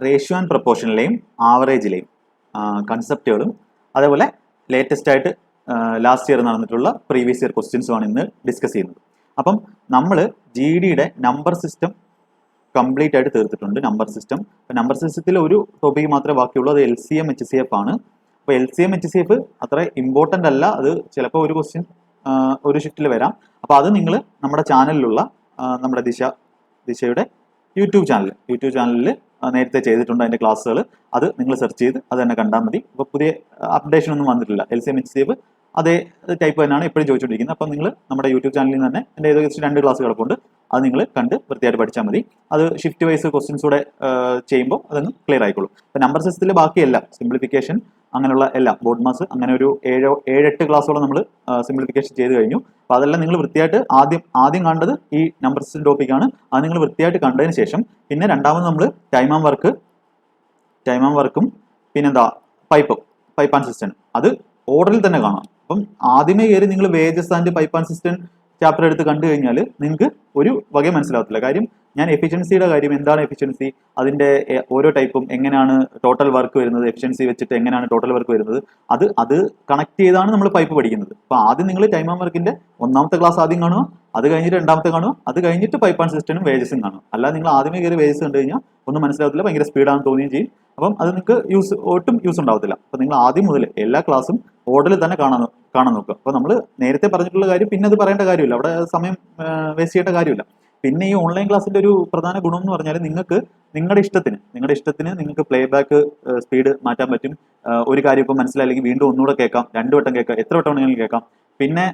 Ratio and പ്രൊപ്പോർഷനിലെയും ആവറേജിലെയും കൺസെപ്റ്റുകളും അതേപോലെ latest ആയിട്ട് last year നടന്നിട്ടുള്ള പ്രീവിയസ് ഇയർ ക്വസ്റ്റ്യൻസുമാണ് ഇന്ന് ഡിസ്കസ് ചെയ്യുന്നത്. അപ്പം നമ്മൾ ജി ഡിയുടെ നമ്പർ സിസ്റ്റം കംപ്ലീറ്റ് ആയിട്ട് തീർത്തിട്ടുണ്ട്. നമ്പർ സിസ്റ്റത്തിൽ ഒരു ടോപ്പിക് മാത്രമേ ബാക്കിയുള്ളൂ, അത് LCM HCF ആണ്. അപ്പോൾ LCM HCF അത്ര ഇമ്പോർട്ടൻ്റ് അല്ല, അത് ചിലപ്പോൾ ഒരു ക്വസ്റ്റ്യൻ ഒരു ഷിഫ്റ്റിൽ വരാം. അപ്പോൾ അത് നിങ്ങൾ നമ്മുടെ ചാനലിലുള്ള നമ്മുടെ ദിശയുടെ യൂട്യൂബ് ചാനലിൽ നേരത്തെ ചെയ്തിട്ടുണ്ട് അതിൻ്റെ ക്ലാസ്സുകൾ. അത് നിങ്ങൾ സെർച്ച് ചെയ്ത് അത് തന്നെ കണ്ടാൽ മതി. അപ്പോൾ പുതിയ അപ്ഡേഷൻ ഒന്നും വന്നിട്ടില്ല. LCM HCF അതേ ടൈപ്പ് തന്നെയാണ് എപ്പോഴും ചോദിച്ചുകൊണ്ടിരിക്കുന്നത്. അപ്പം നിങ്ങൾ നമ്മുടെ യൂട്യൂബ് ചാനലിൽ നിന്ന് തന്നെ എൻ്റെ ഏകദേശം 2 ക്ലാസ് കിടപ്പുണ്ട്, അത് നിങ്ങൾ കണ്ട് വൃത്തിയായിട്ട് പഠിച്ചാൽ മതി. അത് ഷിഫ്റ്റ് വൈസ് ക്വസ്റ്റ്യൻസ് കൂടെ ചെയ്യുമ്പോൾ അതങ്ങ് ക്ലിയർ ആയിക്കോളും. അപ്പോൾ നമ്പർ സിസ്റ്റത്തിൽ ബാക്കിയെല്ലാം സിംപ്ലിഫിക്കേഷൻ അങ്ങനെയുള്ള എല്ലാം ബോർഡ് മാസ് അങ്ങനെ ഒരു 7-8 ക്ലാസ്സോളം നമ്മൾ സിംപ്ലിഫിക്കേഷൻ ചെയ്ത് കഴിഞ്ഞു. അപ്പോൾ അതെല്ലാം നിങ്ങൾ വൃത്തിയായിട്ട് ആദ്യം കണ്ടത് ഈ നമ്പർ സിസ്റ്റം ടോപ്പിക്കാണ്. അത് നിങ്ങൾ വൃത്തിയായിട്ട് കണ്ടതിന് ശേഷം പിന്നെ രണ്ടാമത് നമ്മൾ ടൈം ആൻഡ് വർക്കും പിന്നെന്താ പൈപ്പ് ആൻഡ് സിസ്റ്റം അത് ഓർഡറിൽ തന്നെ കാണാം. അപ്പം ആദ്യമേ കയറി നിങ്ങൾ wages and pipe and system chapter എടുത്ത് കണ്ടു കഴിഞ്ഞാൽ നിങ്ങൾക്ക് ഒരു വകയും മനസ്സിലാവത്തില്ല. കാര്യം ഞാൻ എഫിഷ്യൻസിയുടെ കാര്യം, എന്താണ് എഫിഷ്യൻസി, അതിൻ്റെ ഓരോ ടൈപ്പും എങ്ങനെയാണ് ടോട്ടൽ വർക്ക് വരുന്നത്, എഫിഷ്യൻസി വെച്ചിട്ട് എങ്ങനെയാണ് ടോട്ടൽ വർക്ക് വരുന്നത്, അത് കണക്ട് ചെയ്താണ് നമ്മൾ പൈപ്പ് പഠിക്കുന്നത്. അപ്പോൾ ആദ്യം നിങ്ങൾ ടൈം ആൻഡ് വർക്കിൻ്റെ 1ാമത്തെ ക്ലാസ് ആദ്യം കാണുക, അത് കഴിഞ്ഞിട്ട് 2ാമത്തെ കാണുക, അത് കഴിഞ്ഞിട്ട് പൈപ്പ് ആൻഡ് സിസ്റ്റനും വേജസും കാണുക. അല്ലാതെ നിങ്ങൾ ആദ്യമേ കയറി വേജസ് കണ്ടു കഴിഞ്ഞാൽ ഒന്നും മനസ്സിലാവത്തില്ല, ഭയങ്കര സ്പീഡാണെന്ന് തോന്നുകയും ചെയ്യും. അപ്പം അത് നിങ്ങൾക്ക് ഒട്ടും യൂസ് ഉണ്ടാവത്തില്ല. അപ്പോൾ നിങ്ങൾ ആദ്യം മുതൽ എല്ലാ ക്ലാസ്സും ഓർഡറിൽ തന്നെ കാണാൻ നോക്കുക. അപ്പോൾ നമ്മൾ നേരത്തെ പറഞ്ഞിട്ടുള്ള കാര്യം പിന്നെ അത് പറയേണ്ട കാര്യമില്ല, അവിടെ സമയം വേസ്റ്റ് ചെയ്യേണ്ട കാര്യമില്ല. പിന്നെ ഈ ഓൺലൈൻ ക്ലാസ്സിൻ്റെ ഒരു പ്രധാന ഗുണം എന്ന് പറഞ്ഞാൽ നിങ്ങൾക്ക് നിങ്ങളുടെ ഇഷ്ടത്തിന് നിങ്ങൾക്ക് പ്ലേ ബാക്ക് സ്പീഡ് മാറ്റാൻ പറ്റും. ഒരു കാര്യം ഇപ്പോൾ മനസ്സിലായില്ലെങ്കിൽ വീണ്ടും ഒന്നുകൂടെ കേൾക്കാം, 2 വട്ടം കേൾക്കാം, എത്ര വട്ടം വേണമെങ്കിലും കേൾക്കാം. പിന്നെ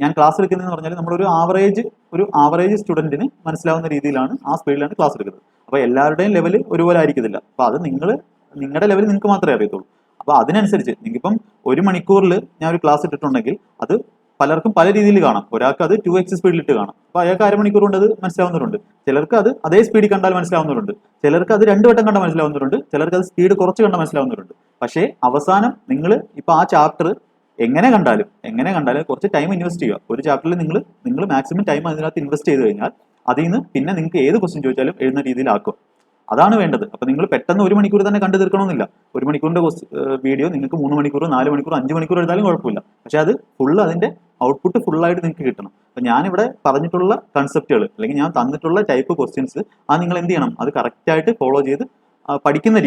ഞാൻ ക്ലാസ് എടുക്കുന്നതെന്ന് പറഞ്ഞാൽ നമ്മളൊരു ആവറേജ് സ്റ്റുഡൻറ്റിന് മനസ്സിലാവുന്ന രീതിയിലാണ് ആ സ്പീഡിലാണ് ക്ലാസ് എടുക്കുന്നത്. അപ്പോൾ എല്ലാവരുടെയും ലെവൽ ഒരുപോലെ ആയിരിക്കത്തില്ല. അപ്പോൾ അത് നിങ്ങളുടെ ലെവൽ നിങ്ങൾക്ക് മാത്രമേ അറിയത്തുള്ളൂ. അപ്പോൾ അതിനനുസരിച്ച് നിങ്ങൾക്കിപ്പം 1 മണിക്കൂറിൽ ഞാൻ ഒരു ക്ലാസ് ഇട്ടിട്ടുണ്ടെങ്കിൽ അത് പലർക്കും പല രീതിയിൽ കാണാം. ഒരാൾക്ക് അത് 2x സ്പീഡിലിട്ട് കാണാം, അപ്പോൾ അയാൾക്ക് അരമണിക്കൂർ കൊണ്ട് അത് മനസ്സിലാവുന്നവരുണ്ട്. ചിലർക്ക് അത് അതേ സ്പീഡിൽ കണ്ടാൽ മനസ്സിലാവുന്നവരുണ്ട്, ചിലർക്ക് അത് 2 വട്ടം കണ്ടാൽ മനസ്സിലാവുന്നവരുണ്ട്, ചിലർക്ക് അത് സ്പീഡ് കുറച്ച് കണ്ടാൽ മനസ്സിലാവുന്നവരുണ്ട്. പക്ഷേ അവസാനം നിങ്ങൾ ഇപ്പോൾ ആ ചാപ്റ്റർ എങ്ങനെ കണ്ടാലും കുറച്ച് ടൈം ഇൻവെസ്റ്റ് ചെയ്യുക. ഒരു ചാപ്റ്ററിൽ നിങ്ങൾ മാക്സിമം ടൈം അതിനകത്ത് ഇൻവെസ്റ്റ് ചെയ്ത് കഴിഞ്ഞാൽ അതിൽ നിന്ന് പിന്നെ നിങ്ങൾക്ക് ഏത് ക്വസ്റ്റ്യൻ ചോദിച്ചാലും എഴുതുന്ന രീതിയിലാക്കുക. അതാണ് വേണ്ടത്. അപ്പോൾ നിങ്ങൾ പെട്ടെന്ന് 1 മണിക്കൂർ തന്നെ കണ്ടു തീർക്കണമെന്നില്ല. 1 മണിക്കൂറിൻ്റെ വീഡിയോ നിങ്ങൾക്ക് 3 മണിക്കൂർ 4 മണിക്കൂർ 5 മണിക്കൂർ എടുത്താലും കുഴപ്പമില്ല. പക്ഷേ അത് അതിൻ്റെ ഔട്ട്പുട്ട് ഫുള്ളായിട്ട് നിങ്ങൾക്ക് കിട്ടണം. അപ്പോൾ ഞാനിവിടെ പറഞ്ഞിട്ടുള്ള കൺസെപ്റ്റുകൾ അല്ലെങ്കിൽ ഞാൻ തന്നിട്ടുള്ള ടൈപ്പ് ക്വസ്റ്റ്യൻസ് നിങ്ങൾ എന്ത് ചെയ്യണം, അത് കറക്റ്റായിട്ട് ഫോളോ ചെയ്ത് പഠിക്കുന്ന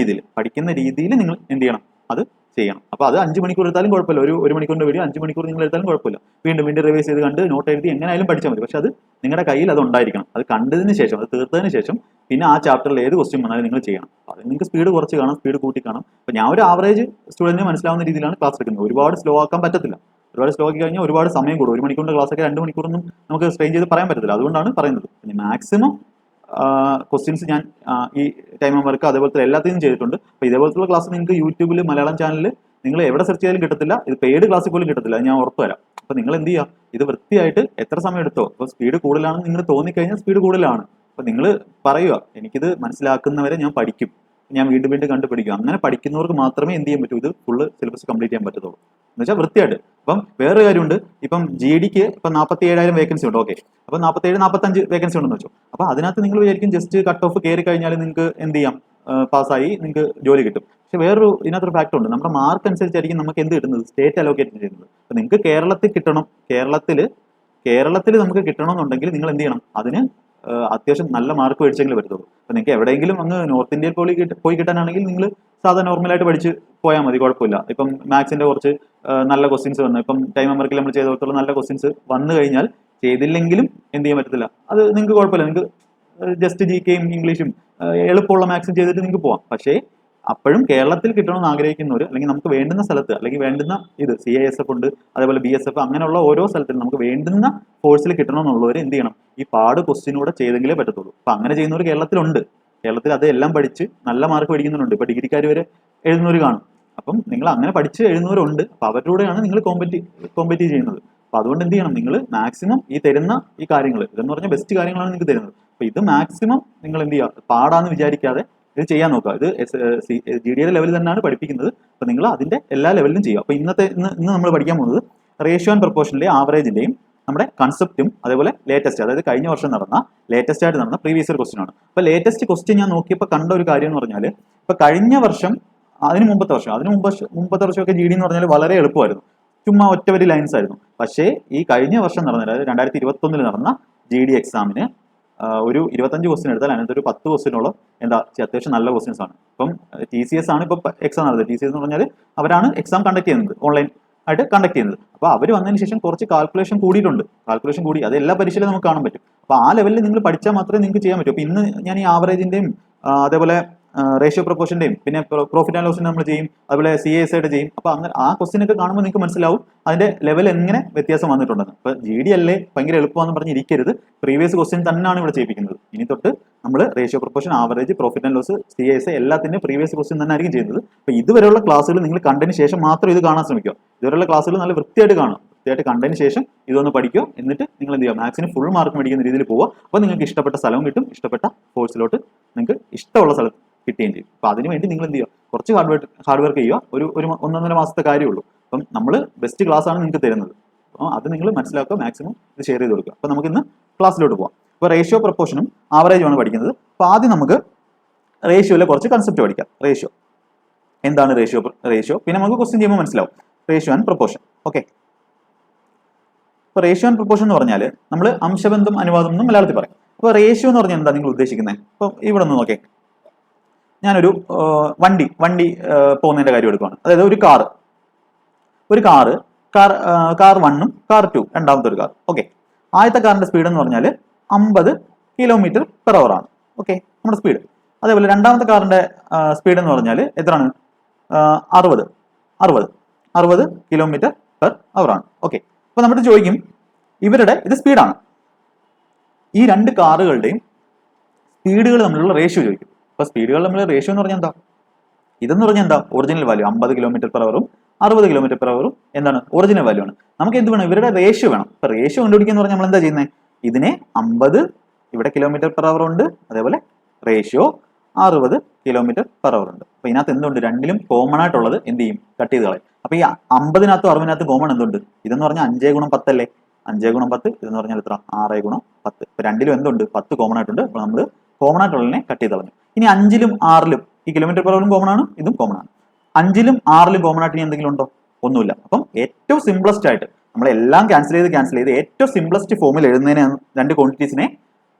രീതിയിൽ നിങ്ങൾ എന്ത് ചെയ്യണം, അത് ചെയ്യണം. അപ്പോൾ അത് 5 മണിക്കൂർ എടുത്താലും കുഴപ്പമില്ല. ഒരു മണിക്കൂറിൻ്റെ വീഡിയോ 5 മണിക്കൂർ നിങ്ങൾ എടുത്താലും കുഴപ്പമില്ല. വീണ്ടും റിവൈസ് ചെയ്ത് കണ്ട് നോട്ട് എഴുതി എങ്ങനെയായാലും പഠിച്ചാൽ മതി. പക്ഷേ അത് നിങ്ങളുടെ കയ്യിൽ അത് ഉണ്ടായിരിക്കണം. അത് കണ്ടതിന് ശേഷം, അത് തീർത്തതിന് ശേഷം പിന്നെ ആ ചാപ്റ്ററിൽ ഏത് ക്വസ്റ്റ്യൻ വന്നാലും നിങ്ങൾ ചെയ്യണം. അത് നിങ്ങൾക്ക് സ്പീഡ് കുറച്ച് കാണാം, സ്പീഡ് കൂട്ടി കാണാം. അപ്പോൾ ഞാൻ ഒരു ആവറേജ് സ്റ്റുഡൻറ്റിന് മനസ്സിലാവുന്ന രീതിയിലാണ് ക്ലാസ് എടുക്കുന്നത്. ഒരുപാട് സ്ലോ ആക്കാൻ പറ്റത്തില്ല. ഒരുപാട് സ്ലോ ആക്കി കഴിഞ്ഞാൽ ഒരുപാട് സമയം കൂടും. 1 മണിക്കൂറിൻ്റെ ക്ലാസ്സൊക്കെ 2 മണിക്കൂറൊന്നും നമുക്ക് സ്ട്രെയിൻ ചെയ്ത് പറയാൻ പറ്റത്തില്ല. അതുകൊണ്ടാണ് പറയുന്നത്. മാക്സിമം ക്വസ്റ്റ്യൻസ് ഞാൻ ഈ ടൈം ആൻഡ് വർക്ക് അതേപോലത്തെ എല്ലാത്തിനും ചെയ്തിട്ടുണ്ട്. അപ്പോൾ ഇതേപോലത്തുള്ള ക്ലാസ് നിങ്ങൾക്ക് യൂട്യൂബിൽ മലയാളം ചാനലിൽ നിങ്ങൾ എവിടെ സെർച്ച് ചെയ്താലും കിട്ടത്തില്ല. ഇത് പെയ്ഡ് ക്ലാസ്സിൽ പോലും കിട്ടത്തില്ല, അത് ഞാൻ ഉറപ്പ് തരാം. അപ്പോൾ നിങ്ങൾ എന്ത് ചെയ്യുക, ഇത് വൃത്തിയായിട്ട് എത്ര സമയം എടുത്തോ, അപ്പോൾ സ്പീഡ് കൂടുതലാണെന്ന് നിങ്ങൾ തോന്നിക്കഴിഞ്ഞാൽ സ്പീഡ് കൂടുതലാണ്. അപ്പോൾ നിങ്ങൾ പറയുക, എനിക്കിത് മനസ്സിലാക്കുന്നവരെ ഞാൻ പഠിക്കും, ഞാൻ വീണ്ടും കണ്ടുപിടിക്കും. അങ്ങനെ പഠിക്കുന്നവർക്ക് മാത്രമേ എന്ത് ചെയ്യാൻ പറ്റൂ, ഇത് ഫുള്ള് സിലബസ് കംപ്ലീറ്റ് ചെയ്യാൻ പറ്റത്തുള്ളൂ. എന്ന് വെച്ചാൽ വൃത്തിയായിട്ട്. അപ്പം വേറൊരു കാര്യമുണ്ട്, ഇപ്പം GDക്ക് ഇപ്പം 47,000 വേക്കൻസി ഉണ്ട്. ഓക്കെ, അപ്പോൾ 47-45 വേക്കൻസി ഉണ്ടെന്ന് വെച്ചോ. അപ്പോൾ അതിനകത്ത് നിങ്ങൾ വിചാരിക്കും ജസ്റ്റ് കട്ട് ഓഫ് കയറി കഴിഞ്ഞാൽ നിങ്ങൾക്ക് എന്ത് ചെയ്യാം, പാസ്സായി നിങ്ങൾക്ക് ജോലി കിട്ടും. പക്ഷെ ഇതിനകത്തൊരു ഫാക്ടർ ഉണ്ട്. നമ്മുടെ മാർക്ക് അനുസരിച്ചായിരിക്കും നമുക്ക് എന്ത് കിട്ടുന്നത്, സ്റ്റേറ്റ് അലോക്കേറ്റ് ചെയ്യുന്നത്. അപ്പോൾ നിങ്ങൾക്ക് കേരളത്തിൽ കിട്ടണം, കേരളത്തിൽ നമുക്ക് കിട്ടണമെന്നുണ്ടെങ്കിൽ നിങ്ങൾ എന്ത് ചെയ്യണം, അതിന് അത്യാവശ്യം നല്ല മാർക്ക് മേടിച്ചെങ്കിലും പറ്റത്തുള്ളൂ. അപ്പോൾ നിങ്ങൾക്ക് എവിടെയെങ്കിലും അങ്ങ് നോർത്ത് ഇന്ത്യയിൽ പോയി കിട്ടാനാണെങ്കിൽ നിങ്ങൾ സാധാരണ നോർമലായിട്ട് പഠിച്ച് പോയാൽ മതി, കുഴപ്പമില്ല. ഇപ്പം മാത്സിൻ്റെ കുറച്ച് നല്ല ക്വസ്റ്റ്യൻസ് വന്നു, ഇപ്പം ടൈം ആൻഡ് വർക്കിൽ നമ്മൾ ചെയ്ത പോലത്തുള്ള നല്ല ക്വസ്റ്റ്യൻസ് വന്നു കഴിഞ്ഞാൽ ചെയ്തില്ലെങ്കിലും എന്ത് ചെയ്യാൻ പറ്റത്തില്ല, അത് നിങ്ങൾക്ക് കുഴപ്പമില്ല. നിങ്ങൾക്ക് ജസ്റ്റ് GKയും ഇംഗ്ലീഷും എളുപ്പമുള്ള മാത്സും ചെയ്തിട്ട് നിങ്ങൾക്ക് പോവാം. പക്ഷേ അപ്പോഴും കേരളത്തിൽ കിട്ടണമെന്ന് ആഗ്രഹിക്കുന്നവർ, അല്ലെങ്കിൽ നമുക്ക് വേണ്ടുന്ന സ്ഥലത്ത്, അല്ലെങ്കിൽ വേണ്ടുന്ന CISF ഉണ്ട്, അതേപോലെ BSF, അങ്ങനെയുള്ള ഓരോ സ്ഥലത്തിലും നമുക്ക് വേണ്ടുന്ന കോഴ്സിൽ കിട്ടണമെന്നുള്ളവർ എന്ത് ചെയ്യണം, ഈ പാട് ക്വസ്റ്റ്യനൂടെ ചെയ്തെങ്കിലേ പറ്റത്തുള്ളൂ. അപ്പം അങ്ങനെ ചെയ്യുന്നവർ കേരളത്തിലുണ്ട്. കേരളത്തിൽ അതെല്ലാം പഠിച്ച് നല്ല മാർക്ക് പഠിക്കുന്നുണ്ട്. ഇപ്പോൾ ഡിഗ്രിക്കാർ വരെ എഴുതുന്നവർ കാണും. അപ്പം നിങ്ങൾ അങ്ങനെ പഠിച്ച് എഴുതുന്നവരുണ്ട്. അപ്പോൾ അവരുടെ നിങ്ങൾ കോമ്പറ്റീവ് ചെയ്യുന്നത്. അപ്പോൾ അതുകൊണ്ട് എന്ത് ചെയ്യണം, നിങ്ങൾ മാക്സിമം ഈ തരുന്ന ഈ കാര്യങ്ങൾ, ഇതെന്ന് പറഞ്ഞാൽ ബെസ്റ്റ് കാര്യങ്ങളാണ് നിങ്ങൾക്ക് തരുന്നത്. അപ്പോൾ ഇത് മാക്സിമം നിങ്ങൾ എന്ത് ചെയ്യുക, പാടാന്ന് വിചാരിക്കാതെ ഇത് ചെയ്യാൻ നോക്കുക. ഇത് GDയുടെ ലെവലിൽ തന്നെയാണ് പഠിപ്പിക്കുന്നത്. അപ്പോൾ നിങ്ങൾ അതിൻ്റെ എല്ലാ ലെവലിലും ചെയ്യുക. അപ്പോൾ ഇന്ന് നമ്മൾ പഠിക്കാൻ പോകുന്നത് റേഷ്യോ ആൻഡ് പ്രൊപ്പോർഷനിലെ ആവറേജിൻ്റെയും നമ്മുടെ കൺസെപ്റ്റും അതേപോലെ ലേറ്റസ്റ്റ്, അതായത് കഴിഞ്ഞ വർഷം ലേറ്റസ്റ്റ് ആയിട്ട് നടന്ന പ്രീവിയസ് ഇയർ ക്വസ്റ്റ്യൻ ആണ്. അപ്പോൾ ലേറ്റസ്റ്റ് ക്വസ്റ്റ്യൻ ഞാൻ നോക്കിയപ്പോൾ കണ്ട ഒരു കാര്യം എന്ന് പറഞ്ഞാൽ, ഇപ്പൊ കഴിഞ്ഞ വർഷം അതിന് മുമ്പത്തെ വർഷമൊക്കെ ജി ഡി എന്ന് പറഞ്ഞാൽ വളരെ എളുപ്പമായിരുന്നു, ചുമ്മാ ഒറ്റവരി ലൈൻസ് ആയിരുന്നു. പക്ഷേ ഈ കഴിഞ്ഞ വർഷം നടന്ന, അതായത് 2021 നടന്ന ജി ഡി എക്സാമിന് ഒരു 25 ക്വസ്റ്റ്യൻ എടുത്താൽ അതിനകത്ത് ഒരു 10 ക്വസ്റ്റ്യനോളം അത്യാവശ്യം നല്ല ക്വസ്റ്റ്യൻസ് ആണ്. ഇപ്പം TCS ആണ് ഇപ്പോൾ എക്സാം നടന്നത്. TCS എന്ന് പറഞ്ഞാൽ അവരാണ് എക്സാം കണ്ടക്ട് ചെയ്യുന്നത്, ഓൺലൈൻ ആയിട്ട് കണ്ടക്ട് ചെയ്യുന്നത്. അപ്പോൾ അവർ വന്നതിന് ശേഷം കുറച്ച് കാൽക്കുലേഷൻ കൂടി, അത് എല്ലാ പരീക്ഷയിലും നമുക്ക് കാണാൻ പറ്റും. അപ്പോൾ ആ ലെവലിൽ നിങ്ങൾ പഠിച്ചാൽ മാത്രമേ നിങ്ങൾക്ക് ചെയ്യാൻ പറ്റൂ. അപ്പോൾ ഇന്ന് ഞാൻ ഈ ആവറേജിന്റെയും അതേപോലെ റേഷ്യോ പ്രൊപ്പോർഷന്റെയും പിന്നെ പ്രോഫിറ്റ് ആൻഡ് ലോസിന്റെ നമ്മൾ ചെയ്യും, അതുപോലെ CAS ആയിട്ട് ചെയ്യും. അപ്പോൾ അങ്ങനെ ആ ക്വസ്റ്റ്യൻ ഒക്കെ കാണുമ്പോൾ നിങ്ങൾക്ക് മനസ്സിലാവും അതിന്റെ ലെവൽ എങ്ങനെ വ്യത്യാസം വന്നിട്ടുണ്ടെന്ന്. ഇപ്പോൾ GD അല്ലേ ഭയങ്കര എളുപ്പമാണെന്ന് പറഞ്ഞിരിക്കരുത്, പ്രീവിയസ് ക്വസ്റ്റ്യൻ തന്നെയാണ് ഇവിടെ ചെയ്യിപ്പിക്കുന്നത്. ഇനി തൊട്ട് നമ്മൾ ratio proportion, average, profit and loss, CAS എല്ലാത്തിന്റെ പ്രീവിയസ് ക്വസ്റ്റ്യൻ തന്നെ ആയിരിക്കും ചെയ്യുന്നത്. അപ്പോൾ ഇതുവരെയുള്ള ക്ലാസ്സുകൾ നിങ്ങൾ കണ്ടതിന് ശേഷം മാത്രം ഇത് കാണാൻ ശ്രമിക്കുക. ഇതുവരെയുള്ള ക്ലാസ്സുകൾ നല്ല വൃത്തിയായിട്ട് കാണും, വൃത്തിയായിട്ട് കണ്ടതിന് ശേഷം ഇതൊന്ന് പഠിക്കുക. എന്നിട്ട് നിങ്ങൾ എന്ത് ചെയ്യുക, മാത്സിന് ഫുൾ മാർക്ക് മേടിക്കുന്ന രീതിയിൽ പോവുക. അപ്പോൾ നിങ്ങൾക്ക് ഇഷ്ടപ്പെട്ട സ്ഥലവും കിട്ടും, ഇഷ്ടപ്പെട്ട കോഴ്സിലോട്ട് നിങ്ങൾക്ക് ഇഷ്ടമുള്ള സ്ഥലത്ത് കിട്ടുകയും ചെയ്യും. അപ്പോൾ അതിനുവേണ്ടി നിങ്ങൾ എന്ത് ചെയ്യുക, കുറച്ച് ഹാർഡ് വർക്ക് ചെയ്യുക. ഒരു 1-1.5 മാസത്തെ കാര്യമുള്ളൂ. അപ്പം നമ്മൾ ബെസ്റ്റ് ക്ലാസ് ആണ് നിങ്ങൾക്ക് തരുന്നത്. അപ്പോൾ അത് നിങ്ങൾ മനസ്സിലാക്കുക, മാക്സിമം ഇത് ഷെയർ ചെയ്ത് കൊടുക്കുക. അപ്പോൾ നമുക്ക് ഇന്ന് ക്ലാസ്സിലോട്ട് പോകാം. അപ്പോൾ റേഷ്യോ പ്രൊപ്പോർഷനും ആവറേജുമാണ് പഠിക്കുന്നത്. അപ്പോൾ ആദ്യം നമുക്ക് റേഷ്യോയിലെ കുറച്ച് കൺസെപ്റ്റ് പഠിക്കാം. റേഷ്യോ എന്താണ്, റേഷ്യോ പിന്നെ നമുക്ക് ക്വസ്റ്റ്യൻ ചെയ്യുമ്പോൾ മനസ്സിലാവും. Ratio and proportion. ഓക്കെ, ഇപ്പോൾ റേഷ്യോ ആൻഡ് പ്രൊപ്പോർഷൻ എന്ന് പറഞ്ഞാൽ നമ്മൾ അംശബന്ധം അനുപാതം എന്നും മലയാളത്തിൽ പറയും. അപ്പോൾ റേഷ്യോ എന്ന് പറഞ്ഞാൽ എന്താ നിങ്ങൾ ഉദ്ദേശിക്കുന്നത്? അപ്പോൾ ഇവിടെ നിന്ന് നോക്കേ, ഞാനൊരു വണ്ടി പോകുന്നതിന്റെ കാര്യം എടുക്കുകയാണ്. അതായത് ഒരു കാർ 1 കാർ 2 രണ്ടാമത്തെ ഒരു കാർ. ഓക്കെ, ആദ്യത്തെ കാറിന്റെ സ്പീഡ് എന്ന് പറഞ്ഞാൽ 50 km/h ആണ്. ഓക്കെ, നമ്മുടെ സ്പീഡ്. അതേപോലെ രണ്ടാമത്തെ കാറിന്റെ സ്പീഡ് എന്ന് പറഞ്ഞാൽ എത്രയാണ്? 60 km/h ആണ്. ഓക്കെ, അപ്പൊ നമ്മുടെ ചോദിക്കും ഇവരുടെ ഇത് സ്പീഡാണ്. ഈ രണ്ട് കാറുകളുടെയും സ്പീഡുകൾ തമ്മിലുള്ള റേഷ്യോ ചോദിക്കും. അപ്പൊ സ്പീഡുകൾ തമ്മിലുള്ള റേഷ്യോ എന്ന് പറഞ്ഞാൽ എന്താ? ഇതെന്ന് പറഞ്ഞാൽ എന്താ? ഒറിജിനൽ വാല്യൂ 50 km/h 60 km/h എന്താണ്? ഒറിജിനൽ വാല്യൂ ആണ്. നമുക്ക് എന്ത് വേണം? ഇവരുടെ റേഷ്യോ വേണം. അപ്പൊ റേഷ്യോ കണ്ടുപിടിക്കുക എന്ന് പറഞ്ഞാൽ നമ്മൾ എന്താ ചെയ്യുന്നത്? ഇതിനെ 50 ഇവിടെ km/h ഉണ്ട്, അതേപോലെ റേഷ്യോ 60 km/h ഉണ്ട്. അപ്പൊ ഇതിനകത്ത് എന്തുണ്ട്? രണ്ടിലും കോമൺ ആയിട്ടുള്ളത് എന്ത് ചെയ്യും? കട്ട് ചെയ്ത് കളയും. അപ്പൊ ഈ 50-നകത്തും 60-നകത്തും കോമൺ എന്തുണ്ട്? ഇതെന്ന് പറഞ്ഞാൽ 5 × 10 അല്ലേ? 5 × 10 ഇതെന്ന് പറഞ്ഞാൽ എത്ര? 6 × 10. ഇപ്പൊ രണ്ടിലും എന്തുണ്ട്? 10 കോമൺ ആയിട്ടുണ്ട്. അപ്പൊ നമ്മൾ കോമൺ ആയിട്ടുള്ളതിനെ കട്ട് ചെയ്ത് കളഞ്ഞു. ഇനി 5-ലും 6-ലും ഈ km/h കോമൺ ആണ്, ഇതും കോമൺ ആണ്. 5-ലും 6-ലും കോമൺ ആയിട്ട് ഇനി എന്തെങ്കിലും ഉണ്ടോ? ഒന്നുമില്ല. അപ്പം ഏറ്റവും സിംപ്ലസ്റ്റ് ആയിട്ട് നമ്മളെല്ലാം ക്യാൻസൽ ചെയ്ത് ഏറ്റവും സിംപ്ലസ്റ്റ് ഫോമിൽ എഴുതുന്നതിന് രണ്ട് ക്വാണ്ടിറ്റീസിനെ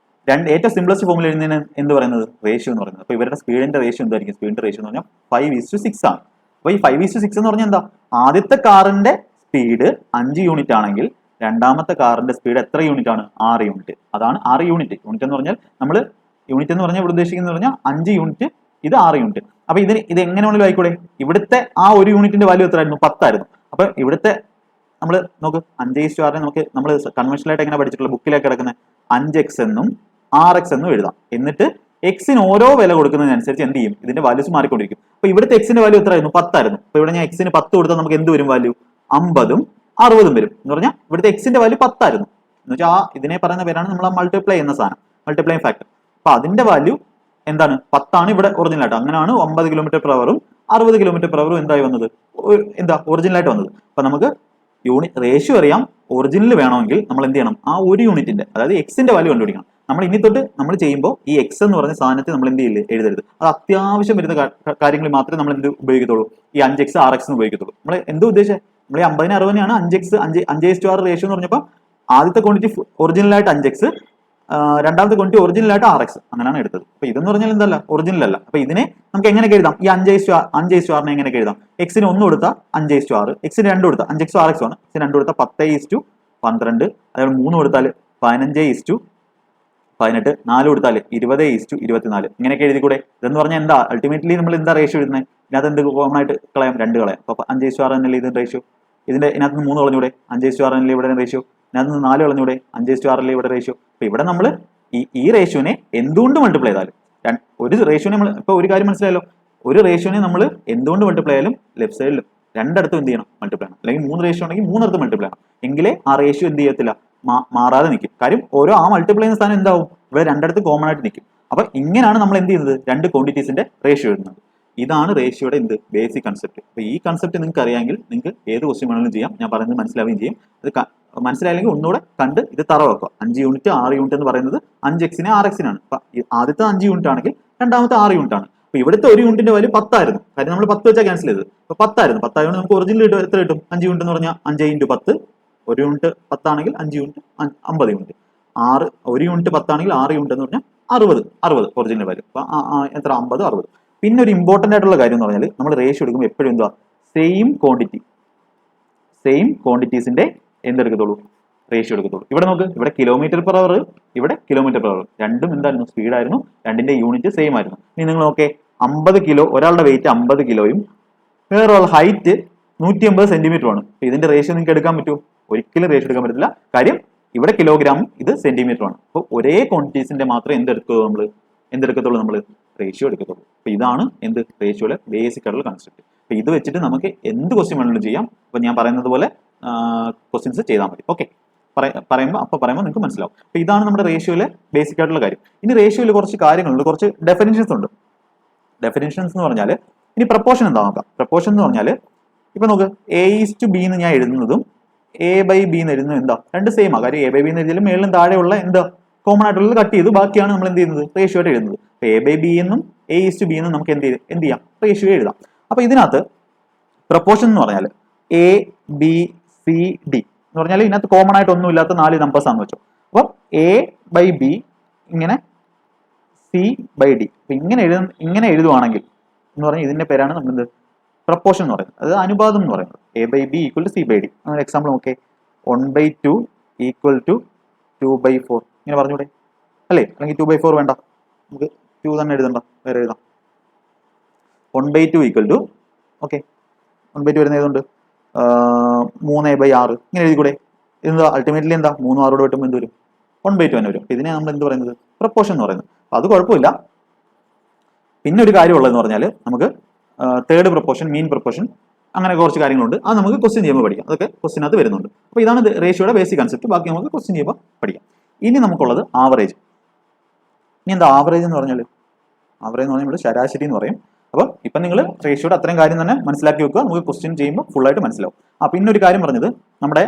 ഏറ്റവും സിംപ്ലസ്റ്റ് ഫോമിൽ എഴുതുന്നതിന് എന്ത് പറയുന്നത്? റേഷ്യോ എന്ന് പറയുന്നത്. അപ്പൊ ഇവരുടെ സ്പീഡിന്റെ റേഷ്യോ എന്തായിരിക്കും? സ്പീഡിന്റെ റേഷ്യോ എന്ന് പറഞ്ഞാൽ 5:6 ആണ്. അപ്പൊ ഈ 5:6 എന്ന് പറഞ്ഞാൽ എന്താ? ആദ്യത്തെ കാറിന്റെ സ്പീഡ് 5 യൂണിറ്റ് ആണെങ്കിൽ രണ്ടാമത്തെ കാറിന്റെ സ്പീഡ് എത്ര യൂണിറ്റ് ആണ്? 6 യൂണിറ്റ്. അതാണ് 6 യൂണിറ്റ്. യൂണിറ്റ് എന്ന് പറഞ്ഞാൽ നമ്മൾ യൂണിറ്റ് എന്ന് പറഞ്ഞാൽ ഇവിടെ ഉദ്ദേശിക്കുന്നത് പറഞ്ഞാൽ 5 യൂണിറ്റ്, ഇത് 6 യൂണിറ്റ്. അപ്പൊ ഇത് എങ്ങനെ വേണമെങ്കിലും ആയിക്കൂടെ? ഇവിടുത്തെ ആ ഒരു യൂണിറ്റിന്റെ വാല്യൂ എത്ര ആയിരുന്നു? 10 ആയിരുന്നു. അപ്പൊ ഇവിടുത്തെ നമ്മൾ നോക്ക് 5:6 നമ്മൾ കൺവെൻഷനൽ ആയിട്ട് എങ്ങനെ പഠിച്ചിട്ടുള്ള ബുക്കിലേക്ക് കിടക്കുന്ന 5x എന്നും 6x എന്നും എഴുതാം. എന്നിട്ട് എക്സിന് ഓരോ വില കൊടുക്കുന്നതിനനുസരിച്ച് എന്ത് ചെയ്യും? ഇതിന്റെ വാല്യൂസ് മാറിക്കൊണ്ടിരിക്കും. അപ്പൊ ഇവിടുത്തെ എക്സിന്റെ വാല്യൂ എത്ര ആയിരുന്നു? 10 ആയിരുന്നു. അപ്പൊ ഇവിടെ ഞാൻ എക്സിന് 10 കൊടുത്താൽ നമുക്ക് എന്ത് വരും? വാല്യൂ 50ഉം 60ഉം വരും. എന്ന് പറഞ്ഞാൽ ഇവിടുത്തെ എക്സിന്റെ വാല്യൂ 10 ആയിരുന്നു. എന്ന് വെച്ചാൽ ഇതിനെ പറയുന്ന പേരാണ് നമ്മൾ മൾട്ടിപ്ലൈ എന്ന സാധനം, മൾട്ടിപ്ലൈങ് ഫാക്ടർ. അപ്പൊ അതിന്റെ വാല്യൂ എന്താണ്? 10 ആണ് ഇവിടെ ഒറിജിനൽ ആയിട്ട്. അങ്ങനെയാണ് 50 km/h 60 km/h എന്തായി വന്നത്? എന്താ ഒറിജിനൽ ആയിട്ട് വന്നത്. അപ്പൊ നമുക്ക് റേഷ്യോ അറിയാം. ഒറിജിനൽ വേണമെങ്കിൽ നമ്മൾ എന്ത് ചെയ്യണം? ആ ഒരു യൂണിറ്റിന്റെ, അതായത് എക്സിന്റെ വാല്യൂ കണ്ടുപിടിക്കണം. നമ്മൾ ഇനി തൊട്ട് നമ്മൾ ചെയ്യുമ്പോൾ ഈ എക്സ് എന്ന് പറഞ്ഞ സാധനത്തെ നമ്മൾ എന്ത് ചെയ്യില്ല? എഴുതരുത്. അത് അത്യാവശ്യം വരുന്ന കാര്യങ്ങളിൽ മാത്രമേ നമ്മൾ എന്ത് ഉപയോഗിക്കത്തുള്ളൂ? ഈ 5x 6x ഉപയോഗിക്കത്തുള്ളൂ. നമ്മൾ എന്ത് ഉദ്ദേശിച്ചത്? നമ്മൾ ഈ 50-ന് 60-നെയാണ് 5:6 റേഷ്യോ എന്ന് പറഞ്ഞപ്പോൾ ആദ്യത്തെ ക്വാണ്ടിറ്റി ഒറിജിനൽ ആയിട്ട് 5x, രണ്ടാമത്തെ ക്വാണ്ടിറ്റി ഒറിജിനൽ ആയിട്ട് 6x, അങ്ങനെയാണ് എടുത്തത്. അപ്പൊ ഇതെന്ന് പറഞ്ഞാൽ എന്തല്ല? ഒറിജിനൽ അല്ല. അപ്പൊ ഇതിനെ നമുക്ക് എങ്ങനെയൊക്കെ എഴുതാം? ഈ 5:6 എങ്ങനെയൊക്കെ എഴുതാം? എക്സിന് 1 കൊടുത്താൽ 5:6, എക്സിന് 2 കൊടുത്താൽ 5x 6x ആണ്. എക്സിന് 2 കൊടുത്താൽ 10:12, അതേപോലെ 3 കൊടുത്താൽ 15:18, 4 കൊടുത്താൽ 20:24, ഇങ്ങനെയൊക്കെ എഴുതിക്കൂടെ? ഇതെന്ന് പറഞ്ഞാൽ എന്താ? അൾട്ടിമേറ്റ്ലി നമ്മൾ എന്താ റേഷ്യോ എഴുതുന്നത്? ഇതിനകത്ത് എന്ത് കോമൺ ആയിട്ട് കളയാം? 2 കളയാം. അപ്പൊ 5:6 എന്നല്ലേ ഇതിന്റെ റേഷ്യോ. ഇതിനകത്ത് 3 കളഞ്ഞൂടെ? 5:6 എന്നല്ലേ ഇവിടെ റേഷ്യോ. ഇതിനകത്ത് 4 കളഞ്ഞൂടെ? 5:6 അല്ലേ ഇവിടെ റേഷ്യോ. അപ്പൊ ഇവിടെ നമ്മൾ ഈ റേഷ്യോനെ എന്തുകൊണ്ട് മൾട്ടിപ്ലൈ ചെയ്താലും, ഒരു റേഷ്യോനെ നമ്മൾ ഇപ്പൊ ഒരു കാര്യം മനസ്സിലായല്ലോ, ഒരു റേഷ്യോനെ നമ്മൾ എന്തുകൊണ്ട് മൾട്ടിപ്ലൈ ആയാലും ലെഫ്റ്റ് സൈഡിലും രണ്ടിടത്തും എന്ത് ചെയ്യണം? മൾട്ടിപ്ലൈ ആണ്. അല്ലെങ്കിൽ 3 റേഷ്യോ ഉണ്ടെങ്കിൽ 3 മൾട്ടിപ്ലൈ ആണ്. എങ്കിലേ ആ റേഷ്യോ എന്ത് ചെയ്യത്തില്ല? മാറാതെ നിൽക്കും. കാര്യം ഓരോ ആ മൾട്ടിപ്ലൈ ചെയ്യുന്ന സ്ഥാനം എന്താവും? ഇവിടെ രണ്ടിടത്ത് കോമൺ ആയിട്ട് നിൽക്കും. അപ്പൊ ഇങ്ങനെയാണ് നമ്മൾ എന്ത് ചെയ്യുന്നത്? രണ്ട് ക്വാണ്ടിറ്റീസിന്റെ റേഷ്യോ എഴുതുന്നത്. ഇതാണ് റേഷ്യോയുടെ എന്ത് ബേസിക് കൺസെപ്റ്റ്. അപ്പൊ ഈ കൺസെപ്റ്റ് നിങ്ങൾക്ക് അറിയാമെങ്കിൽ നിങ്ങൾക്ക് ഏത് ക്വസ്റ്റ്യൻ വേണമെങ്കിലും ചെയ്യാം. ഞാൻ പറയുന്നത് മനസ്സിലാവുകയും ചെയ്യും. ഇത് മനസ്സിലായില്ലെങ്കിൽ ഒന്നുകൂടെ കണ്ട് ഇത് തറവാക്കുക. 5 യൂണിറ്റ് 6 യൂണിറ്റ് എന്ന് പറയുന്നത് 5x 6x. അപ്പൊ ആദ്യത്തെ 5 യൂണിറ്റ് ആണെങ്കിൽ രണ്ടാമത്തെ 6 യൂണിറ്റ് ആണ്. അപ്പൊ ഇവിടുത്തെ ഒരു യൂണിറ്റിന്റെ വാല്യൂ 10 ആയിരുന്നു. കാര്യം നമ്മൾ 10 വെച്ചാൽ ക്യാൻസൽ ചെയ്തത്. അപ്പൊ 10 ആയിരുന്നു. 10 ആയതുകൊണ്ട് നമുക്ക് ഒറിജിനൽ കിട്ടും. എത്ര കിട്ടും? 5 യൂണിറ്റ് എന്ന് പറഞ്ഞാൽ 5 × 10. ഒരു യൂണിറ്റ് 10 ആണെങ്കിൽ 5 യൂണിറ്റ് 50 യൂണിറ്റ്. ഒരു യൂണിറ്റ് 10 ആണെങ്കിൽ 6 യൂണിറ്റ് എന്ന് പറഞ്ഞാൽ 60 ഒറിജിനൽ വാല്യൂ. അപ്പൊ എത്ര? 50, 60. പിന്നെ ഒരു ഇമ്പോർട്ടന്റ് ആയിട്ടുള്ള കാര്യം എന്ന് പറഞ്ഞാൽ നമ്മൾ റേഷ്യോ എടുക്കുമ്പോൾ എപ്പോഴും എന്താ സെയിം ക്വാണ്ടിറ്റീസിന്റെ എന്തെടുക്കത്തുള്ളൂ? റേഷ്യോ എടുക്കത്തുള്ളൂ. ഇവിടെ നോക്ക്, ഇവിടെ കിലോമീറ്റർ പെർ അവർ, ഇവിടെ കിലോമീറ്റർ പെർ അവർ. രണ്ടും എന്തായിരുന്നു? സ്പീഡായിരുന്നു. രണ്ടിന്റെ യൂണിറ്റ് സെയിം ആയിരുന്നു. ഇനി നിങ്ങൾ നോക്കേ, 50 കിലോ, ഒരാളുടെ വെയിറ്റ് 50 കിലോയും വേറൊരാൾ ഹൈറ്റ് 150 സെന്റിമീറ്ററുമാണ്. ഇതിന്റെ റേഷ്യോ നിങ്ങൾക്ക് എടുക്കാൻ പറ്റുമോ? ഒരിക്കലും റേഷ്യോ എടുക്കാൻ പറ്റില്ല. കാര്യം ഇവിടെ കിലോഗ്രാം, ഇത് സെന്റിമീറ്ററാണ്. അപ്പോൾ ഒരേ ക്വാണ്ടിറ്റീസിന്റെ മാത്രമേ എന്തെടുക്കത്തുള്ളൂ നമ്മൾ റേഷ്യോ എടുക്കത്തുള്ളൂ. അപ്പൊ ഇതാണ് എന്ത് റേഷ്യോയിലെ ബേസിക് ആയിട്ടുള്ള കൺസെപ്റ്റ്. അപ്പൊ ഇത് വെച്ചിട്ട് നമുക്ക് എന്ത് ക്വസ്റ്റ്യൻ വേണമെങ്കിലും ചെയ്യാം. അപ്പൊ ഞാൻ പറയുന്നത് പോലെ ക്വസ്റ്റ്യൻസ് ചെയ്താൽ മതി. ഓക്കെ, പറയുമ്പോൾ നിങ്ങൾക്ക് മനസ്സിലാവും. അപ്പൊ ഇതാണ് നമ്മുടെ റേഷ്യോയിലെ ബേസിക് ആയിട്ടുള്ള കാര്യം. ഇനി റേഷ്യോയിൽ കുറച്ച് കാര്യങ്ങളുണ്ട്, കുറച്ച് ഡെഫിനിഷൻസ് ഉണ്ട്. ഡെഫിനിഷൻസ് എന്ന് പറഞ്ഞാൽ ഇനി പ്രപ്പോർഷൻ എന്താ നോക്കാം. പ്രപ്പോർഷൻ എന്ന് പറഞ്ഞാൽ ഇപ്പൊ നോക്ക്, A:B എന്ന് ഞാൻ എഴുതുന്നതും A/B എന്ന് എഴുതുന്നതും എന്താ? രണ്ട് സെയിം ആ. കാര്യം A/B എന്ന് എഴുതിയാലും മേളിലും താഴെയുള്ള എന്താ കോമൺ ആയിട്ടുള്ളത് കട്ട് ചെയ്തു, ബാക്കിയാണ് നമ്മൾ എന്ത് ചെയ്യുന്നത്? റേഷ്യോ ആയിട്ട് എഴുതുന്നത്. അപ്പൊ A/B എന്നും A:B എന്നും നമുക്ക് എന്ത് ചെയ്യാം? റേഷ്യോ എഴുതാം. അപ്പൊ ഇതിനകത്ത് പ്രപ്പോർഷൻ എന്ന് പറഞ്ഞാൽ A, B, C, D എന്ന് പറഞ്ഞാൽ ഇതിനകത്ത് കോമൺ ആയിട്ട് ഒന്നും ഇല്ലാത്ത 4 നമ്പേഴ്സ് ആണെന്ന് വെച്ചോ. അപ്പൊ A/B ഇങ്ങനെ C/D. അപ്പൊ ഇങ്ങനെ എഴുതുവാണെങ്കിൽ എന്ന് പറഞ്ഞാൽ ഇതിന്റെ പേരാണ് നമ്മൾ എന്ത്? പ്രപ്പോർഷൻ എന്ന് പറയുന്നത്. അത് അനുപാതം എന്ന് പറയുന്നത്. A/B = C/D. അങ്ങനെ എക്സാമ്പിൾ നോക്കേ, 1/2 = 2/4 ഇങ്ങനെ പറഞ്ഞൂടെ? അല്ലേ? അല്ലെങ്കിൽ 2/4 വേണ്ട, നമുക്ക് 2 തന്നെ എഴുതണ്ട, വേറെ എഴുതാം. 1/2 = ഓക്കെ, 1/2 വരുന്ന ഏതുണ്ട്? 3/6 ഇങ്ങനെ എഴുതിക്കൂടെ? എന്താ അൾട്ടിമേറ്റ്ലി എന്താ? 3 6 വെട്ടുമ്പോൾ എന്ത് വരും? 1/2 തന്നെ വരും. ഇതിനെ നമ്മൾ എന്ത് പറയുന്നത്? പ്രപ്പോർഷൻ എന്ന് പറയുന്നത്. അപ്പൊ അത് കുഴപ്പമില്ല. പിന്നെ ഒരു കാര്യമുള്ളതെന്ന് പറഞ്ഞാൽ നമുക്ക് തേർഡ് പ്രപ്പോർഷൻ, മീൻ പ്രപ്പോർഷൻ, അങ്ങനെ കുറച്ച് കാര്യങ്ങളുണ്ട്. അത് നമുക്ക് ക്വസ്റ്റ്യൻ ചെയ്യുമ്പോൾ പഠിക്കാം. അതൊക്കെ ക്വസ്റ്റ്യനകത്ത് വരുന്നുണ്ട്. അപ്പോൾ ഇതാണ് റേഷ്യോയുടെ ബേസിക് കൺസെപ്റ്റ്. ബാക്കി നമുക്ക് ക്വസ്റ്റ്യൻ ചെയ്യുമ്പോൾ പഠിക്കാം. ഇനി നമുക്കുള്ളത് ആവറേജ്. ഇനി എന്താ ആവറേജ് എന്ന് പറഞ്ഞാൽ? ആവറേജ് എന്ന് പറഞ്ഞാൽ നമ്മൾ ശരാശരി എന്ന് പറയും. അപ്പോൾ ഇപ്പം നിങ്ങൾ റേഷ്യോയുടെ അത്രയും കാര്യം തന്നെ മനസ്സിലാക്കി വെക്കുക. നമുക്ക് ക്വസ്റ്റ്യൻ ചെയ്യുമ്പോൾ ഫുള്ളായിട്ട് മനസ്സിലാവും. പിന്നെ ഒരു കാര്യം പറഞ്ഞത്, നമ്മുടെ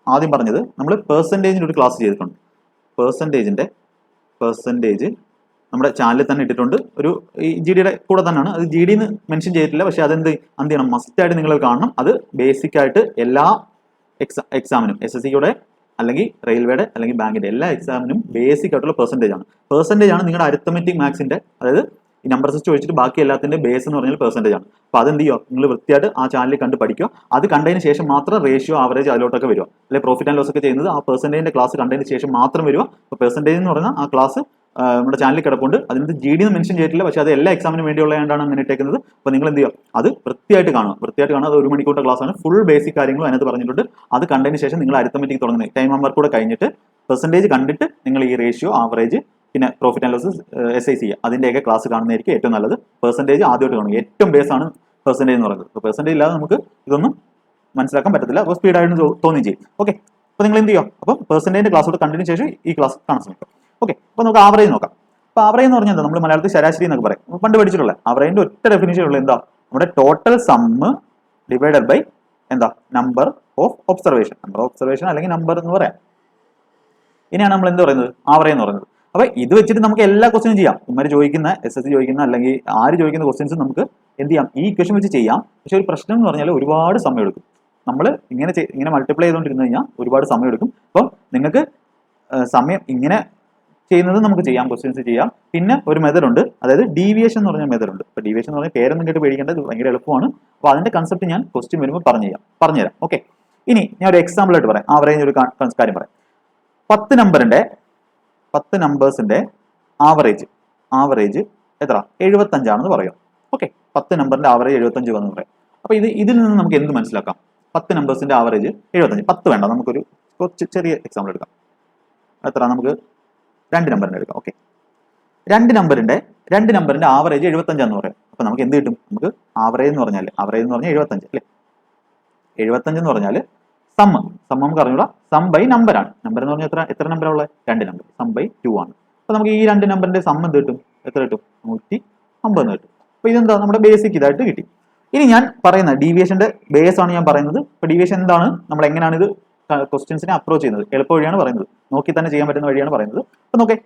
ആദ്യം പറഞ്ഞത് നമ്മൾ പെർസെൻറ്റേജിൻ്റെ ഒരു ക്ലാസ് ചെയ്തിട്ടുണ്ട്. പെർസെൻറ്റേജ് നമ്മുടെ ചാനലിൽ തന്നെ ഇട്ടിട്ടുണ്ട്. ഒരു GDയുടെ കൂടെ തന്നെയാണ്. അത് GDന്ന് മെൻഷൻ ചെയ്തിട്ടില്ല. പക്ഷെ അതെന്ത് ചെയ്യണം? മസ്റ്റായിട്ട് നിങ്ങൾ കാണണം. അത് ബേസിക് ആയിട്ട് എല്ലാ എക്സാമിനും, SSCയുടെ അല്ലെങ്കിൽ റെയിൽവേയുടെ അല്ലെങ്കിൽ ബാങ്കിന്റെ എല്ലാ എക്സാമിനും ബേസിക് ആയിട്ടുള്ള പെർസെൻറ്റേജ് ആണ് നിങ്ങളുടെ അരിത്തമെറ്റിക് മാത്സിന്റെ, അതായത് ഈ നമ്പർ സിസ്റ്റം ഒഴിച്ചിട്ട് ബാക്കി എല്ലാത്തിന്റെ ബേസ് എന്ന് പറഞ്ഞാൽ പെർസെൻറ്റേജ് ആണ്. അപ്പോൾ അതെന്ത് ചെയ്യുക? നിങ്ങൾ വൃത്തിയായിട്ട് ആ ചാനലിൽ കണ്ട് പഠിക്കുക. അത് കണ്ടതിന് ശേഷം മാത്രം റേഷ്യോ, ആവറേജ് അതിലോട്ടൊക്കെ വരിക. അല്ലെങ്കിൽ പ്രോഫിറ്റ് ആൻഡ് ലോസ് ഒക്കെ ചെയ്യുന്നത് ആ പെർസെൻറ്റേജിന്റെ ക്ലാസ് കണ്ടതിന് ശേഷം മാത്രം വരിക. അപ്പോൾ പെർസെൻറ്റേജ് എന്ന് പറഞ്ഞാൽ ആ ക്ലാസ് നമ്മുടെ ചാനലിൽ കിടപ്പുണ്ട്. അതിനകത്ത് GD എന്ന് മെൻഷൻ ചെയ്തിട്ടില്ല. പക്ഷേ അത് എല്ലാ എക്സാമിനും വേണ്ടിയുള്ളതാണ് അങ്ങനെ ഇട്ടേക്കുന്നത്. അപ്പോൾ നിങ്ങൾ എന്ത് ചെയ്യുക? അത് വൃത്തിയായിട്ട് കാണുക. അത് 1 മണിക്കൂറിന്റെ ക്ലാസ് ആണ്. ഫുൾ ബേസിക് കാര്യങ്ങളും അതിനകത്ത് പറഞ്ഞിട്ടുണ്ട്. അത് കണ്ടതിന് ശേഷം നിങ്ങൾ അരിത്തമെറ്റിക് തുടങ്ങുന്നത് ടൈം വർക്ക് കൂടെ കഴിഞ്ഞിട്ട് പെർസെൻറ്റേജ് കണ്ടിട്ട് നിങ്ങൾ ഈ റേഷ്യോ, ആവറേജ്, പിന്നെ പ്രോഫിറ്റ് ആൻഡ് ലോസ്, SIC അതിന്റെയൊക്കെ ക്ലാസ് കാണുന്നതായിരിക്കും ഏറ്റവും നല്ലത്. പെർസെൻറ്റേജ് ആദ്യമായിട്ട് കാണുക. ഏറ്റവും ബേസ് ആണ് പെർസെൻറ്റേജ് എന്ന് പറയുന്നത്. അപ്പോൾ പെർസെൻറ്റേജ് ഇല്ലാതെ നമുക്ക് ഇതൊന്നും മനസ്സിലാക്കാൻ പറ്റത്തില്ല. അപ്പോൾ സ്പീഡായിട്ട് തോന്നുകയും ചെയ്യും. ഓക്കെ, അപ്പോൾ നിങ്ങൾ എന്ത് ചെയ്യുക? അപ്പോൾ പെർസെൻറ്റേജിന്റെ ക്ലാസ് കണ്ടതിന് ശേഷം ഈ ക്ലാസ് കാണാൻ ശ്രമിക്കുക. ഓക്കെ, അപ്പോൾ നമുക്ക് ആവറേജ് നോക്കാം. അപ്പോൾ ആവറേജ് എന്ന് പറഞ്ഞാൽ നമ്മൾ മലയാളത്തിൽ ശരാശരി എന്നൊക്കെ പറയും. പണ്ട് പഠിച്ചിട്ടുള്ള ആവറേജിന്റെ ഒറ്റ ഡെഫിനിഷൻ ഉള്ള എന്താ? നമ്മുടെ ടോട്ടൽ സമ്മ് ഡിവൈഡഡ് ബൈ എന്താ? നമ്പർ ഓഫ് ഒബ്സർവേഷൻ അല്ലെങ്കിൽ നമ്പർ എന്ന് പറയാം. ഇനിയാണ് നമ്മൾ എന്ത് പറയുന്നത്? ആവറേജ് എന്ന് പറയുന്നത്. അപ്പോൾ ഇത് വെച്ചിട്ട് നമുക്ക് എല്ലാ ക്വസ്റ്റ്യനും ചെയ്യാം. ഇവർ ചോദിക്കുന്ന, SSC ചോദിക്കുന്ന അല്ലെങ്കിൽ ആര് ചോദിക്കുന്ന ക്വസ്റ്റ്യൻസ് നമുക്ക് എന്ത് ചെയ്യാം? ഈ ഇക്വേഷൻ വെച്ച് ചെയ്യാം. പക്ഷെ ഒരു പ്രശ്നം എന്ന് പറഞ്ഞാൽ ഒരുപാട് സമയം എടുക്കും. നമ്മൾ ഇങ്ങനെ മൾട്ടിപ്ലൈ ചെയ്തുകൊണ്ടിരുന്നു കഴിഞ്ഞാൽ ഒരുപാട് സമയം എടുക്കും. അപ്പം നിങ്ങൾക്ക് സമയം ഇങ്ങനെ ചെയ്യുന്നത് നമുക്ക് ചെയ്യാം, ക്വസ്റ്റ്യൻസ് ചെയ്യാം. പിന്നെ ഒരു മെത്തഡ് ഉണ്ട്, അതായത് ഡീവിയേഷൻ എന്ന് പറഞ്ഞ മെത്തഡ് ഉണ്ട്. അപ്പോൾ ഡീവിയേഷൻ എന്ന് പറഞ്ഞാൽ പേരൊന്നും കേട്ട് പേടിക്കേണ്ടത്, ഭയങ്കര എളുപ്പമാണ്. അപ്പോൾ അതിന്റെ കൺസെപ്റ്റ് ഞാൻ ക്വസ്റ്റ്യൻ വരുമ്പോൾ പറഞ്ഞുതരാം. ഓക്കെ, ഇനി ഞാൻ ഒരു എക്സാമ്പിൾ ആയിട്ട് പറയാം. ആവറേജ് ഒരു കാര്യം പറയാം. 10 നമ്പേഴ്സിന്റെ ആവറേജ് എത്ര? 75 ആണെന്ന് പറയാം. ഓക്കെ, 10 നമ്പറിന്റെ ആവറേജ് 75 വന്ന് പറയാം. അപ്പോൾ ഇതിൽ നിന്ന് നമുക്ക് എന്ത് മനസ്സിലാക്കാം? 10 നമ്പേഴ്സിന്റെ ആവറേജ് 75. 10 വേണ്ട, നമുക്കൊരു കുറച്ച് ചെറിയ എക്സാമ്പിൾ എടുക്കാം. എത്ര? നമുക്ക് 2 നമ്പറിന്റെ എടുക്കാം. ഓക്കെ, 2 നമ്പറിന്റെ ആവറേജ് 75 എന്ന് പറയാം. അപ്പോൾ നമുക്ക് എന്ത് കിട്ടും? നമുക്ക് ആവറേജ് എന്ന് പറഞ്ഞാൽ 75 അല്ലേ? 75 എന്ന് പറഞ്ഞാൽ സമ്മ് നമുക്ക് അറിഞ്ഞൂടാ. സം ബൈ നമ്പറാണ്. നമ്പർ എന്ന് പറഞ്ഞാൽ എത്ര നമ്പറാണ് ഉള്ളത്? 2 നമ്പർ. സം ബൈ 2 ആണ്. അപ്പോൾ നമുക്ക് ഈ 2 നമ്പറിന്റെ സം എന്ത് കിട്ടും? എത്ര കിട്ടും? 150 കിട്ടും. അപ്പോൾ ഇതെന്താ? നമ്മുടെ ബേസിക് ഇതായിട്ട് കിട്ടി. ഇനി ഞാൻ പറയുന്ന ഡീവിയേഷന്റെ ബേസ് ആണ് ഞാൻ പറയുന്നത്. ഇപ്പോൾ ഡീവിയേഷൻ എന്താണ്, നമ്മൾ എങ്ങനെയാണ് ഇത് ക്വസ്റ്റ്യൻസിനെ അപ്രോച്ച് ചെയ്യുന്നത്, എളുപ്പ വഴിയാണ് പറയുന്നത്. നോക്കി തന്നെ ചെയ്യാൻ പറ്റുന്ന വഴിയാണ് പറയുന്നത്. അപ്പോൾ നോക്കേ,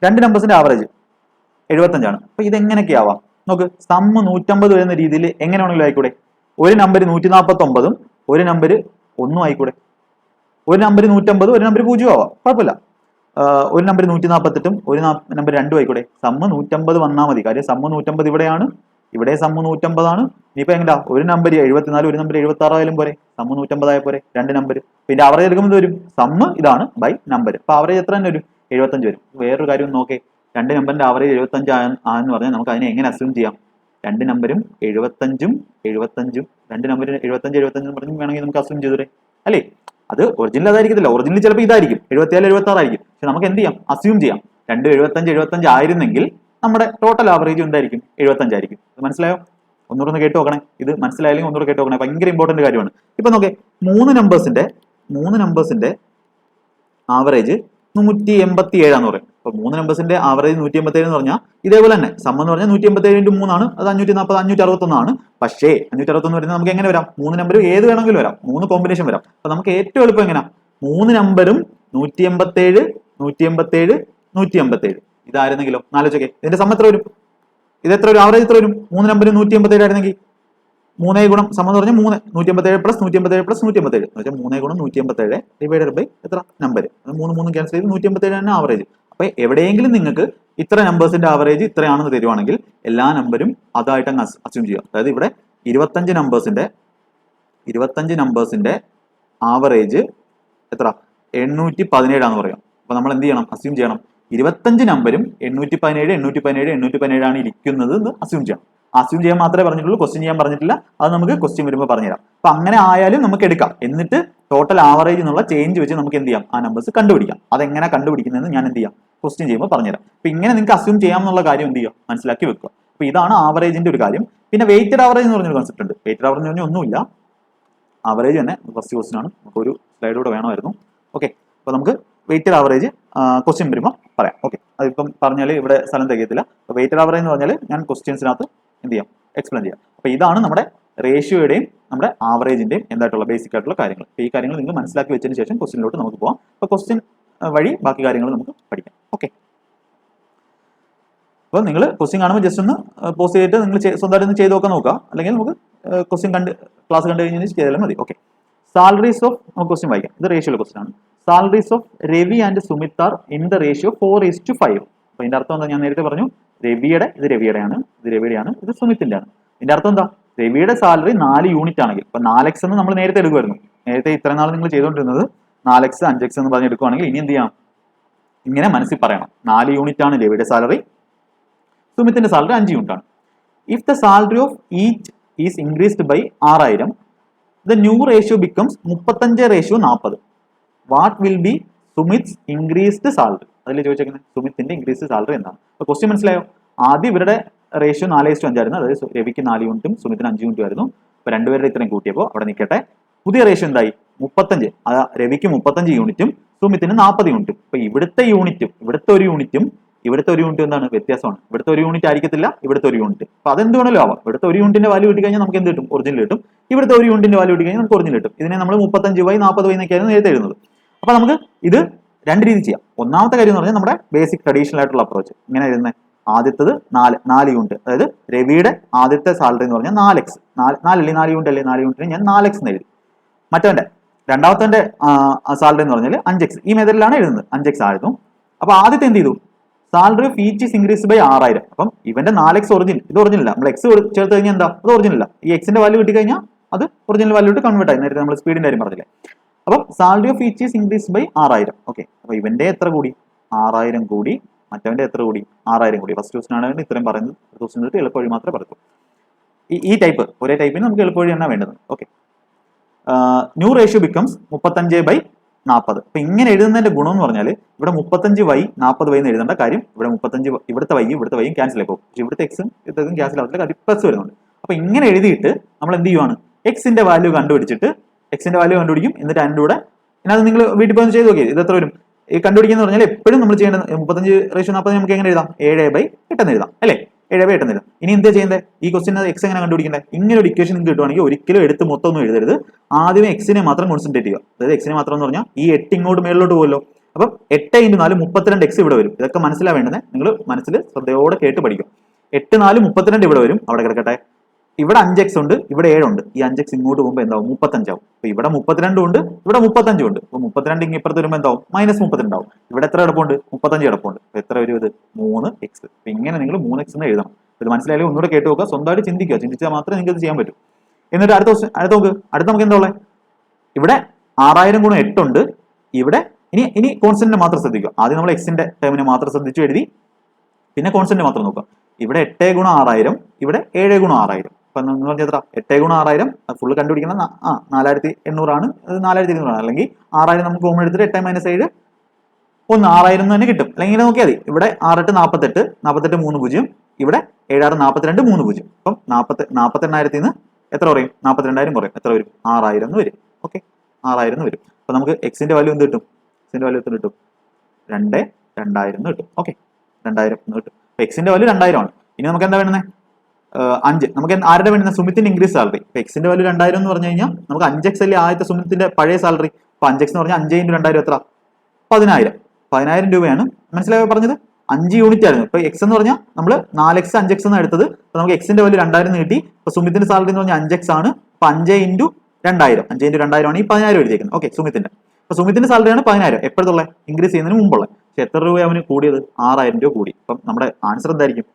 2 നമ്പേഴ്സിന്റെ ആവറേജ് 75 അപ്പൊ ഇതെങ്ങനെയൊക്കെയാവാം നോക്ക്. സമ്മ് 150 വരുന്ന രീതിയിൽ എങ്ങനെ വേണമെങ്കിലും ആയിക്കൂടെ. ഒരു നമ്പർ 149 ഒരു നമ്പർ 1 ആയിക്കൂടെ. ഒരു നമ്പർ 150 ഒരു നമ്പർ 0 ആവാം, കുഴപ്പമില്ല. ഒരു നമ്പർ 148 ഒരു നമ്പർ 2 ആയിക്കൂടെ. സമ്മ് 150 വന്നാൽ മതി. കാര്യം സമ്മ് 150 ഇവിടെയാണ്, ഇവിടെ സമ്മ് 150 ആണ്. ഇനിയിപ്പോ എങ്ങനെയാ ഒരു നമ്പർ 74 ഒരു നമ്പർ 76 ആയാലും പോരെ, സമ്മ് 150 ആയ പോരെ, രണ്ട് നമ്പർ. പിന്നെ അവറേജ് എടുക്കുമ്പോൾ വരും സമ്മ് ഇതാണ് ബൈ നമ്പർ. അപ്പൊ അവറേജ് എത്ര തന്നെ വരും? 75 വരും. വേറൊരു കാര്യം നോക്കേ, രണ്ട് നമ്പറിന്റെ ആവറേജ് 75 ആണെന്ന് പറഞ്ഞാൽ നമുക്ക് അതിനെ എങ്ങനെ അസ്യൂം ചെയ്യാം? രണ്ട് നമ്പരും 75ഉം 75ഉം രണ്ട് നമ്പർ 75 75 പറഞ്ഞ് വേണമെങ്കിൽ നമുക്ക് അസ്യൂം ചെയ്തൂടെ അല്ലേ? അത് ഒറിജിനൽ അതായിരിക്കത്തില്ല, ഒറിജിനൽ ചിലപ്പോൾ ഇതായിരിക്കും 77 76 ആയിരിക്കും. പക്ഷെ നമുക്ക് എന്ത് ചെയ്യാം? അസ്യൂം ചെയ്യാം. രണ്ട് 75 ആയിരുന്നെങ്കിൽ നമ്മുടെ ടോട്ടൽ ആവറേജ് എന്തായിരിക്കും? 75 ആയിരിക്കും. മനസ്സിലായോ? ഒന്നുകൂടെ കേട്ട് നോക്കണേ. ഇത് മനസ്സിലായാലും ഒന്നുകൂടെ കേട്ട് നോക്കണേ, ഭയങ്കര ഇമ്പോർട്ടന്റ് കാര്യമാണ്. ഇപ്പൊ നോക്കേ, മൂന്ന് നമ്പേഴ്സിന്റെ ആവറേജ് 187 എന്ന് പറയും. അപ്പൊ മൂന്ന് നമ്പേഴ്സിന്റെ ആവറേജ് 187 എന്ന് പറഞ്ഞാൽ ഇതേപോലെ തന്നെ സം എന്ന് പറഞ്ഞാൽ 187 × 3 ആണ്, അത് 540 561 ആണ്. പക്ഷേ 561 വരുന്നത് നമുക്ക് എങ്ങനെ വരാം? മൂന്ന് നമ്പർ ഏത് വേണമെങ്കിലും വരാം, മൂന്ന് കോമ്പിനേഷൻ വരാം. അപ്പൊ നമുക്ക് ഏറ്റവും എളുപ്പം എങ്ങനെയാ? മൂന്ന് നമ്പറും 187 187 187 ഇതായിരുന്നെങ്കിലോ? നാലോചൊക്കെ ഇതിന്റെ സം എത്ര വരും? ഇത് എത്ര വരും? ആവറേജ് എത്ര വരും? മൂന്ന് നമ്പർ 187 ആയിരുന്നെങ്കിൽ 3 ഗുണം സം എന്ന് പറഞ്ഞാൽ 3 187 പ്ലസ് 187 പ്ലസ് 187 എന്ന് വെച്ചാൽ 3 ഗുണം 187 ഡിവൈഡഡ് ബൈ എത്ര നമ്പർ? 3 ക്യാൻസൽ ചെയ്ത് 187 തന്നെ ആവറേജ്. അപ്പൊ എവിടെയെങ്കിലും നിങ്ങൾക്ക് ഇത്ര നമ്പേഴ്സിന്റെ ആവറേജ് ഇത്രയാണെന്ന് തരുവാണെങ്കിൽ എല്ലാ നമ്പരും അതായിട്ട് അങ്ങ് അസ്യൂം ചെയ്യുക. അതായത് ഇവിടെ 25 നമ്പേഴ്സിന്റെ ആവറേജ് എത്ര? 817 ആണെന്ന് പറയാം. അപ്പൊ നമ്മൾ എന്ത് ചെയ്യണം? അസ്യൂം ചെയ്യണം 25 നമ്പരും 817 817 817 ആണ് ഇരിക്കുന്നത് എന്ന് അസ്യൂം ചെയ്യണം. അസ്യൂം ചെയ്യാൻ മാത്രമേ പറഞ്ഞിട്ടുള്ളൂ, ക്വസ്റ്റ്യൻ ചെയ്യാൻ പറഞ്ഞിട്ടില്ല. അത് നമുക്ക് ക്വസ്റ്റ്യൻ വരുമ്പോൾ പറഞ്ഞുതരാം. അപ്പൊ അങ്ങനെ ആയാലും നമുക്ക് എടുക്കാം. എന്നിട്ട് ടോട്ടൽ ആവറേജ് എന്നുള്ള ചേഞ്ച് വെച്ച് നമുക്ക് എന്ത് ചെയ്യാം? ആ നമ്പേഴ്സ് കണ്ടുപിടിക്കാം. അതെങ്ങനെ കണ്ടുപിടിക്കുന്നതെന്ന് ഞാൻ എന്ത് ചെയ്യാം? ക്വസ്റ്റ്യൻ ചെയ്യുമ്പോൾ പറഞ്ഞുതരാം. അപ്പൊ ഇങ്ങനെ നിങ്ങൾക്ക് അസ്യൂം ചെയ്യാമെന്നുള്ള കാര്യം എന്ത് ചെയ്യുക? മനസ്സിലാക്കി വെക്കുക. അപ്പൊ ഇതാണ് ആവറേജിന്റെ ഒരു കാര്യം. പിന്നെ വെയിറ്റഡ് ആവറേജ് എന്ന് പറഞ്ഞൊരു കോൺസെപ്റ്റ് ഉണ്ട്. വെയിറ്റഡ് ആവറേജ് എന്ന് പറഞ്ഞാൽ ഒന്നുമില്ല, ആവറേജ് തന്നെ. ഫസ്റ്റ് ക്വസ്റ്റ്യൻ ആണ്, നമുക്ക് ഒരു സ്ലൈഡ് കൂടെ വേണമായിരുന്നു. ഓക്കെ, അപ്പൊ നമുക്ക് വെയിറ്റഡ് ആവറേജ് ക്വസ്റ്റ്യൻ വരുമ്പോൾ പറയാം. ഓക്കെ, അതിപ്പം പറഞ്ഞാൽ ഇവിടെ സ്ഥലം തികയത്തില്ല. അപ്പൊ വെയിറ്റഡ് ആവറേജ് എന്ന് പറഞ്ഞാൽ ഞാൻ ക്വസ്റ്റ്യൻസിനകത്ത് എന്ത് ചെയ്യാം? എക്സ്പ്ലെയിൻ ചെയ്യാം. അപ്പൊ ഇതാണ് നമ്മുടെ റേഷ്യോയുടെയും നമ്മുടെ ആവറേജിന്റെയും എന്തായിട്ടുള്ള ബേസിക് ആയിട്ടുള്ള കാര്യങ്ങൾ. ഈ കാര്യങ്ങൾ നിങ്ങൾ മനസ്സിലാക്കി വെച്ചതിന് ശേഷം ക്വസ്റ്റ്യനിലോട്ട് നമുക്ക് പോകാം. അപ്പൊ ക്വസ്റ്റ്യൻ വഴി ബാക്കി കാര്യങ്ങൾ നമുക്ക് പഠിക്കാം. ഓക്കെ, അപ്പോൾ നിങ്ങൾ ക്വസ്റ്റ്യൻ കാണുമ്പോൾ ജസ്റ്റ് ഒന്ന് പോസ്റ്റ് ചെയ്തിട്ട് നിങ്ങൾ സ്വന്തമായിട്ട് ഒന്ന് ചെയ്ത് നോക്കാൻ നോക്കുക. അല്ലെങ്കിൽ നമുക്ക് ക്വസ്റ്റ്യൻ ക്ലാസ് കണ്ടു കഴിഞ്ഞാൽ ചെയ്താലും മതി. ഓക്കെ, സാലറീസ് ഓഫ് നമുക്ക് ക്വസ്റ്റ്യൻ വായിക്കാം. ഇത് റേഷ്യോയിലെ ക്വസ്റ്റ്യൻ ആണ്. Salaries of Ravi and Sumit R in the ratio 4:5. അപ്പൊ ഇതിന്റെ അർത്ഥം എന്താ? ഞാൻ നേരത്തെ പറഞ്ഞു രവിയുടെയാണ്, ഇത് രവിയുടെയാണ്, ഇത് സുമിത്തിന്റെ ആണ്. ഇതിന്റെ അർത്ഥം എന്താ? രവിയുടെ സാലറി 4 യൂണിറ്റ് ആണെങ്കിൽ ഇപ്പൊ 4x എന്ന് നമ്മൾ നേരത്തെ എടുക്കുമായിരുന്നു. നേരത്തെ ഇത്ര നാൾ നിങ്ങൾ ചെയ്തുകൊണ്ടിരുന്നത് 4x 5x എന്ന് പറഞ്ഞ് എടുക്കുവാണെങ്കിൽ ഇനി എന്ത് ചെയ്യാം? ഇങ്ങനെ മനസ്സിൽ പറയണം. 4 യൂണിറ്റ് ആണ് രവിയുടെ സാലറി, സുമിത്തിന്റെ സാലറി 5 യൂണിറ്റ് ആണ്. If the salary of each is increased by 6000, the new ratio becomes 35:40. What will be Sumit's increased salary? അതിൽ ചോദിച്ചേക്കുന്നത് സുമിത്തിന്റെ ഇൻക്രീസ്ഡ് സാലറി എന്താണ്? അപ്പൊ ക്വസ്റ്റ്യൻ മനസ്സിലായോ? ആദ്യം ഇവരുടെ റേഷ്യോ 4:5 ആയിരുന്നു. അതായത് രവിക്ക് 4 യൂണിറ്റും സുമിത്തിന് 5 യൂണിറ്റും ആയിരുന്നു. അപ്പൊ രണ്ടുപേരുടെ ഇത്രയും കൂട്ടിയപ്പോൾ അവിടെ നിൽക്കട്ടെ. പുതിയ റേഷ്യോ എന്തായി? 35. രവിക്ക് 35 യൂണിറ്റും സുമിത്തിന് 40 യൂണിറ്റും. അപ്പൊ ഇവിടുത്തെ ഒരു യൂണിറ്റും എന്താണ്? വ്യത്യാസമാണ്. ഇവിടുത്തെ ഒരു യൂണിറ്റ് ആയിരിക്കത്തില്ല, ഇവിടുത്തെ ഒരു യൂണിറ്റ്. അപ്പൊ അതെന്ത് വേണമല്ലോ ആവാം. ഇവിടുത്തെ ഒരു യൂണിറ്റിന്റെ വാല്യൂ കിട്ടി കഴിഞ്ഞാൽ നമുക്ക് എന്ത് കിട്ടും? ഒറിജിനൽ കിട്ടും. ഇവിടുത്തെ ഒരു യൂണിറ്റിന്റെ വാല്യൂ കിട്ടി കഴിഞ്ഞാൽ നമുക്ക് ഒറിജിനൽ കിട്ടും. ഇതിനെ നമ്മൾ 35/40 എന്നൊക്കെയാണ് നേരത്തെ എഴുതുന്നത്. അപ്പൊ നമുക്ക് ഇത് രണ്ട് രീതി ചെയ്യാം. ഒന്നാമത്തെ കാര്യം എന്ന് പറഞ്ഞാൽ നമ്മുടെ ബേസിക് ട്രഡീഷണൽ ആയിട്ടുള്ള അപ്രോച്ച്. ഇങ്ങനെ എഴുതുന്നത് ആദ്യത്തത് 4 യൂണിറ്റ്. അതായത് രവിയുടെ ആദ്യത്തെ സാലറി എന്ന് പറഞ്ഞാൽ 4x. 4 യൂണിറ്റ് അല്ലേ? 4 യൂണിറ്റിന് ഞാൻ 4x എന്ന് എഴുതി. മറ്റവന്റെ രണ്ടാമത്തെ സാലറി എന്ന് പറഞ്ഞാൽ 5x. ഈ മെത്തേഡിലാണ് എഴുതുന്നത്. 5x ആയിരുന്നു. അപ്പൊ ആദ്യത്തെ എന്ത് ചെയ്തു? Salary of each is increased by 6000. അപ്പം ഇവന്റെ 4x ഒറിജിനൽ, ഇത് ഒറിജിനൽ അല്ല. നമ്മൾ x ചേർത്ത് കഴിഞ്ഞാൽ എന്താ? അത് ഒറിജിനൽ അല്ല. ഈ എക്സിന്റെ വാല്യൂ കിട്ടി കഴിഞ്ഞാൽ അത് ഒറിജിനൽ വാല്യൂ ആയിട്ട് കൺവേർട്ട് ആയി. നേരത്തെ നമ്മൾ സ്പീഡിന്റെ കാര്യം പറഞ്ഞില്ലേ? അപ്പം salary of each is increased by 6000. Okay, അപ്പൊ ഇവന്റെ എത്ര കൂടി? 6000 കൂടി. മറ്റവന്റെ എത്ര കൂടി? 6000 കൂടി. ഫസ്റ്റ് ക്വസ്റ്റൻ ആണ് ഇത്രയും പറയുന്നത്. ക്വസ്റ്റൻ എളുപ്പവഴി മാത്രമേ പറയൂ. ഈ ടൈപ്പ് ഒരേ ടൈപ്പിന് നമുക്ക് എളുപ്പവഴി തന്നെ വേണ്ടത്. Okay, new ratio becomes 35/40. അപ്പൊ ഇങ്ങനെ എഴുതുന്നതിന്റെ ഗുണം എന്ന് പറഞ്ഞാൽ ഇവിടെ 35/40 എന്ന് എഴുതേണ്ട കാര്യം ഇവിടെ 35 ഇവിടുത്തെ വൈയും ക്യാൻസൽ ആയി പോകും. പക്ഷെ ഇവിടുത്തെ എക്സും ഇതും ക്യാൻസൽ ആവത്തില്ല, കാര്യം പ്ലസ് വരുന്നുണ്ട്. അപ്പൊ ഇങ്ങനെ എഴുതിയിട്ട് നമ്മൾ എന്ത് ചെയ്യുവാണ്? എക്സിന്റെ വാല്യൂ കണ്ടുപിടിക്കും. എന്നിട്ട് അതിൻ്റെ കൂടെ ഇതിനകത്ത് നിങ്ങൾ വീട്ടിൽ പോയി ചെയ്ത് നോക്കിയത് ഇത് എത്ര വരും? ഈ കണ്ടുപിടിക്കുന്ന പറഞ്ഞാൽ എപ്പോഴും നമ്മൾ ചെയ്യേണ്ടത് 35/40 നമുക്ക് എങ്ങനെ എഴുതാം? 7/8 എന്ന് എഴുതാം അല്ലേ? 7/8 എന്ന് എഴുതാം. ഇനി എന്താ ചെയ്യേണ്ടത്? ഈ ക്വസ്റ്റ്യൻ എക്സ് എങ്ങനെ കണ്ടുപിടിക്കേണ്ടത്? ഇങ്ങനെ ഒരു ഇക്വേഷൻ നിങ്ങൾക്ക് കിട്ടുവാണെങ്കിൽ ഒരിക്കലും എടുത്ത് മൊത്തം ഒന്നും എഴുതരുത്. ആദ്യമേ എക്സിനെ മാത്രം കോൺസെൻട്രേറ്റ് ചെയ്യുക. അതായത് എക്സിനെ മാത്രം എന്ന് പറഞ്ഞാൽ ഈ 8 ഇങ്ങോട്ട് മേളിലോട്ട് പോകുമല്ലോ. അപ്പം 8 × 4 32x ഇവിടെ വരും. ഇതൊക്കെ മനസ്സിലാവേണ്ടത് നിങ്ങൾ മനസ്സിൽ ശ്രദ്ധയോടെ കേട്ട് പഠിക്കും. 8 4 32 ഇവിടെ വരും, അവിടെ കിടക്കട്ടെ. ഇവിടെ 5x ഉണ്ട്, ഇവിടെ 7 ഉണ്ട്. ഈ 5x ഇങ്ങോട്ട് പോകുമ്പോൾ എന്താവും? 35 ആവും. അപ്പൊ ഇവിടെ 32 ഉണ്ട്, ഇവിടെ 35 ഉണ്ട്. അപ്പൊ 32 ഇങ്ങ് ഇപ്പുറത്ത് വരുമ്പോൾ എന്താവും? -32 ആവും. ഇവിടെ എത്ര കിടപ്പുണ്ട്? 35 കിടപ്പുണ്ട്. എത്ര വരും ഇത്? 3x. അപ്പൊ ഇങ്ങനെ നിങ്ങൾ 3x എന്ന് എഴുതണം. ഇത് മനസ്സിലായാലും ഒന്നുകൂടെ കേട്ട് നോക്കുക, സ്വന്തമായിട്ട് ചിന്തിക്കുക. ചിന്തിച്ചാൽ മാത്രമേ നിങ്ങൾക്ക് ഇത് ചെയ്യാൻ പറ്റൂ. എന്നിട്ട് അടുത്ത നോക്ക്. അടുത്ത നമുക്ക് എന്താ ഉള്ളത്? ഇവിടെ 6000 × 8 ഉണ്ട്. ഇവിടെ ഇനി കോൺസ്റ്റന്റിനെ മാത്രം ശ്രദ്ധിക്കുക. ആദ്യം നമ്മൾ എക്സിന്റെ ടേമിനെ മാത്രം ശ്രദ്ധിച്ചു എഴുതി, പിന്നെ കോൺസ്റ്റന്റ് മാത്രം നോക്കുക. ഇവിടെ 8 × 6000, ഇവിടെ 7 × 6000. അപ്പൊ എന്ന് പറഞ്ഞാൽ എത്ര? 8 × 6000 ഫുള്ള് കണ്ടുപിടിക്കണം. 4800 ആണ്, 4200 ആണ്. അല്ലെങ്കിൽ 6000 നമുക്ക് കോമൺ എടുത്തിട്ട് 8 - 7 1 6000 തന്നെ കിട്ടും. അല്ലെങ്കിൽ ഇങ്ങനെ നോക്കിയാൽ മതി. ഇവിടെ 6 8 48, 48 3 0. ഇവിടെ 7 6 42 3 0. അപ്പം 48,000 നിന്ന് എത്ര കുറയും? 42,000 കുറയും. എത്ര വരും? 6000 എന്ന് വരും. ഓക്കെ, 6000 എന്ന് വരും. അപ്പൊ നമുക്ക് എക്സിന്റെ വാല്യൂ എന്ത് കിട്ടും? എക്സിന്റെ വാല്യൂ എത്ര കിട്ടും? 2000 എന്ന് കിട്ടും. ഓക്കെ, 2000 എന്ന് കിട്ടും. അപ്പൊ എക്സിന്റെ വാല്യൂ 2000 ആണ്. ഇനി നമുക്ക് എന്താ വേണ്ടത്? 5. നമുക്ക് ആരുടെ വേണ്ടുന്നത്? സുമിത്തിന്റെ ഇൻക്രീസ് സാലറി. ഇപ്പൊ എക്സിന്റെ വാല്യൂ 2000 എന്ന് പറഞ്ഞു കഴിഞ്ഞാൽ നമുക്ക് 5x അല്ലേ ആദ്യത്തെ സുമിത്തിന്റെ പഴയ സാലറി. അപ്പൊ 5x എന്ന് പറഞ്ഞാൽ 5 × 2000 എത്ര? 10000 രൂപയാണ്. മനസ്സിലായോ പറഞ്ഞത്? 5 യൂണിറ്റ് ആയിരുന്നു. ഇപ്പൊ എക്സ് എന്ന് പറഞ്ഞാൽ നമ്മൾ 4x 5x എന്ന് എടുത്തത്. അപ്പൊ നമുക്ക് എക്സിന്റെ വാല്യൂ 2000 കിട്ടി. ഇപ്പൊ സുമിത്തിന്റെ സാലറി എന്ന് പറഞ്ഞാൽ 5x ആണ്. അപ്പൊ 5 × 2000, 5 × 2000 ആണ് ഈ 10000 എഴുതിയേക്കുന്നത്. ഓക്കെ, സുമിത്തിന്റെ. അപ്പൊ സുമിത്തിന്റെ സാലറിയാണ് 10000 എപ്പോഴത്തുള്ള? ഇൻക്രീസ് ചെയ്യുന്നതിന് മുമ്പുള്ള. പക്ഷെ എത്ര രൂപ അവന് കൂടിയത്? 6000 രൂപ കൂടി. അപ്പം നമ്മുടെ ആൻസർ എന്തായിരിക്കും?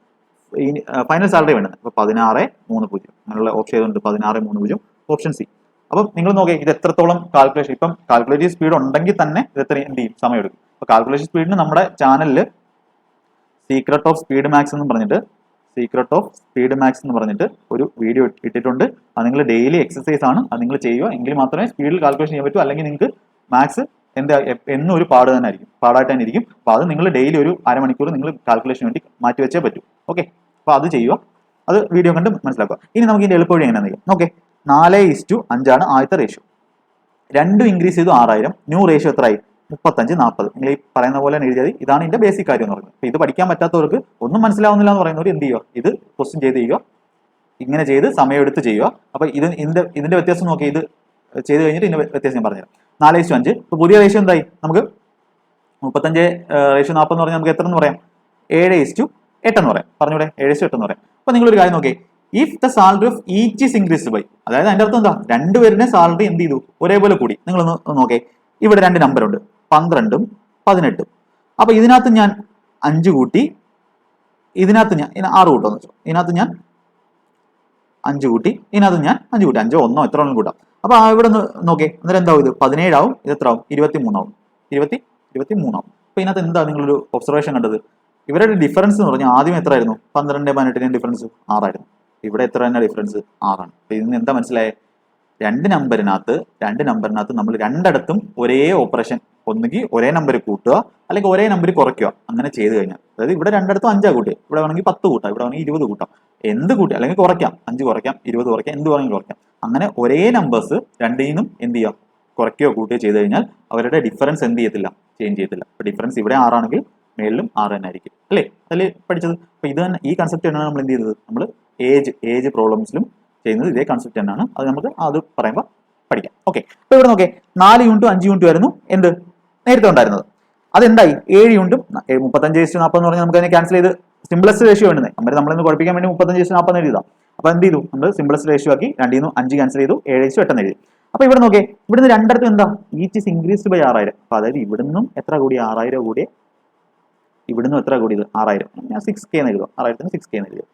ഫൈനൽ സാലറി വേണ്ടത്. അപ്പൊ 16,300 അങ്ങനെയുള്ള ഓപ്ഷൻ ചെയ്തുകൊണ്ട് 16,300 ഓപ്ഷൻ സി. അപ്പം നിങ്ങൾ നോക്കിയേ ഇത് എത്രത്തോളം കാൽക്കുലേഷൻ. ഇപ്പം കാൽക്കുലേറ്റീവ് സ്പീഡ് ഉണ്ടെങ്കിൽ തന്നെ ഇത് എത്ര എന്ത് ചെയ്യും? സമയം എടുക്കും. അപ്പൊ കാൽക്കുലേഷൻ സ്പീഡിന് നമ്മുടെ ചാനലിൽ സീക്രട്ട് ഓഫ് സ്പീഡ് മാക്സ് എന്ന് പറഞ്ഞിട്ട് ഒരു വീഡിയോ ഇട്ടിട്ടുണ്ട്. അത് നിങ്ങൾ ഡെയിലി എക്സസൈസ് ആണ്, അത് നിങ്ങൾ ചെയ്യുക. എങ്കിൽ മാത്രമേ സ്പീഡിൽ കാൽക്കുലേഷൻ ചെയ്യാൻ പറ്റൂ. അല്ലെങ്കിൽ നിങ്ങൾക്ക് മാത്സ് എന്നും ഒരു പാടായിട്ട് തന്നെ ഇരിക്കും. അപ്പൊ അത് നിങ്ങൾ ഡെയിലി ഒരു അരമണിക്കൂർ നിങ്ങൾ കാൽക്കുലേഷന് വേണ്ടി മാറ്റി വെച്ചേ പറ്റൂ. ഓക്കെ, അപ്പൊ അത് ചെയ്യുക. അത് വീഡിയോ കണ്ട് മനസ്സിലാക്കുക. ഇനി നമുക്ക് ഇതിന്റെ എളുപ്പവഴി എങ്ങനെയാണെന്ന് ചെയ്യാം. ഓക്കെ, 4:5 ആണ് ആദ്യത്തെ റേഷ്യോ. 2 ഇൻക്രീസ് ചെയ്തു 6000. ന്യൂ റേഷ്യോ എത്രയായി? 35 40. നിങ്ങൾ ഈ പറയുന്ന പോലെ എഴുതിയത്. ഇതാണ് ഇതിന്റെ ബേസിക് കാര്യം എന്ന് പറയുന്നത്. അപ്പൊ ഇത് പഠിക്കാൻ പറ്റാത്തവർക്ക്, ഒന്നും മനസ്സിലാവുന്നില്ല എന്ന് പറയുന്നവർ എന്ത് ചെയ്യുക? ഇത് ക്വസ്റ്റ്യൻ ചെയ്ത് ചെയ്യുക. ഇങ്ങനെ ചെയ്ത് സമയം എടുത്ത് ചെയ്യുക. അപ്പൊ ഇതിന്റെ വ്യത്യാസം നോക്കി. ഇത് ചെയ്ത് കഴിഞ്ഞിട്ട് ഇതിന്റെ വ്യത്യാസം ഞാൻ പറഞ്ഞുതരാം. 4:5. ഇപ്പൊ പുതിയ റേഷ്യോ എന്തായി? നമുക്ക് 35:40 എന്ന് പറഞ്ഞാൽ നമുക്ക് എത്ര എന്ന് പറയാം? 7:8 എന്ന് പറയാം. പറഞ്ഞൂടെ? 7:8 എന്ന് പറയാം. അപ്പൊ നിങ്ങളൊരു കാര്യം നോക്കിയേ. If the salary of each is increased by, അതായത് അതിന്റെ അർത്ഥം എന്താ? രണ്ടുപേരുടെ സാലറി എന്ത് ചെയ്തു? ഒരേപോലെ കൂടി. നിങ്ങളൊന്ന് നോക്കേ. ഇവിടെ 2 നമ്പർ ഉണ്ട്, 12ഉം 18ഉം. അപ്പൊ ഇതിനകത്ത് ഞാൻ 5 കൂട്ടി, ഇതിനകത്ത് ഞാൻ 6 കൂട്ടാന്ന് വെച്ചോ. ഇതിനകത്ത് ഞാൻ 5 കൂട്ടി, ഇതിനകത്ത് ഞാൻ 5 കൂട്ടി. 5 1 എത്ര വേണമെങ്കിലും കൂട്ടാം. അപ്പൊ ഇവിടെ നോക്കേ. അന്നേരം എന്താവും? ഇത് 17 ആവും. ഇത് എത്ര ആവും? 23 ആവും. 23 ആവും. അപ്പൊ ഇതിനകത്ത് എന്താ നിങ്ങളൊരു ഒബ്സർവേഷൻ കണ്ടത്? ഇവരുടെ ഡിഫറൻസ് എന്ന് പറഞ്ഞാൽ ആദ്യം എത്ര ആയിരുന്നു? 12 18 ഡിഫറൻസ് 6 ആയിരുന്നു. ഇവിടെ എത്ര തന്നെ ഡിഫറൻസ്? 6 ആണ്. അപ്പൊ ഇതിന് എന്താ മനസ്സിലായേ? രണ്ട് നമ്പറിനകത്ത് നമ്മൾ രണ്ടിടത്തും ഒരേ ഓപ്പറേഷൻ, ഒന്നുകിൽ ഒരേ നമ്പർ കൂട്ടുക അല്ലെങ്കിൽ ഒരേ നമ്പർ കുറയ്ക്കുക. അങ്ങനെ ചെയ്ത് കഴിഞ്ഞാൽ, അതായത് ഇവിടെ രണ്ടിടത്തും 5 കൂട്ടുക, ഇവിടെ വേണമെങ്കിൽ 10 കൂട്ടാം, ഇവിടെ വേണമെങ്കിൽ 20 കൂട്ടാം. എന്ത് കൂട്ടി അല്ലെങ്കിൽ കുറയ്ക്കാം, 5 കുറയ്ക്കാം, 20 കുറയ്ക്കാം, എന്ത് വേണമെങ്കിലും കുറയ്ക്കാം. അങ്ങനെ ഒരേ നമ്പേഴ്സ് രണ്ടിനും എന്ത് ചെയ്യുക? കുറയ്ക്കുകയോ കൂട്ടുകയോ ചെയ്ത് കഴിഞ്ഞാൽ അവരുടെ ഡിഫറൻസ് എന്ത് ചെയ്യത്തില്ല? ചേഞ്ച് ചെയ്യത്തില്ല. അപ്പൊ ഡിഫറൻസ് ഇവിടെ 6 ആണെങ്കിൽ മേളിലും 6 തന്നെ ആയിരിക്കും. അല്ലേ? അതല്ലേ പഠിച്ചത്? അപ്പൊ ഇത് തന്നെ, ഈ കൺസെപ്റ്റ് തന്നെയാണ് നമ്മൾ എന്ത് ചെയ്തത്? നമ്മൾ ഏജ് പ്രോബ്ലംസിലും ചെയ്യുന്നത് ഇതേ കൺസെപ്റ്റ് തന്നെയാണ്. അത് നമുക്ക് അത് പറയുമ്പോൾ പഠിക്കാം. ഓക്കെ, അപ്പൊ ഇവിടെ നോക്കേ. 4 യൂണിറ്റും 5 യൂണിറ്റും ആയിരുന്നു എന്ത് നേരത്തെ ഉണ്ടായിരുന്നത്. അതെന്തായി? 7 യൂണിറ്റും 35:40 എന്ന് പറഞ്ഞാൽ നമുക്ക് അതിനെ ക്യാൻസൽ ചെയ്ത് സിംപ്ലസ്റ്റ് റേഷ്യോ വേണ്ടത്. നമ്മളിന്ന് കുഴപ്പിക്കാൻ വേണ്ടി 35:40 എഴുതാം. അപ്പൊ എന്ത് ചെയ്തു? നമ്മൾ സിംപ്ലസ്റ്റ് റേഷ്യോ ആക്കി 2 5 ക്യാൻസൽ ചെയ്തു, 7:8 എഴുതി. അപ്പൊ ഇവിടെ നോക്കേ, ഇവിടുന്ന് രണ്ടിടത്തും എന്താ? Each is increased by 6000. അപ്പൊ അതായത് ഇവിടുന്നും എത്ര കൂടി? 6000 കൂടിയ. ഇവിടുന്ന് എത്ര കൂടിയത്? 6000. ഞാൻ 6K എന്ന് എഴുതാം. 6000ത്തിന് 6K എന്ന് എഴുതാം.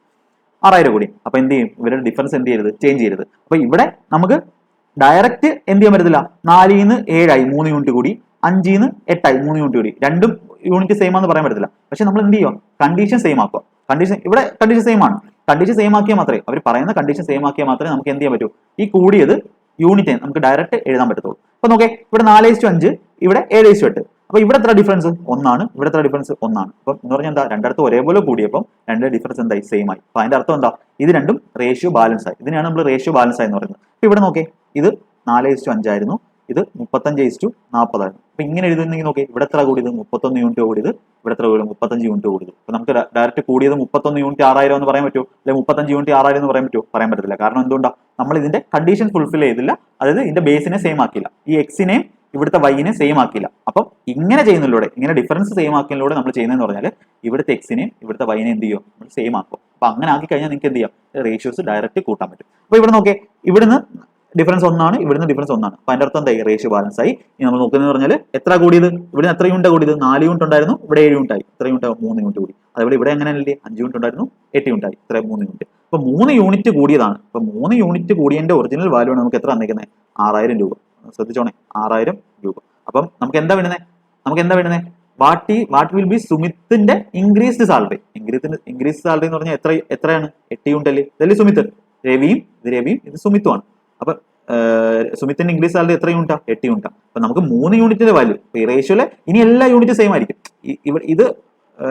6000 കൂടി. അപ്പൊ എന്ത് ചെയ്യും? ഇവരുടെ ഡിഫറൻസ് എന്ത് ചെയ്യരുത്? ചേഞ്ച് ചെയ്യരുത്. അപ്പൊ ഇവിടെ നമുക്ക് ഡയറക്റ്റ് എന്ത് ചെയ്യാൻ പറ്റത്തില്ല. 4 7 ആയി 3 യൂണിറ്റ് കൂടി, 5 8 ആയി 3 യൂണിറ്റ് കൂടി. രണ്ടും യൂണിറ്റ് സെയിം ആണെന്ന് പറയാൻ പറ്റത്തില്ല. പക്ഷെ നമ്മൾ എന്ത് ചെയ്യുക? കണ്ടീഷൻ സെയിം ആക്കുക. ഇവിടെ കണ്ടീഷൻ സെയിം ആണ്. കണ്ടീഷൻ സെയിം ആക്കിയാൽ മാത്രമേ, അവർ പറയുന്ന കണ്ടീഷൻ സെയിം ആക്കിയാൽ മാത്രമേ നമുക്ക് എന്ത് ചെയ്യാൻ പറ്റൂ? ഈ കൂടിയത് യൂണിറ്റ് നമുക്ക് ഡയറക്റ്റ് എഴുതാൻ പറ്റത്തുള്ളൂ. അപ്പൊ നോക്കേ, ഇവിടെ 4:5, ഇവിടെ 7:8. അപ്പൊ ഇവിടെ എത്ര ഡിഫറൻസ്? 1 ആണ്. ഇവിടെ എത്ര ഡിഫറൻസ്? 1 ആണ്. അപ്പം എന്ന് പറഞ്ഞാൽ എന്താ? രണ്ടിടത്തും ഒരേപോലെ കൂടിയപ്പം രണ്ട് ഡിഫറൻസ് എന്തായി? സെയിം ആയി. അപ്പൊ അതിന്റെ അർത്ഥം എന്താ? ഇത് രണ്ടും റേഷ്യോ ബാലൻസ് ആയി. ഇതിനാണ് നമ്മൾ റേഷ്യോ ബാലൻസ് ആയി എന്ന് പറയുന്നത്. അപ്പൊ ഇവിടെ നോക്കേ, ഇത് 4:5 ആയിരുന്നു, ഇത് 35:40 ആയിരുന്നു. അപ്പൊ ഇങ്ങനെ എഴുതുന്നെങ്കിൽ നോക്കേ, ഇവിടെ എത്ര കൂടിയത്? 31 യൂണിറ്റ് കൂടിയത്. ഇവിടെ എത്ര കൂടി? 35 യൂണിറ്റ് കൂടിയത്. അപ്പൊ നമുക്ക് ഡയറക്റ്റ് കൂടിയത് 31 യൂണിറ്റ് 6000 എന്ന് പറയാൻ പറ്റുമോ? അല്ലെങ്കിൽ 35 യൂണിറ്റ് 6000 എന്ന് പറയാൻ പറ്റുമോ? പറയാൻ പറ്റത്തില്ല. കാരണം എന്തുകൊണ്ടാ? നമ്മൾ ഇതിന്റെ കണ്ടീഷൻ ഫുൾഫിൽ ചെയ്തില്ല. അതായത് ഇതിന്റെ ബേസിനെ സെയിം ആക്കിയില്ല. ഈ എക്സിനെയും ഇവിടുത്തെ വൈനെ സെയിം ആക്കിയില്ല. അപ്പം ഇങ്ങനെ ചെയ്യുന്നതിലൂടെ, ഇങ്ങനെ ഡിഫറൻസ് സെയിം ആക്കുന്നതിലൂടെ നമ്മൾ ചെയ്യുന്നതെന്ന് പറഞ്ഞാൽ ഇവിടുത്തെ എക്സിനെ ഇവിടുത്തെ വൈനെ എന്ത് ചെയ്യും, നമ്മൾ സെയിം ആക്കും. അപ്പൊ അങ്ങനെ ആക്കി കഴിഞ്ഞാൽ നിങ്ങൾക്ക് എന്ത് ചെയ്യാം, റേഷ്യോസ് ഡയറക്റ്റ് കൂട്ടാൻ പറ്റും. അപ്പൊ ഇവിടെ നോക്കേ, ഇവിടുന്ന് ഡിഫറൻസ് ഒന്നാണ്, ഇവിടുന്ന് ഡിഫറൻസ് ഒന്നാണ്. അപ്പൊ അതിന്റെ അർത്ഥം എന്തായി, റേഷ്യോ ബാലൻസ് ആയി. ഇനി നമ്മൾ നോക്കുന്നത് പറഞ്ഞാൽ എത്ര കൂടിയത്, ഇവിടെ എത്ര യൂണിറ്റ് കൂടിയത്, 4 യൂണിറ്റ് ഉണ്ടായിരുന്നു, ഇവിടെ 7 യൂണിറ്റ് ആയി. എത്ര യൂണിറ്റ്, 3 യൂണിറ്റ് കൂടി. അതേപോലെ ഇവിടെ എങ്ങനെയല്ലേ, 5 യൂണിറ്റ് ഉണ്ടായിരുന്നു, 8 യൂണിറ്റ് ആയി. ഇത്ര 3 യൂണിറ്റ്. അപ്പൊ 3 യൂണിറ്റ് കൂടിയതാണ്. അപ്പൊ 3 യൂണിറ്റ് കൂടിയതിന്റെ ഒറിജിനൽ വാല്യൂ ആണ് നമുക്ക് എത്ര തന്നിരിക്കുന്നത്, 6000 രൂപ. ശ്രദ്ധിച്ചോണേ, 6000 രൂപ. അപ്പം നമുക്ക് എന്താ വേണ്ടുന്നത്, വാട്ട് വിൽ ബി സുമിത്തിന്റെ ഇൻക്രീസ്ഡ് സാലറി. ഇൻക്രീസ് സാലറി എന്ന് പറഞ്ഞാൽ എത്രയാണ്, 8 യൂണിറ്റ് അല്ലേ. ഇതല്ലേ സുമിത്ത്, രവിയും ഇത് സുമിത്തുമാണ്. അപ്പൊ സുമിത്തിന്റെ ഇംഗ്ലീഷ് സാലറി എത്ര യൂണിറ്റാ, 8 യൂണിറ്റാ. അപ്പൊ നമുക്ക് 3 യൂണിറ്റിന്റെ വാല്യൂ ഈ റേഷ്യോയിലെ ഇനി എല്ലാ യൂണിറ്റ് സെയിം ആയിരിക്കും. ഇത്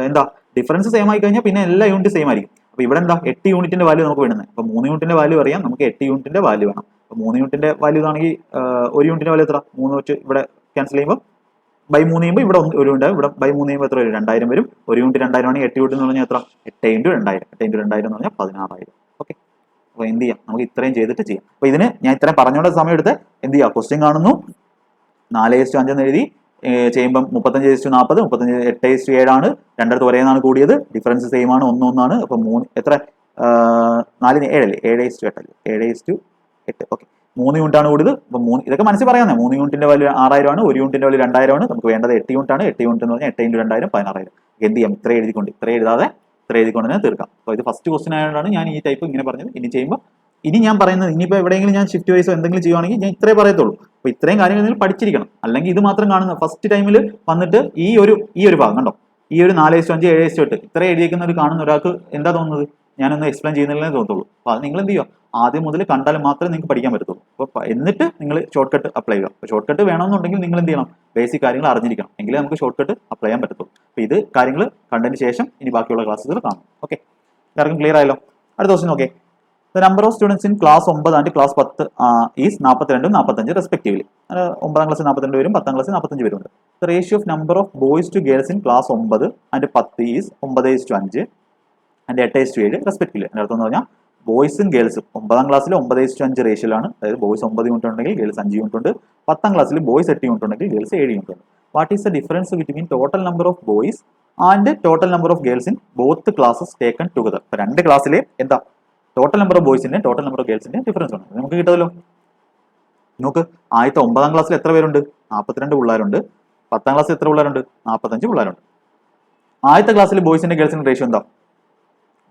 എന്താ ഡിഫറൻസ് സെയിം ആയി കഴിഞ്ഞാൽ പിന്നെ എല്ലാ യൂണിറ്റ് സെയിം ആയിരിക്കും. അപ്പൊ ഇവിടെ എന്താ 8 യൂണിറ്റിന്റെ വാല്യൂ നമുക്ക് വേണ്ടുന്നത്. അപ്പൊ 3 യൂണിറ്റിന്റെ വാല്യൂ അറിയാം, നമുക്ക് 8 യൂണിറ്റിന്റെ വാല്യൂ വേണം. അപ്പൊ 3 യൂണിറ്റിന്റെ വാല്യൂ ആണെങ്കിൽ 1 യൂണിറ്റിന്റെ വാല്യൂ എത്ര, 3 വെച്ച് ഇവിടെ ക്യാൻസൽ ചെയ്യുമ്പോൾ ബൈ 3 ചെയ്യുമ്പോൾ ഇവിടെ 1 ഉണ്ടാവും, ഇവിടെ ബൈ 3 ചെയ്യുമ്പോൾ എത്ര വരും, 2000 വരും. 1 യൂണിറ്റ് 2000 ആണെങ്കിൽ 8 യൂണിറ്റ് എന്ന് പറഞ്ഞാൽ എത്ര, 8 × 2000. 8 × 2000 എന്ന് പറഞ്ഞാൽ 16000. ഓക്കെ, അപ്പൊ എന്ത് ചെയ്യാം, നമുക്ക് ഇത്രയും ചെയ്തിട്ട് ചെയ്യാം. അപ്പൊ ഇതിന് ഞാൻ ഇത്രയും പറഞ്ഞുകൊണ്ട് സമയം എടുത്ത് എന്ത് ചെയ്യാം, ക്വസ്റ്റ്യൻ കാണുന്നു, 4:5 എന്ന് എഴുതി ചെയ്യുമ്പോൾ 35:40, 8:7 ആണ്. രണ്ടിടത്ത് ഒരേന്നാണ് കൂടിയത്, ഡിഫറൻസ് സെയിം ആണ്, 1 അപ്പൊ 3 എത്ര, 4 7 അല്ലേ, 7:8 അല്ലേ, 7:8. ഓക്കെ, 3 യൂണിറ്റ് ആണ് കൂടിയത്. അപ്പൊ 3 ഇതൊക്കെ മനസ്സിൽ പറയാം. 3 യൂണിറ്റിന്റെ വാല്യൂ 6000 ആണ്, 1 യൂണിറ്റിന്റെ വാല്യൂ 2000 ആണ്. നമുക്ക് വേണ്ടത് 8 യൂണിറ്റ് ആണ്. 8 യൂണിറ്റ് എന്ന് പറഞ്ഞാൽ 8 × 2000 16000. എന്ത് ചെയ്യാം, ഇത്ര എഴുതാതെ ഇത്ര എഴുതിക്കൊണ്ട് തന്നെ തീർക്കാം. അപ്പോൾ ഇത് ഫസ്റ്റ് ക്വസ്റ്റൻ ആയതുകൊണ്ടാണ് ഞാൻ ഈ ടൈപ്പ് ഇങ്ങനെ പറഞ്ഞത്. ഇനി ഞാൻ പറയുന്നത്, ഇനിയിപ്പോൾ എവിടെയെങ്കിലും ഞാൻ ഷിഫ്റ്റ് വൈസോ എന്തെങ്കിലും ചെയ്യുവാണെങ്കിൽ ഞാൻ ഇത്രേ പറയത്തുള്ളൂ. അപ്പോൾ ഇത്രയും കാര്യങ്ങൾ നിങ്ങൾ പഠിച്ചിരിക്കണം. അല്ലെങ്കിൽ ഇത് മാത്രം കാണുന്ന ഫസ്റ്റ് ടൈമിൽ വന്നിട്ട് ഈ ഒരു ഭാഗം കണ്ടോ, ഈ ഒരു 4:5 7:8 ഇത്ര എഴുതിയിരിക്കുന്ന ഒരു കാണുന്ന ഒരാൾക്ക് എന്താ തോന്നുന്നത്, ഞാനൊന്ന് എക്സ്പ്ലെയിൻ ചെയ്യുന്നില്ലേ തോന്നുള്ളൂ. അപ്പോൾ അത് നിങ്ങൾ എന്ത് ചെയ്യുക, ആദ്യം മുതൽ കണ്ടാൽ മാത്രമേ നിങ്ങൾക്ക് പഠിക്കാൻ പറ്റത്തുള്ളൂ. അപ്പോൾ എന്നിട്ട് നിങ്ങൾ ഷോർട്ട് കട്ട് അപ്ലൈ ചെയ്യുക. അപ്പോൾ ഷോർട്ട് കട്ട് വേണമെന്നുണ്ടെങ്കിൽ നിങ്ങൾ എന്ത് ചെയ്യണം, ബേസിക് കാര്യങ്ങൾ അറിഞ്ഞിരിക്കണം. എങ്കിലേ നമുക്ക് ഷോർട്ട് കട്ട് അപ്ലൈ ചെയ്യാൻ പറ്റത്തുള്ളൂ. അപ്പോൾ ഇത് കാര്യങ്ങൾ കണ്ടതിന് ശേഷം ഇനി ബാക്കിയുള്ള ക്ലാസ്സുകൾ കാണും. ഓക്കെ, എല്ലാവർക്കും ക്ലിയർ ആയല്ലോ. അടുത്ത ക്വസ്റ്റ്യൻ നോക്കേ, the number of students in class 9 and class 10 is 42 45 respectively. 9ാം ക്ലാസ് 42 പേരും 10ാം ക്ലാസ് 45 പേരുണ്ട്. The ratio of number of boys to girls in class 9 and 10 is 9:5 and 8:7 respectively. അതിന്റെ അർത്ഥം എന്ന് പറഞ്ഞാൽ ബോയ്സും ഗേൾസും 9ാം ക്ലാസ്സിൽ 9:5 റേഷ്യോയിലാണ്. അതായത് ബോയ്സ് 9 യൂണിറ്റ് ഉണ്ടെങ്കിൽ ഗേൾസ് 5 യൂണിറ്റ് ഉണ്ട്. 10ാം ക്ലാസ്സിൽ ബോയ്സ് 8 യൂണിറ്റ് ഉണ്ടെങ്കിൽ ഗേൾസ് 7 യൂണിറ്റ് ഉണ്ട്. What is the difference between total number of boys and total number of girls in both classes taken together. ഇപ്പൊ രണ്ട് ക്ലാസ്സിലെ എന്താ ടോട്ടൽ നമ്പർ ഓഫ് ബോയ്സിന്റെ ടോട്ടൽ നമ്പർ ഓഫ് ഗേൾസിന്റെ ഡിഫറൻസ് ആണ് നമുക്ക് കിട്ടുമല്ലോ. നമുക്ക് ആദ്യത്തെ 9ാം ക്ലാസ്സിൽ എത്ര പേരുണ്ട്, 42 പിള്ളേരുണ്ട്. 10ാം ക്ലാസ്സിൽ എത്ര പിള്ളേരുണ്ട്, 45 പിള്ളേരുണ്ട്. ആദ്യത്തെ ക്ലാസ്സിൽ ബോയ്സിന്റെ ഗേൾസിന്റെ റേഷ്യോ എന്താ,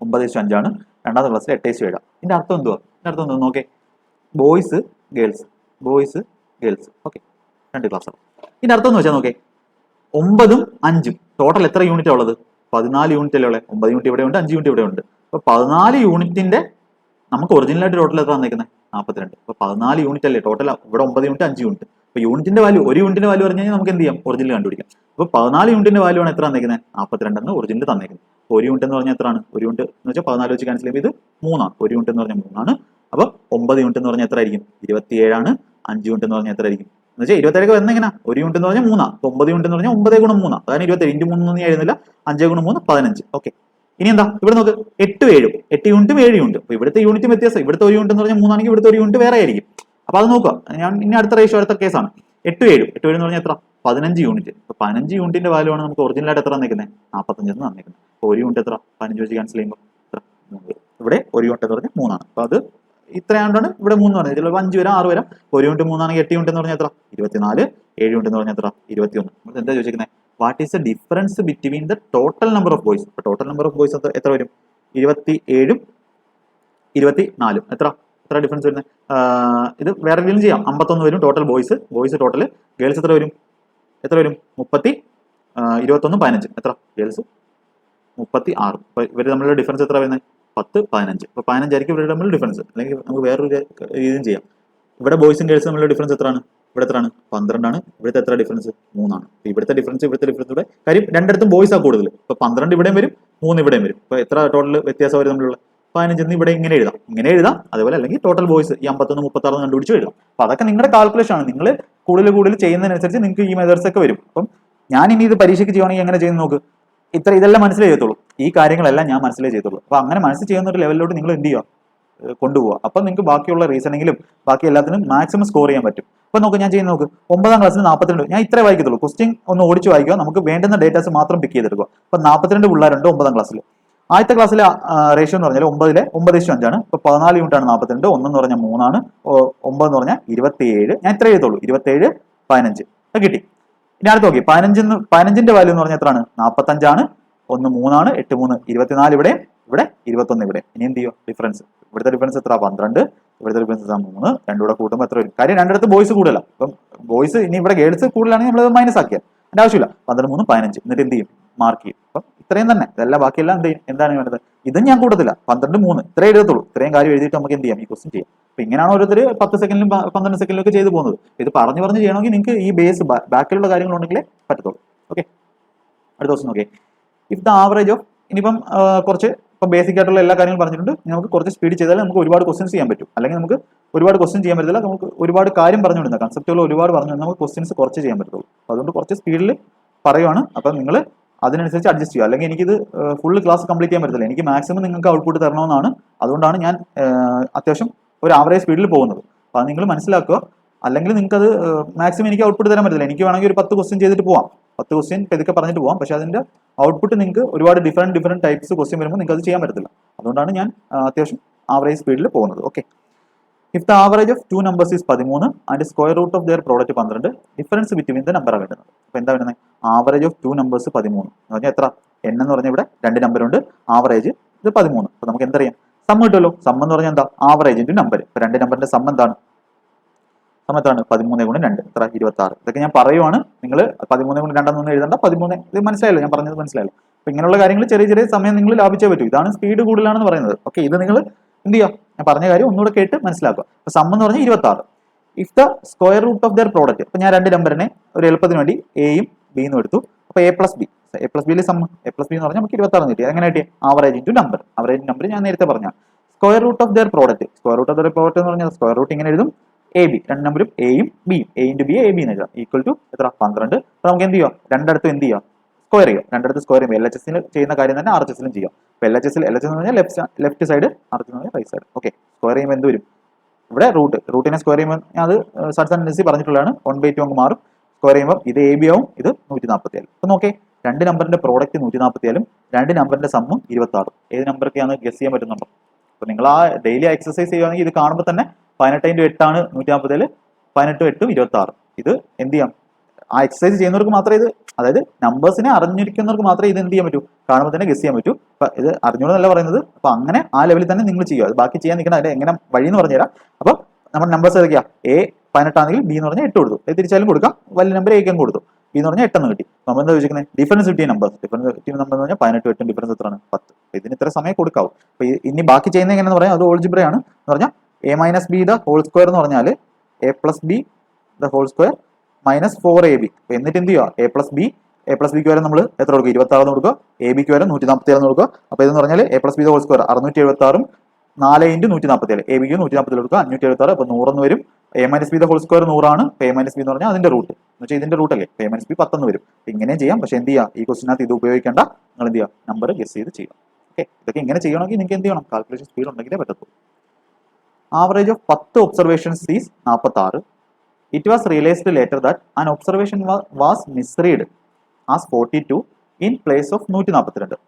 9:5 ആണ്. രണ്ടാമത്തെ ക്ലാസ്സിൽ 8:7. ഇതിന്റെ അർത്ഥം എന്തുവാ, നോക്കേ, ബോയ്സ് ഗേൾസ് ഓക്കെ, രണ്ട് ക്ലാസ്സാണ്. ഇതിന്റെ അർത്ഥം എന്ന് വെച്ചാൽ നോക്കേ, 9ഉം 5ഉം ടോട്ടൽ എത്ര യൂണിറ്റ് ഉള്ളത്, 14 യൂണിറ്റ് അല്ലേ ഉള്ളത്. 9 യൂണിറ്റ് ഇവിടെ ഉണ്ട്, 5 യൂണിറ്റ് ഇവിടെ ഉണ്ട്. അപ്പൊ 14 യൂണിറ്റിന്റെ നമുക്ക് ഒറിജിനലായിട്ട് ടോട്ടൽ എത്ര വന്നേക്കുന്നത്, 42. അപ്പൊ 14 യൂണിറ്റ് അല്ലേ ടോട്ടൽ, ഇവിടെ 9 യൂണിറ്റ് 5 യൂണിറ്റ്. അപ്പൊ യൂണിറ്റിന്റെ വാല്യൂ, ഒരു യൂണിറ്റിന്റെ വാല്യൂ പറഞ്ഞു കഴിഞ്ഞാൽ നമുക്ക് എന്ത് ചെയ്യാം, ഒറിജിനൽ കണ്ടുപിടിക്കാം. അപ്പൊ 14 യൂണിറ്റിന്റെ വാല്യൂ ആണ് എത്ര തന്നേക്കുന്നത്, 42 എന്ന് ഒറിജിനൽ തന്നേക്കുന്നത്. ഒരു യൂണിറ്റ് എന്ന് പറഞ്ഞാൽ എത്രയാണ്, ഒരു യൂണിറ്റ് എന്ന് വെച്ചാൽ 14 വെച്ച് ക്യാൻസൽ ചെയ്യുമ്പോൾ ഇത് 3 ആണ്. ഒരു യൂണിറ്റ് എന്ന് പറഞ്ഞാൽ 3 ആണ്. അപ്പൊ 9 യൂണിറ്റ് എന്ന് പറഞ്ഞാൽ എത്ര ആയിരിക്കും, 27 ആണ്. 5 യൂണിറ്റ് എന്ന് പറഞ്ഞാൽ എത്ര ആയിരിക്കും എന്ന് വെച്ചാൽ 27 വന്നെങ്ങനെ, ഒരു യൂണിറ്റ് എന്ന് പറഞ്ഞാൽ 3 ആണ്. 9 യൂണിറ്റ് എന്ന് പറഞ്ഞാൽ 9 × 3, അതാണ് 27. 3 ഒന്നും എഴുതുന്നില്ല, 5 × 3 15. ഓക്കെ, ഇനി എന്താ ഇവിടെ നോക്ക്, 8 യൂണിറ്റും 7 യൂണിറ്റ്. അപ്പൊ ഇവിടുത്തെ യൂണിറ്റ് വ്യത്യാസം, ഇവിടുത്തെ ഒരു യൂണിറ്റ് എന്ന് പറഞ്ഞാൽ 3 ആണെങ്കിൽ ഇവിടുത്തെ ഒരു യൂണിറ്റ് വേറെ ആയിരിക്കും. അപ്പൊ അത് നോക്കുക, ഞാൻ ഇനി അടുത്ത റേഷ്യോ അടുത്ത കേസാണ്. 8 എന്ന് പറഞ്ഞാൽ എത്ര, 15 യൂണിറ്റ്. അപ്പൊ 15 യൂണിറ്റിന്റെ വാല്യൂ ആണ് നമുക്ക് ഒറിജിനലായിട്ട് എത്ര തന്നേക്കുന്നത്, 45 എന്ന് തന്നേക്കുന്നത്. അപ്പൊ ഒരു യൂണിറ്റ് എത്ര, 15 വെച്ച് ക്യാൻസൽ ചെയ്യുമ്പോൾ എത്ര, 3. ഇവിടെ ഒരു യൂണിറ്റ് എന്ന് പറഞ്ഞാൽ 3 ആണ്. അപ്പൊ അത് ഇത്രയാണ്ടാണ് ഇവിടെ 3 പറഞ്ഞത്. ചിലപ്പോൾ 5 വരാം, 6 വരാം. ഒരു യൂണിറ്റ് 3 ആണെങ്കിൽ 8 യൂണിറ്റ് എന്ന് പറഞ്ഞാൽ എത്ര, 24. 7 യൂണിറ്റ് എന്ന് പറഞ്ഞാൽ എത്ര, 21. നമ്മൾ എന്താ ചോദിക്കുന്നത്, what is the difference between the total number of boys. Total number of boys എത്ര വരും, 27ഉം 24. എത്ര ഡിഫറൻസ് വരുന്നത്, ഇത് വേറെ രീതിയിലും ചെയ്യാം. 51 വരും ടോട്ടൽ ബോയ്സ് ടോട്ടൽ. ഗേൾസ് എത്ര വരും 30, 21, 15. എത്ര ഗേൾസ് 36. അപ്പൊ ഇവർ തമ്മിലുള്ള ഡിഫറൻസ് എത്ര വരുന്നത്, 10, 15. അപ്പൊ 15 ആയിരിക്കും ഇവരുടെ തമ്മിലുള്ള ഡിഫറൻസ്. അല്ലെങ്കിൽ നമുക്ക് വേറൊരു രീതിയും ചെയ്യാം. ഇവിടെ ബോയ്സും ഗേൾസും തമ്മിലുള്ള ഡിഫറൻസ് എത്രയാണ്, ഇവിടെ എത്രയാണ്, 12 ആണ്. ഇവിടുത്തെ എത്ര ഡിഫറൻസ്, 3 ആണ്. ഇവിടുത്തെ ഡിഫറൻസ് ഇവിടെ കാര്യം രണ്ടിടത്തും ബോയ്സ് ആ കൂടുതൽ. ഇപ്പൊ 12 ഇവിടെയും വരും, 3 ഇവിടെയും വരും. ഇപ്പൊ എത്ര ടോട്ടൽ വ്യത്യാസം വരും തമ്മിലുള്ള, 15 ഇവിടെ ഇങ്ങനെ എഴുതാം. അതുപോലെ അല്ലെങ്കിൽ ടോട്ടൽ ബോയ്സ് ഈ 51, 36 കണ്ടുപിടിച്ച് എഴുതാം. അപ്പൊ അതൊക്കെ നിങ്ങളുടെ കാൽക്കുലേഷൻ ആണ്. നിങ്ങൾ കൂടുതൽ ചെയ്യുന്നതിനനുസരിച്ച് നിങ്ങൾക്ക് ഈ മെത്തേഡ്സ് ഒക്കെ വരും. അപ്പം ഞാൻ ഇനി ഇത് പരീക്ഷയ്ക്ക് ചെയ്യുവാണെങ്കിൽ എങ്ങനെ ചെയ്യുന്ന നോക്ക്, ഇതെല്ലാം മനസ്സിലേ ചെയ്യത്തുള്ളൂ. ഈ കാര്യങ്ങളെല്ലാം ഞാൻ മനസ്സിലേ ചെയ്യത്തുള്ളൂ. അപ്പൊ അങ്ങനെ മനസ്സിൽ ചെയ്യുന്ന ഒരു ലെവലിലോട്ട് നിങ്ങൾ എന്ത് ചെയ്യുക, കൊണ്ടുപോകുക. അപ്പം നിങ്ങൾക്ക് ബാക്കിയുള്ള റീസണിങ്ങിലും ബാക്കി എല്ലാത്തിനും മാക്സിമം സ്കോർ ചെയ്യാൻ പറ്റും. അപ്പൊ നോക്ക്, ഞാൻ ചെയ്യുന്ന നോക്ക്, 9ാം ക്ലാസ്സിൽ 42. ഞാൻ ഇത്രേ വായിക്കത്തുള്ളൂ. ക്വസ്റ്റ്യൻ ഒന്ന് ഓടിച്ച് വായിക്കുക, നമുക്ക് വേണ്ടുന്ന ഡേറ്റാസ് മാത്രം പിക്ക് ചെയ്തെടുക്കുക. അപ്പൊ 42 പിള്ളേരുണ്ട് 9ാം ക്ലാസ്സിൽ. ആദ്യത്തെ ക്ലാസ്സിലെ റേഷ്യോ എന്ന് പറഞ്ഞാൽ 9:5 ഇപ്പൊ 14 യൂണിറ്റ് ആണ് 42. 1 എന്ന് പറഞ്ഞാൽ 3 ആണ്, 9 എന്ന് പറഞ്ഞാൽ 27. ഞാൻ ഇത്ര എഴുതുള്ളൂ, 27, 15 കിട്ടി. ഇനി അടുത്ത് നോക്കി, 15ന്റെ വാല്യൂ എന്ന് പറഞ്ഞാൽ എത്രയാണ്? 45 ആണ്. 1 3 ആണ്, 8 3 24 ഇവിടെ, ഇവിടെ 21 ഇവിടെ. ഇനി എന്ത് ചെയ്യും? ഡിഫറൻസ്, ഇവിടുത്തെ ഡിഫറൻസ് എത്ര? 12. ഇവിടുത്തെ ഡിഫറൻസ് 3. രണ്ടും കൂടെ കൂട്ടുമ്പോൾ എത്ര വരും? കാര്യം രണ്ടിടത്ത് ബോയ്സ് കൂടുതല. ഇപ്പം ബോയ്സ്, ഇനി ഇവിടെ ഗേൾസ് കൂടുതലാണെങ്കിൽ നമ്മൾ മൈനസ് ആക്കിയാൽ അതിന്റെ ആവശ്യമില്ല. 12 3 15. എന്നിട്ട് എന്ത് ചെയ്യും? മാർക്ക് ചെയ്യും. അപ്പം ഇത്രയും തന്നെ, ഇതെല്ലാം ബാക്കിയെല്ലാം എന്ത് ചെയ്യും? എന്താണ് വേണ്ടത്? ഇതും ഞാൻ കൂട്ടത്തില്ല, 12 3 ഇത്രേ എഴുതത്തുള്ളൂ. ഇത്രയും കാര്യം എഴുതിയിട്ട് നമുക്ക് എന്ത് ചെയ്യാം? ഈ ക്വസ്റ്റ്യൻ ചെയ്യാം. അപ്പൊ ഇങ്ങനെയാണ് ഓരോരുത്തർ 10 സെക്കൻഡിലും 12 സെക്കൻഡിലും ഒക്കെ ചെയ്തു പോകുന്നത്. ഇത് പറഞ്ഞു ചെയ്യണമെങ്കിൽ നിങ്ങൾക്ക് ഈ ബേസ് ബാക്കിലുള്ള കാര്യങ്ങളുണ്ടെങ്കിലേ പറ്റത്തുള്ളൂ. ഓക്കെ, അടുത്ത ക്വസ്റ്റ്യൻ നോക്കിയേ. ഇഫ് ദ ആവറേജ് ഓഫ്, ഇനിയിപ്പം കുറച്ച് ഇപ്പം ബേസിക് ആയിട്ടുള്ള എല്ലാ കാര്യങ്ങളും പറഞ്ഞിട്ടുണ്ട്. നമുക്ക് കുറച്ച് സ്പീഡ് ചെയ്താൽ നമുക്ക് ഒരുപാട് ക്വസ്റ്റ്യൻസ് ചെയ്യാൻ പറ്റും. അല്ലെങ്കിൽ നമുക്ക് ഒരുപാട് ക്വസ്റ്റ്യൻ ചെയ്യാൻ പറ്റില്ല. നമുക്ക് ഒരുപാട് കാര്യം പറഞ്ഞുകൊണ്ടിരുന്ന കൺസെപ്റ്റുകൾ ഒരുപാട് പറഞ്ഞു നമുക്ക് ക്വസ്റ്റ്യൻസ് കുറച്ച് ചെയ്യാൻ പറ്റത്തുള്ളൂ. അതുകൊണ്ട് കുറച്ച് സ്പീഡിൽ പറയുവാണ്. അപ്പം നിങ്ങൾ അതിനനുസരിച്ച് അഡ്ജസ്റ്റ് ചെയ്യുക. അല്ലെങ്കിൽ എനിക്കിത് ഫുൾ ക്ലാസ് കംപ്ലീറ്റ് ചെയ്യാൻ പറ്റത്തില്ല. എനിക്ക് മാക്സിമം നിങ്ങൾക്ക് ഔട്ട്പുട്ട് തരണമെന്നാണ്. അതുകൊണ്ടാണ് ഞാൻ അത്യാവശ്യം ഒരു ആവറേജ് സ്പീഡിൽ പോകുന്നത്. അപ്പോൾ അത് നിങ്ങൾ മനസ്സിലാക്കുക. അല്ലെങ്കിൽ നിങ്ങൾക്ക് അത് മാക്സിമം എനിക്ക് ഔട്ട്പുട്ട് തരാൻ പറ്റില്ല. എനിക്ക് വേണമെങ്കിൽ ഒരു 10 ക്വസ്റ്റ്യൻ ചെയ്തിട്ട് പോവാം, 10 ക്വസ്റ്റ്യൻ ഇതൊക്കെ പറഞ്ഞിട്ട് പോവാം. പക്ഷേ അതിന്റെ ഔട്ട്പുട്ട് നിങ്ങൾക്ക് ഒരുപാട് ഡിഫറെന്റ് ടൈപ്സ് ക്വസ്റ്റ്യൻ വരുമ്പോൾ നിങ്ങൾക്ക് അത് ചെയ്യാൻ പറ്റത്തില്ല. അതുകൊണ്ടാണ് ഞാൻ അത്യാവശ്യം ആവറേജ് സ്പീഡിൽ പോകുന്നത്. Okay, if the average of 2 numbers is 13 and square root of their product 12, difference between the number ആണ് വരുന്നത്. അപ്പൊ എന്താ വരുന്നത്? ആവറേജ് ഓഫ് 2 numbers 13 എന്ന് പറഞ്ഞാൽ എത്ര? n എന്ന് പറഞ്ഞാൽ ഇവിടെ 2 നമ്പർ ഉണ്ട്, ആവറേജ് ഇത് 13. അപ്പൊ നമുക്ക് എന്തറിയാം? സം കിട്ടുമല്ലോ. സം എന്ന് പറഞ്ഞാൽ എന്താ? Average into number. ഇപ്പൊ 2 നമ്പറിന്റെ സം എന്താണ്? സം എത്രയാണ്? 13 × 2 എത്ര? 26. ഇതൊക്കെ ഞാൻ പറയുവാണ്. നിങ്ങൾ 13 × 2 എന്നൊന്നും എഴുതണ്ട. 13 ഇത് മനസ്സിലായല്ലോ, ഞാൻ പറഞ്ഞത് മനസ്സിലായല്ലോ. അപ്പൊ ഇങ്ങനെയുള്ള കാര്യങ്ങൾ ചെറിയ ചെറിയ സമയം നിങ്ങൾ ലാഭിച്ചേ പറ്റൂ. ഇതാണ് സ്പീഡ് കൂടുതലാണെന്ന് പറയുന്നത്. ഓക്കെ, ഇത് നിങ്ങൾ എന്ത് ചെയ്യുക? ഞാൻ പറഞ്ഞ കാര്യം ഒന്നുകൂടെ കേട്ട് മനസ്സിലാക്കുക. അപ്പൊ സം എന്ന് പറഞ്ഞാൽ 26. If the square root of their product, അപ്പൊ ഞാൻ 2 നമ്പറിനെ ഒരു എളുപ്പത്തിന് വേണ്ടി എയും ബിന്നും എടുത്തു. അപ്പൊ A plus B sum, A plus B എന്ന് പറഞ്ഞാൽ നമുക്ക് 26 കിട്ടി. എങ്ങനെ കിട്ടി? Average into number. Average number ഞാൻ നേരത്തെ പറഞ്ഞ square root of their product. Square root of their product എന്ന് പറഞ്ഞാൽ സ്ക്വയർ റൂട്ട് ഇങ്ങനെ എഴുതും, എ ബി, 2 നമ്പറും എയും ബിയും, A into B, A B എന്ന് എഴുതാം, ഈക്വൽ ടു എത്ര? 12. അപ്പൊ നമുക്ക് എന്ത് ചെയ്യാം? രണ്ടിടത്തും എന്ത് ചെയ്യാം? സ്ക്വയർ ചെയ്യാം. രണ്ടിടത്ത് സ്ക്വയർ ചെയ്യുമ്പോൾ LHS ചെയ്യുന്ന കാര്യം തന്നെ RHS ചെയ്യാം. അപ്പൊ LHS എന്ന് പറഞ്ഞാൽ ലെഫ്റ്റ് സൈഡ്, RHS എന്ന് പറഞ്ഞാൽ റൈറ്റ് സൈഡ്. ഓക്കെ, സ്ക്വയർ ചെയ്യുമ്പോൾ എന്ത് വരും? ഇവിടെ റൂട്ടിനെ സ്ക്വയർ ചെയ്യുമ്പോൾ ഞാൻ അത് സഡ്സൻസി പറഞ്ഞിട്ടുള്ളതാണ്. 1/2 അങ്ങ് മാറും. സ്ക്വയർ ചെയ്യുമ്പോൾ ഇത് എ ബി ആവും, ഇത് 147. അപ്പൊ നോക്കേ, 2 നമ്പറിന്റെ പ്രോഡക്റ്റ് 147, 2 നമ്പറിന്റെ സമ്മും 26. ഏത് നമ്പറൊക്കെയാണ് ഗസ് ചെയ്യാൻ പറ്റുന്നുണ്ടോ? അപ്പൊ നിങ്ങൾ ആ ഡെയിലി എക്സസൈസ് ചെയ്യുകയാണെങ്കിൽ ഇത് കാണുമ്പോൾ തന്നെ 18 × 8 ആണ് 147, 18 8 26. ഇത് എന്ത് ചെയ്യാം? ആ എക്സസൈസ് ചെയ്യുന്നവർക്ക് മാത്രമേ ഇത്, അതായത് നമ്പേഴ്സിനെ അറിഞ്ഞിരിക്കുന്നവർക്ക് മാത്രമേ ഇത് എന്ത് ചെയ്യാൻ പറ്റൂ? കാണുമ്പോൾ തന്നെ ഗസ് ചെയ്യാൻ പറ്റൂ. അപ്പൊ ഇത് അറിഞ്ഞോളെന്നല്ല പറയുന്നത്. അപ്പൊ അങ്ങനെ ആ ലെവലിൽ തന്നെ നിങ്ങൾ ചെയ്യുക. അത് ബാക്കി ചെയ്യാൻ നിൽക്കണം. അതിന്റെ എങ്ങനെ വഴി എന്ന് പറഞ്ഞുതരാം. അപ്പൊ നമ്മുടെ നമ്പേഴ്സ് ഏതൊക്കെയാ? എ 18 ആണെങ്കിൽ ബി എന്ന് പറഞ്ഞാൽ 8 കൊടുത്തു. തിരിച്ചാലും കൊടുക്കാം. വലിയ നമ്പർ എക്കും കൊടുത്തു. ബി എന്ന് പറഞ്ഞാൽ 8 എന്ന് കിട്ടി. നമ്മൾ എന്താ ചോദിക്കുന്നത്? ഡിഫറൻസ് കിട്ടിയ നമ്പേഴ്സ്. ഡിഫറൻസ് കിട്ടിയ നമ്പർ എന്ന് പറഞ്ഞാൽ 18 8 ഡിഫറൻസ് എത്രയാണ്? 10. ഇതിന് ഇത്ര സമയം കൊടുക്കാവും. അപ്പൊ ഇനി ബാക്കി ചെയ്യുന്നത് എങ്ങനെയെന്ന് പറയാം, അത് ഓൾജിബ്രയാണ്. എന്ന് പറഞ്ഞാൽ A minus B the whole square എന്ന് പറഞ്ഞാൽ A plus B the whole square minus 4ab. എന്നിട്ട് എന്ത് ചെയ്യുക? എ പ്ലസ് ബിക്ക് വരെ നമ്മൾ എത്ര കൊടുക്കുക? 26 കൊടുക്കുക. എ ബിക്ക് വരെ 147 കൊടുക്കുക. അപ്പൊ ഇതെന്ന് പറഞ്ഞാൽ A plus B the whole square 676, 4 × 147, A ബിക്ക് 147 കൊടുക്കുക, 576. അപ്പൊ 100 എന്ന് വരും. A minus B the whole square 100 ആണ്. എ മൈനസ് ബി എന്ന് പറഞ്ഞാൽ അതിന്റെ റൂട്ട് എന്ന് വെച്ചാൽ ഇതിന്റെ റൂട്ട് അല്ലേ? എ മൈനസ് ബി 10 എന്ന് വരും. ഇങ്ങനെയും ചെയ്യാം. പക്ഷെ എന്ത് ചെയ്യുക? ഈ ക്വസ്റ്റിനകത്ത് ഇത് ഉപയോഗിക്കേണ്ട. നിങ്ങൾ എന്ത് ചെയ്യുക? നമ്പർ ഗസ് ചെയ്ത് ചെയ്യുക. ഓക്കെ, ഇതൊക്കെ ഇങ്ങനെ ചെയ്യണമെങ്കിൽ നിങ്ങൾക്ക് എന്ത് ചെയ്യണം? കാൽക്കുലേഷൻ സ്പീഡ് ഉണ്ടെങ്കിലേ പറ്റത്തുള്ളൂ. Average of 10 observations is 46. It was realized later that an observation was misread as 42 in place of 142.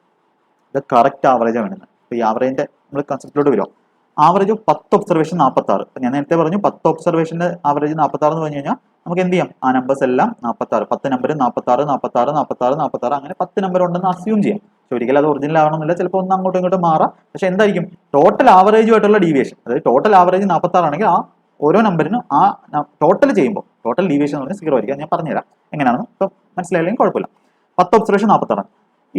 ഇത് കറക്റ്റ് ആവറേജ് ആണ് വേണ്ടത്. അപ്പോൾ ഈ ആവറേജിന്റെ നമ്മൾ കൺസെപ്റ്റിലോട്ട് വരും. Average of 10 observation 46. ഞാൻ നേരത്തെ പറഞ്ഞു 10 ഒബ്സർവേഷന്റെ ആവറേജ് 46 എന്ന് പറഞ്ഞു കഴിഞ്ഞാൽ നമുക്ക് എന്ത് ചെയ്യാം? ആ നമ്പേഴ്സ് എല്ലാം 46, 10 നമ്പർ 46, 46, 46, 46 അങ്ങനെ 10 നമ്പർ ഉണ്ടെന്ന് അസ്യൂം ചെയ്യാം. പക്ഷെ ഒരിക്കലും അത് ഒറിജിനൽ ആവണമെന്നില്ല. ചിലപ്പോൾ ഒന്ന് അങ്ങോട്ടും ഇങ്ങോട്ടും മാറാം. പക്ഷെ എന്തായിരിക്കും ടോട്ടൽ ആവറേജുമായിട്ടുള്ള ഡീവിയേഷൻ? അതായത് ടോട്ടൽ ആവറേജ് 46 ആണെങ്കിൽ ആ ഓരോ നമ്പറിനും ആ ടോട്ടൽ ചെയ്യുമ്പോൾ ടോട്ടൽ ഡീവിയേഷൻ എന്ന് പറഞ്ഞാൽ 0 ആയിരിക്കും. ഞാൻ പറഞ്ഞുതരാം എങ്ങനെയാണെന്ന്. ഇപ്പം മനസ്സിലായില്ലെങ്കിൽ കുഴപ്പമില്ല. 10 observation 46.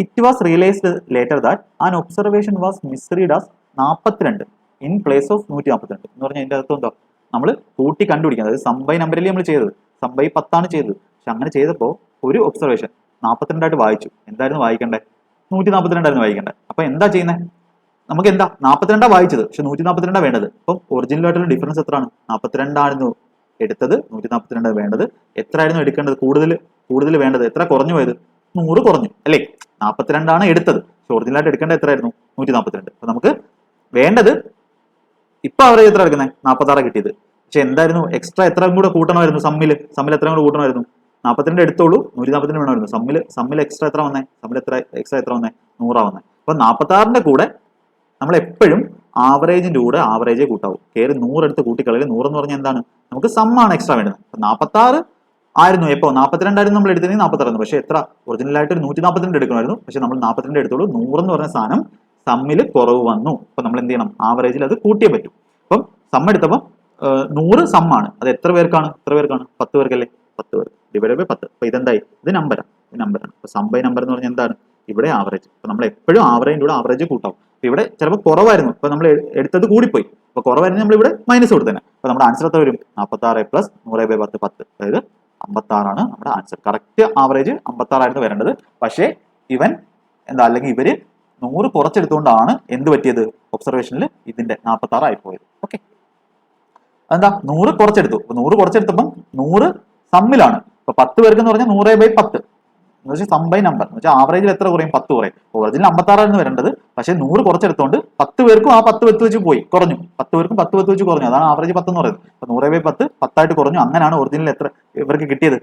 It was realised later that an observation was misread as 42 in place of 142 എന്ന് പറഞ്ഞാൽ അതിന്റെ അർത്ഥം എന്താ? നമ്മൾ കൂട്ടി കണ്ടുപിടിക്കുന്നത്. അതായത് സംബൈ നമ്പറിൽ നമ്മൾ ചെയ്തത്, സംബൈ 10 ആണ് ചെയ്തത്. പക്ഷെ അങ്ങനെ ചെയ്തപ്പോൾ ഒരു ഒബ്സർവേഷൻ 42 ആയിട്ട് വായിച്ചു. എന്തായിരുന്നു വായിക്കണ്ടേ? 142 ആയിരുന്നു വായിക്കണ്ടേ. അപ്പൊ എന്താ ചെയ്യുന്നത്? നമുക്ക് എന്താ 42 വായിച്ചത്, പക്ഷെ 142 വേണ്ടത്. അപ്പം ഒറിജിനലായിട്ടുള്ള ഡിഫറൻസ് എത്രയാണ്? 42 ആയിരുന്നു എടുത്തത്, 142 വേണ്ടത്. എത്ര ആയിരുന്നു എടുക്കേണ്ടത്? കൂടുതൽ വേണ്ടത്. എത്ര കുറഞ്ഞു പോയത്? 100 കുറഞ്ഞു അല്ലേ? 42 ആണ് എടുത്തത്, പക്ഷെ ഒറിജിനലായിട്ട് എടുക്കേണ്ടത് എത്രയായിരുന്നു? 142. അപ്പൊ നമുക്ക് വേണ്ടത് ഇപ്പൊ ആവറേജ് എത്ര എടുക്കുന്നത് 46 കിട്ടിയത്. പക്ഷെ എന്തായിരുന്നു എക്സ്ട്രാ എത്ര കൂടെ കൂട്ടണമായിരുന്നു സമ്മില് എത്ര കൂടെ കൂട്ടണമായിരുന്നു 42 എടുത്തോളൂ 142 വേണമായിരുന്നു സമ്മിൽ എക്സ്ട്രാ എത്ര വന്നേ സമ്മിൽ എക്സ്ട്രാ എത്ര വന്നേ 100 വന്നേ. അപ്പൊ 46ന്റെ കൂടെ നമ്മൾ എപ്പോഴും ആവറേജിന്റെ കൂടെ ആവറേജേ കൂട്ടാവും. കയറി 100 എടുത്ത് കൂട്ടിക്കളയിൽ 100 എന്ന് പറഞ്ഞാൽ എന്താണ് നമുക്ക് സമ്മാണ് എക്സ്ട്രാ വേണ്ടത്. 46 ആയിരുന്നു എപ്പോ 42 ആയിരുന്നു നമ്മൾ എടുത്തത് 46 പക്ഷെ എത്ര ഒറിജിനലായിട്ട് ഒരു 142 എടുക്കണമായിരുന്നു. പക്ഷെ നമ്മൾ 42 എടുത്തോളൂ 100 എന്ന് പറഞ്ഞ സാധനം സമ്മിൽ കുറവ് വന്നു. അപ്പൊ നമ്മൾ എന്ത് ചെയ്യണം ആവറേജിൽ അത് കൂട്ടിയേ പറ്റും. അപ്പം സം എടുത്തപ്പോൾ 100 സമ്മാണ്. അത് എത്ര പേർക്കാണ് 10 പേർക്കല്ലേ 10 പേർ ഡിവൈഡ് ബൈ 10. അപ്പൊ ഇതെന്തായി ഇത് നമ്പറാണ്. അപ്പൊ സം ബൈ നമ്പർ എന്ന് പറഞ്ഞാൽ എന്താണ് ഇവിടെ ആവറേജ്. അപ്പൊ നമ്മൾ എപ്പോഴും ആവറേജിന്റെ കൂടെ ആവറേജ് കൂട്ടാവും. അപ്പൊ ഇവിടെ ചിലപ്പോൾ കുറവായിരുന്നു ഇപ്പൊ നമ്മൾ എടുത്തത് കൂടിപ്പോയി. അപ്പൊ കുറവായിരുന്നു നമ്മൾ ഇവിടെ മൈനസ് കൊടുത്തന്നെ. അപ്പൊ നമ്മുടെ ആൻസർ എത്ര വരും 46 പ്ലസ് 100 ബൈ 10 10 അതായത് 56 ആണ് നമ്മുടെ ആൻസർ. കറക്റ്റ് ആവറേജ് 56 ആയിരുന്നു വരേണ്ടത്. പക്ഷേ ഇവൻ അല്ലെങ്കിൽ ഇവര് 100 കുറച്ചെടുത്തുകൊണ്ടാണ് എന്ത് പറ്റിയത് ഒബ്സർവേഷനിൽ ഇതിന്റെ 46 ആയി പോയത്. ഓക്കെ അതെന്താ 100 കുറച്ചെടുത്തു. 100 കുറച്ചെടുത്തപ്പം 100 സമ്മിലാണ്. ഇപ്പൊ 10 പേർക്ക് എന്ന് പറഞ്ഞാൽ 100 ബൈ 10 എന്ന് വെച്ചാൽ സം ബൈ നമ്പർ എന്ന് വെച്ചാൽ ആവറേജിൽ എത്ര കുറയും 10 കുറയും. ഒറിജിനൽ 56 ആയിരുന്നു വരേണ്ടത്. പക്ഷെ 100 കുറച്ചെടുത്തോണ്ട് 10 പേർക്കും ആ 10 വെത്ത് വെച്ച് പോയി കുറഞ്ഞു. 10 പേർക്കും 10 വെത്ത് വെച്ച് കുറഞ്ഞു. അതാണ് ആവറേജ് 10 എന്ന് പറയുന്നത്. അപ്പൊ 100 ബൈ 10 10 ആയിട്ട് കുറഞ്ഞു. അങ്ങനെയാണ് ഒറിജിനൽ എത്ര ഇവർക്ക് കിട്ടിയത്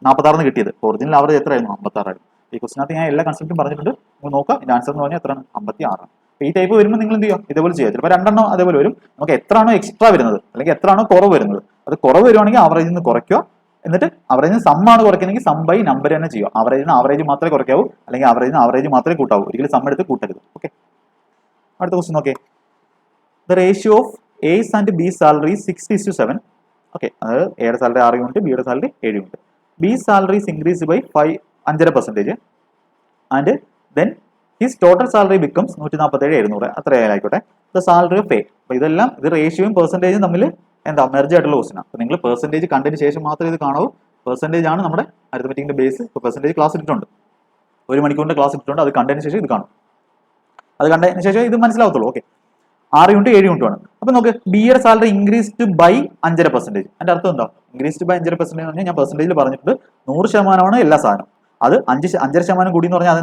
46 കിട്ടിയത്. ഒറിജിനൽ ആവറേജ് എത്രയായിരുന്നു 56 ആയിരുന്നു. ഈ ക്വസ്റ്റിനകത്ത് ഞാൻ എല്ലാ കൺസെപ്റ്റും പറഞ്ഞിട്ടുണ്ട്. നിങ്ങൾ നോക്കാം. ഇതിന്റെ ആൻസർ എന്ന് പറഞ്ഞാൽ എത്രയാണ് 56 ആണ്. ഈ ടൈപ്പ് വരുമ്പോൾ നിങ്ങൾ എന്ത് ചെയ്യുക ഇതേപോലെ ചെയ്യുക. ചിലപ്പോൾ 2 എണ്ണം അതേപോലെ വരും. നമുക്ക് എത്രയാണോ എക്സ്ട്രാ വരുന്നത് അല്ലെങ്കിൽ എത്രയാണോ കുറവ് വരുന്നത് അത് കുറവ് വരുവാണെങ്കിൽ ആവറേജിൽ നിന്ന് കുറയ്ക്കുക. എന്നിട്ട് ആവറേജിന് സമ്മാണ് കുറയ്ക്കണമെങ്കിൽ സം ബൈ നമ്പർ തന്നെ ചെയ്യുക. ആവറേജ് മാത്രമേ കുറയ്ക്കാവൂ അല്ലെങ്കിൽ ആവറേജ് മാത്രമേ കൂട്ടാവൂ. ഒരിക്കലും സം എടുത്ത് കൂട്ടരുത്. ഓക്കെ അടുത്ത ക്വസ്റ്റ്യൻ നോക്കേ. The ratio of A's and B salary 6:7. Okay അതായത് എയുടെ സാലറി 6 യൂണിറ്റ് ബിയുടെ salary 7 unit. B salaries increase by 5.5% and then his total salary becomes 147,700 അത്രയായാലും ആയിക്കോട്ടെ. The salary of A. അപ്പൊ ഇതെല്ലാം ഇത് റേഷ്യോയും പെർസെന്റേജും തമ്മിൽ മെർജ് ആയിട്ടുള്ള ക്വസ്റ്റ്യൻ ആണ്. അപ്പൊ നിങ്ങൾ പെർസെന്റേജ് കണ്ടതിന് ശേഷം മാത്രമേ ഇത് കാണാവൂ. പെർസെന്റേജ് ആണ് നമ്മുടെ അരിത്മെറ്റിക്കിന്റെ ബേസ്. ഇപ്പൊ പെർസെന്റേജ് ക്ലാസ് ഇട്ടിട്ടുണ്ട്, 1 മണിക്കൂറിന്റെ ക്ലാസ് ഇട്ടിട്ടുണ്ട്. അത് കണ്ടതിന് ശേഷം ഇത് കാണും. അത് കണ്ടതിന് ശേഷം ഇത് മനസ്സിലാവത്തുള്ളൂ. ഓക്കെ 6 യൂണിറ്റ് 7 യൂണിറ്റ് ആണ്. അപ്പൊ നമുക്ക് ബിയുടെ സാലറി ഇൻക്രീസ്ഡ് ബൈ 5.5%. അതിന്റെ അർത്ഥം എന്താ ഇൻക്രീസ്ഡ് ബൈ 5.5% എന്ന് പറഞ്ഞാൽ ഞാൻ പെർസെന്റേജിൽ പറഞ്ഞിട്ടുണ്ട് 100% എല്ലാ സാധനം. അത് 5.5% കൂടി എന്ന് പറഞ്ഞാൽ അത്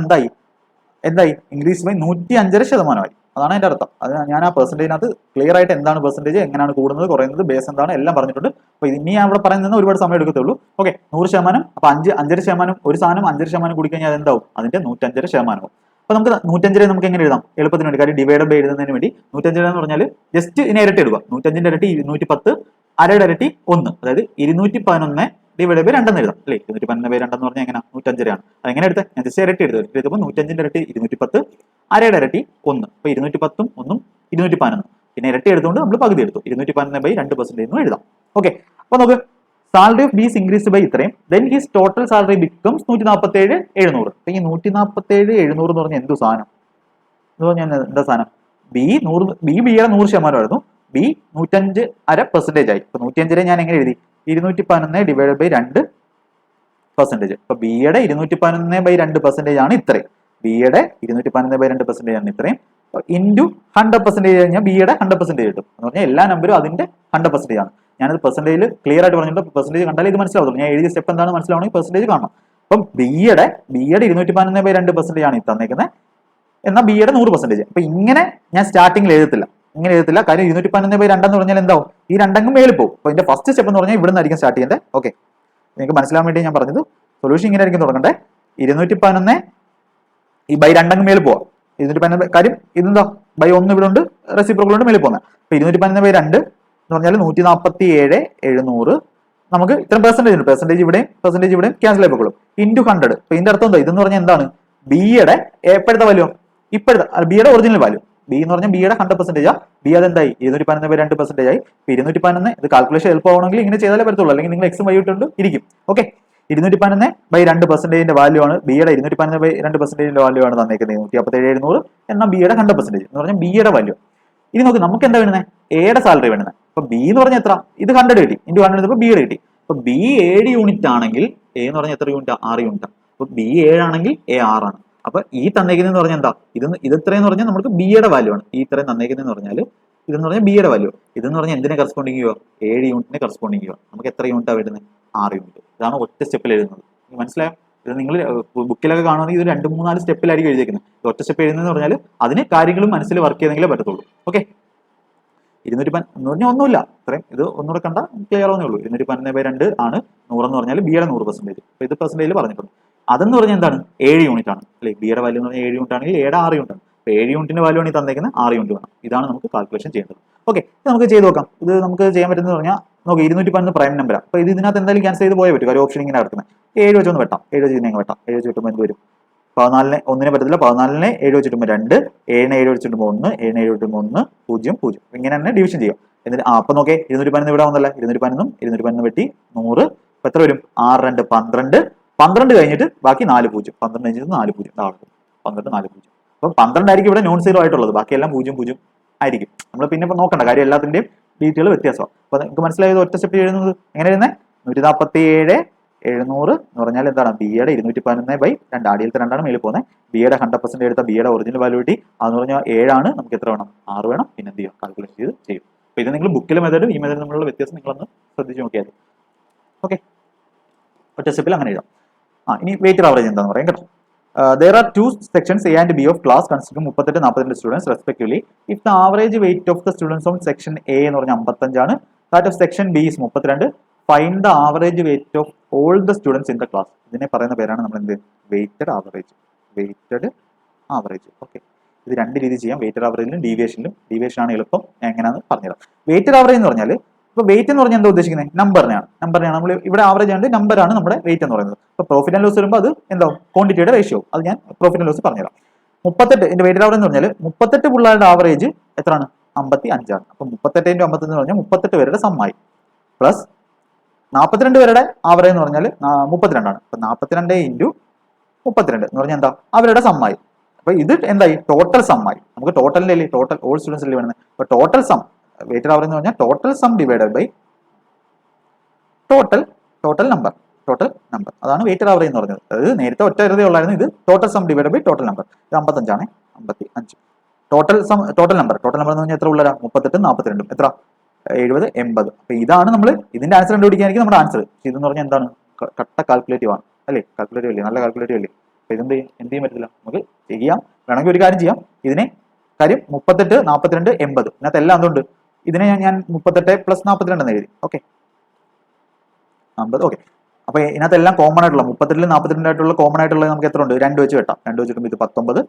എന്തായി ഇൻക്രീസ് ബൈ 105%. അതാണ് അതിന്റെ അർത്ഥം. അത് ഞാൻ ആ പെർസെന്റേജിനകത്ത് ക്ലിയർ ആയിട്ട് എന്താണ് പെർസെന്റേജ്, എങ്ങനെയാണ് കൂടുന്നത് കുറയുന്നത്, ബേസ് എന്താണ് എല്ലാം പറഞ്ഞിട്ടുണ്ട്. അപ്പൊ ഇനി ഞാൻ അവിടെ പറയുന്നത് ഒരുപാട് സമയം എടുക്കത്തുള്ളൂ. ഓക്കെ 100%. അപ്പൊ 5.5% ഒരു സാധനം 5% കൂടി കഴിഞ്ഞാൽ എന്താവും അതിന്റെ 105%. അപ്പൊ നമുക്ക് 105 നമുക്ക് എങ്ങനെ എഴുതാം എളുപ്പത്തിന് വേണ്ടി. കാര്യം ഡിവൈഡ് ബൈ എഴുതുന്നതിന് വേണ്ടി 105 എന്ന് പറഞ്ഞാൽ ജസ്റ്റ് ഇതിനെ ഇരട്ടി എടുക്കുക. 105ന്റെ ഇരട്ടി 210, അരയുടെ ഇരട്ടി 1, അതായത് 211 ഡിവൈഡ് ബൈ 2 എന്ന് എഴുതാം അല്ലേ. 211 ബൈ 2 എന്ന് പറഞ്ഞാൽ എങ്ങനെ 105 ആണ്. അതെങ്ങനെ എടുത്തത് ഞാൻ ജസ്റ്റ് ഇരട്ടി എടുത്തപ്പോൾ 105ന്റെ ഇരട്ടി 210, അരയുടെ ഇരട്ടി 1. അപ്പൊ 210 1 211 പിന്നെ ഇരട്ടി എടുത്തുകൊണ്ട് നമ്മൾ പകുതി എടുത്തു. 211 ബൈ 2% എന്ന് എഴുതാം. ഓക്കെ അപ്പൊ നമുക്ക് salary of B's increase by ഇത്രയും. Then his total salary becomes 147,700. അപ്പൊ ഈ 147,700 എന്ന് പറഞ്ഞാൽ എന്തു സാധനം എന്ന് പറഞ്ഞാൽ എന്താ സാധനം ബിയുടെ 100% ആയിരുന്നു. ബി 105.5% ആയി. ഇപ്പൊ 105 ഞാൻ എങ്ങനെ എഴുതി 211 ഡിവൈഡ് ബൈ 2%. അപ്പൊ ബിയുടെ 211 ബൈ 2% ആണ് ഇത്രയും. ബിയുടെ 211 ബൈ 2% ആണ് ഇത്രയും. ഇൻറ്റു 100% കഴിഞ്ഞാൽ ബിയുടെ 100% കിട്ടും. എന്ന് പറഞ്ഞാൽ എല്ലാ നമ്പറും അതിന്റെ 100% ആണ്. ഞാനത് പെർസെന്റേജിൽ ക്ലിയർ ആയിട്ട് പറഞ്ഞിട്ട് പെർസെന്റേജ് കണ്ടാലേ ഇത് മനസ്സിലാവുള്ളൂ. ഞാൻ എഴുതിയ സ്റ്റെപ്പ് എന്താണ് മനസ്സിലാവണമെങ്കിൽ പെർസെന്റേജ് കാണണം. അപ്പം ബിയുടെ 211 ബൈ 2% ആണ് ഈ തന്നേക്കുന്നത്. എന്നാൽ ബിയുടെ 100%. അപ്പൊ ഇങ്ങനെ ഞാൻ സ്റ്റാർട്ടിങ്ങിൽ എഴുതത്തില്ല. കാര്യം 211 ബൈ 2 എന്ന് പറഞ്ഞാൽ എന്താവും ഈ 2 മേളിൽ പോകും. അപ്പൊ ഇതിന്റെ ഫസ്റ്റ് സ്റ്റെപ്പ് എന്ന് പറഞ്ഞാൽ ഇവിടെ നിന്നായിരിക്കും സ്റ്റാർട്ട് ചെയ്യേണ്ടത്. ഓക്കെ നിങ്ങൾക്ക് മനസ്സിലാൻ വേണ്ടി ഞാൻ പറഞ്ഞത് സൊല്യൂഷൻ ഇങ്ങനെ ആയിരിക്കും തുടങ്ങണ്ടേ. 211 ഈ ബൈ 2 മേളിൽ പോവാം. 211 കാര്യം ഇതെന്താ ബൈ 1 ഇവിടെ ഉണ്ട്, റെസിപ്രോക്കൽ കൊണ്ട് മേളിൽ പോകുന്നത്. അപ്പൊ 211 ബൈ 2 എന്ന് പറഞ്ഞാൽ 147,700. നമുക്ക് ഇത്ര പെർസെന്റേജ് ഉണ്ട്. പെർസെന്റേജ് ഇവിടെയും ക്യാൻസൽ ആയിപ്പോഴും. ഇൻറ്റു 100. അപ്പൊ ഇതിന്റെ അർത്ഥം എന്താ ഇതെന്ന് പറഞ്ഞാൽ എന്താണ് ബിയുടെ എപ്പോഴത്തെ വാല്യൂ ബിയുടെ ഒറിജിനൽ വാല്യൂ. ബി എന്ന് പറഞ്ഞാൽ ബിയുടെ 100%. ബി അതെന്തായി 211 ബൈ 2% ആയി. 211 ഇത് കാൽക്കുലേഷൻ എളുപ്പമാണെങ്കിൽ ഇങ്ങനെ ചെയ്താലേ പറ്റത്തുള്ളൂ. അല്ലെങ്കിൽ നിങ്ങൾ എക്സും വൈ ഇട്ടുണ്ട് ഇരിക്കും. ഓക്കെ 211 ബൈ 2%ന്റെ വാല്യൂ ആണ് ബിയുടെ 211 ബൈ 2%ന്റെ വാല്യൂ ആണ് തന്നേക്കുന്നത് 147,700. എന്നാൽ ബിയുടെ 100% എന്ന് പറഞ്ഞാൽ ബിയുടെ വാല്യൂ. ഇനി നോക്ക് നമുക്ക് എന്താ വേണ്ടുന്നത് എയുടെ സാലറി വേണ്ടുന്നത്. അപ്പൊ ബി എന്ന് പറഞ്ഞാൽ എത്ര ഇത് 100 കിട്ടി. ഇൻറ്റു 100 എടുത്തപ്പോൾ ബിയുടെ കിട്ടി. അപ്പൊ ബി 7 യൂണിറ്റ് ആണെങ്കിൽ എ എന്ന് പറഞ്ഞാൽ എത്ര യൂണിറ്റ് 6 യൂണിറ്റ്. അപ്പൊ ബി 7 ആണെങ്കിൽ എ 6 ആണ്. അപ്പൊ ഈ തന്നേക്കുന്നതെന്ന് പറഞ്ഞാൽ എന്താ ഇത് ഇത്രയെന്ന് പറഞ്ഞാൽ നമുക്ക് ബിയുടെ വാല്യൂ ആണ്. ഈ ഇത്രയും തന്നേക്കുന്നതെന്ന് പറഞ്ഞാൽ ഇതെന്ന് പറഞ്ഞാൽ ബിയുടെ വാല്യൂ. ഇതെന്ന് പറഞ്ഞാൽ എന്തിനെ കറസ്പോണ്ടിങ് ചെയ്യുക 7 യൂണിറ്റിനെ കറസ്പോണ്ടിങ് ചെയ്യുക. നമുക്ക് എത്ര യൂണിറ്റാണ് വരുന്നത് 6 യൂണിറ്റ്. ഇതാണ് ഒറ്റ സ്റ്റെപ്പിൽ എഴുതുന്നത്. മനസ്സിലായോ? ഇത് നിങ്ങൾ ബുക്കിലൊക്കെ കാണുകയാണെങ്കിൽ ഇത് 2-3-4 സ്റ്റെപ്പിലായിരിക്കും എഴുതിയിരിക്കുന്നത്. ഒറ്റ സ്റ്റെപ്പ് എഴുതുന്നതെന്ന് പറഞ്ഞാൽ അതിന് കാര്യങ്ങളും മനസ്സിൽ വർക്ക് ചെയ്തെങ്കിലേ പറ്റത്തുള്ളൂ. ഓക്കെ 210 എന്ന് പറഞ്ഞാൽ ഒന്നുമില്ല, ഇത്രയും ഇത് ഒന്നുകൂടെ കണ്ട ക്ലിയർ ആവുന്നേ ഉള്ളൂ. 212/2 ആണ് 100 എന്ന് പറഞ്ഞാൽ ബിയുടെ 100%. അപ്പോൾ ഇത് പെർസെൻറ്റേജിൽ പറഞ്ഞിട്ടുണ്ട്. അതെന്ന് പറഞ്ഞാൽ എന്താണ് 7 യൂണിറ്റ് ആണ് അല്ലേ. ബിയുടെ വാല്യൂ എന്ന് പറഞ്ഞാൽ 7 യൂണിറ്റ് ആണെങ്കിൽ എയുടെ 6 യൂണിറ്റ് ആണ്. അപ്പോൾ 7 യൂണിറ്റിന്റെ വാല്യൂ ആണ് ഈ തന്നേക്കുന്നത്, 6 യൂണിറ്റ് വേണം. ഇതാണ് നമുക്ക് കാൽക്കുലേഷൻ ചെയ്യേണ്ടത്. ഓക്കെ, ഇത് നമുക്ക് ചെയ്ത് നോക്കാം. ഇത് നമുക്ക് ചെയ്യാൻ പറ്റുന്നത് പറഞ്ഞാൽ നോക്കി 212 പ്രൈം നമ്പറാണ്. അപ്പോൾ ഇതിനകത്ത് എന്തായാലും ക്യാൻസൽ ചെയ്ത് പോയേ പറ്റും. ഒരു ഓപ്ഷൻ ഇങ്ങനെ കിടക്കുന്നത് 7 വെച്ചൊന്ന് വെട്ടാം. 7 വെച്ച് ഇതിനെ വെട്ടാം. 7 വെച്ച് കിട്ടുമ്പോൾ എന്ത് വരും? 14നെ ഒന്നിനെ പറ്റത്തില്ല. 14നെ 7 വെച്ചിട്ടുമ്പോൾ 2, 7നെ 7 വെച്ചിട്ടുമ്പോൾ 1, 7നെ 7 വെച്ചിട്ടുമ്പോൾ 1, 0, 0. ഇങ്ങനെ തന്നെ ഡിവിഷൻ ചെയ്യാം. എന്നിട്ട് അപ്പം നോക്കേ 212 ഇവിടെ വന്നല്ല. 212 212 വെട്ടി 100. അപ്പോൾ എത്ര വരും? 6 2 12. 12 കഴിഞ്ഞിട്ട് ബാക്കി 4 0. 12 കഴിഞ്ഞിട്ട് 4 0. 12 4 0. അപ്പം 12 ആയിരിക്കും ഇവിടെ നോൺ സീറോ ആയിട്ടുള്ളത്. ബാക്കിയെല്ലാം 0 0 ആയിരിക്കും. നമ്മൾ പിന്നെ ഇപ്പം നോക്കണ്ട കാര്യം, എല്ലാത്തിൻ്റെയും ഡീറ്റെയിൽ വ്യത്യാസമാണ്. അപ്പോൾ നിങ്ങൾക്ക് മനസ്സിലായത് ഒറ്റ സ്റ്റെപ്പ് എഴുതുന്നത് എങ്ങനെ എഴുതുന്നത്? 147 700 എന്ന് പറഞ്ഞാൽ എന്താണ്? ബിയുടെ 211/2. ആടിയിലത്തെ 2 മേളിൽ പോകുന്നത്. ബിയുടെ 100% എടുത്ത ബിയുടെ ഒറിജിനൽ വാല്യൂ കിട്ടി. അതെന്ന് പറഞ്ഞാൽ 7 ആണ്. നമുക്ക് എത്ര വേണം? 6 വേണം. പിന്നെ എന്ത് ചെയ്യുക? കാൽക്കുലേറ്റ് ചെയ്ത് ചെയ്യും. അപ്പോൾ ഇത് നിങ്ങൾ ബുക്കിലെ മെത്തേഡും ഈ മെത്തേഡും തമ്മിലുള്ള വ്യത്യാസം നിങ്ങളൊന്ന് ശ്രദ്ധിച്ച് നോക്കിയാൽ. ഓക്കെ, ഒറ്റ സ്റ്റെപ്പിൽ അങ്ങനെ എഴുതാം. ഇനി വെയിറ്റഡ് ആവറേജ് എന്താണെന്ന് പറയാം കേട്ടോ. There are two sections A and B of class consisting of 38 42 students respectively. If the average weight of the students on section A എന്ന് പറഞ്ഞാൽ 55 ആണ്, that of section B is 32, find the average weight of all the students in the class. ഇതിനെ പറയുന്ന പേരാണ് നമ്മൾ എന്ത്? Weighted average. Weighted average. Okay, ഇത് രണ്ട് രീതി ചെയ്യാം. വെയിറ്റഡ് ആവറേജിലും ഡീവിയേഷനിലും. ഡീവിയേഷൻ ആണ് എളുപ്പം, എങ്ങനെയാണെന്ന് പറഞ്ഞുതരാം. വെയിറ്റഡ് ആവറേജ് എന്ന് പറഞ്ഞാൽ ഇപ്പോൾ വെയിറ്റ് എന്ന് പറഞ്ഞാൽ എന്താ ഉദ്ദേശിക്കുന്നത്? നമ്പറിനെയാണ്. നമ്മൾ ഇവിടെ ആവറേജ് ആണ്, നമ്പറാണ് നമ്മുടെ വെയിറ്റ് എന്ന് പറയുന്നത്. ഇപ്പോൾ പ്രോഫിറ്റ് ആൻഡ് ലോസ് വരുമ്പോൾ അത് എന്താവും? ക്വാണ്ടിറ്റിയുടെ റേഷ്യോ. അത് ഞാൻ പ്രോഫിറ്റ് ആൻഡ് ലോസ് പറഞ്ഞുതരാം. 38 ഇതിന്റെ വെയിറ്റഡ് ആവറേജ് എന്ന് പറഞ്ഞാൽ 38 പിള്ളേരുടെ ആവറേജ് എത്രയാണ്? 55 ആണ്. അപ്പോൾ 38 × 55 എന്ന് പറഞ്ഞാൽ 38 പേരുടെ സമ്മായി പ്ലസ് 42 പേരുടെ ആവറേജ് എന്ന് പറഞ്ഞാൽ 32 ആണ്. അപ്പോൾ 42 × 32 എന്ന് പറഞ്ഞാൽ എന്താ? അവരുടെ സമ്മായി. അപ്പോൾ ഇത് എന്തായി? ടോട്ടൽ സമ്മായി. നമുക്ക് ടോട്ടലിന്റെ അല്ലേ, ടോട്ടൽ ഓൾ സ്റ്റുഡൻസ് അല്ലേ വേണമെന്ന്. അപ്പോൾ ടോട്ടൽ സം വെയിറ്റഡ് ആവറേജ് എന്ന് പറഞ്ഞാൽ total sum divided by total number. അതാണ് വെയിറ്റഡ് ആവറേജ് എന്ന് പറഞ്ഞത്. അതായത് നേരത്തെ ഒറ്റ വെറുതെ ഉള്ളായിരുന്നു. ഇത് total sum divided by total number. ഇത് 55 ആണ്. 55 ടോട്ടൽ നമ്പർ എന്ന് പറഞ്ഞാൽ എത്ര ഉള്ളതാ? 38 42 എത്ര? 70 80. അപ്പൊ ഇതാണ് നമ്മൾ ഇതിന്റെ ആൻസർ കണ്ടുപിടിക്കാനായിരിക്കും നമ്മുടെ ആൻസർ. ഇതെന്ന് പറഞ്ഞാൽ എന്താണ്? കട്ട കാൽക്കുലേറ്റീവ് ആണ് അല്ലേ? കാൽക്കുലേറ്റീവ് അല്ലേ? നല്ല കാൽക്കുലേറ്റീവ് അല്ലേ? അപ്പൊ ഇതെന്ത് ചെയ്യാൻ പറ്റില്ല. നമുക്ക് ചെയ്യാം, വേണമെങ്കിൽ ഒരു കാര്യം ചെയ്യാം. ഇതിനെ കാര്യം 38 42 80 ഇതിനകത്ത് എല്ലാം എന്തുണ്ട്? ഇതിനെ ഞാൻ 38 + 42 എന്ന് എഴുതി. ഓക്കെ, 50. ഓക്കെ, അപ്പൊ ഇതിനകത്ത് എല്ലാം കോമൺ ആയിട്ടുള്ള 38 42 ആയിട്ടുള്ള കോമൺ ആയിട്ടുള്ളത് നമുക്ക് എത്ര ഉണ്ട്? 2 വെച്ച് വെട്ടാം. 2 വെച്ചിട്ടുമ്പോൾ ഇത് 19,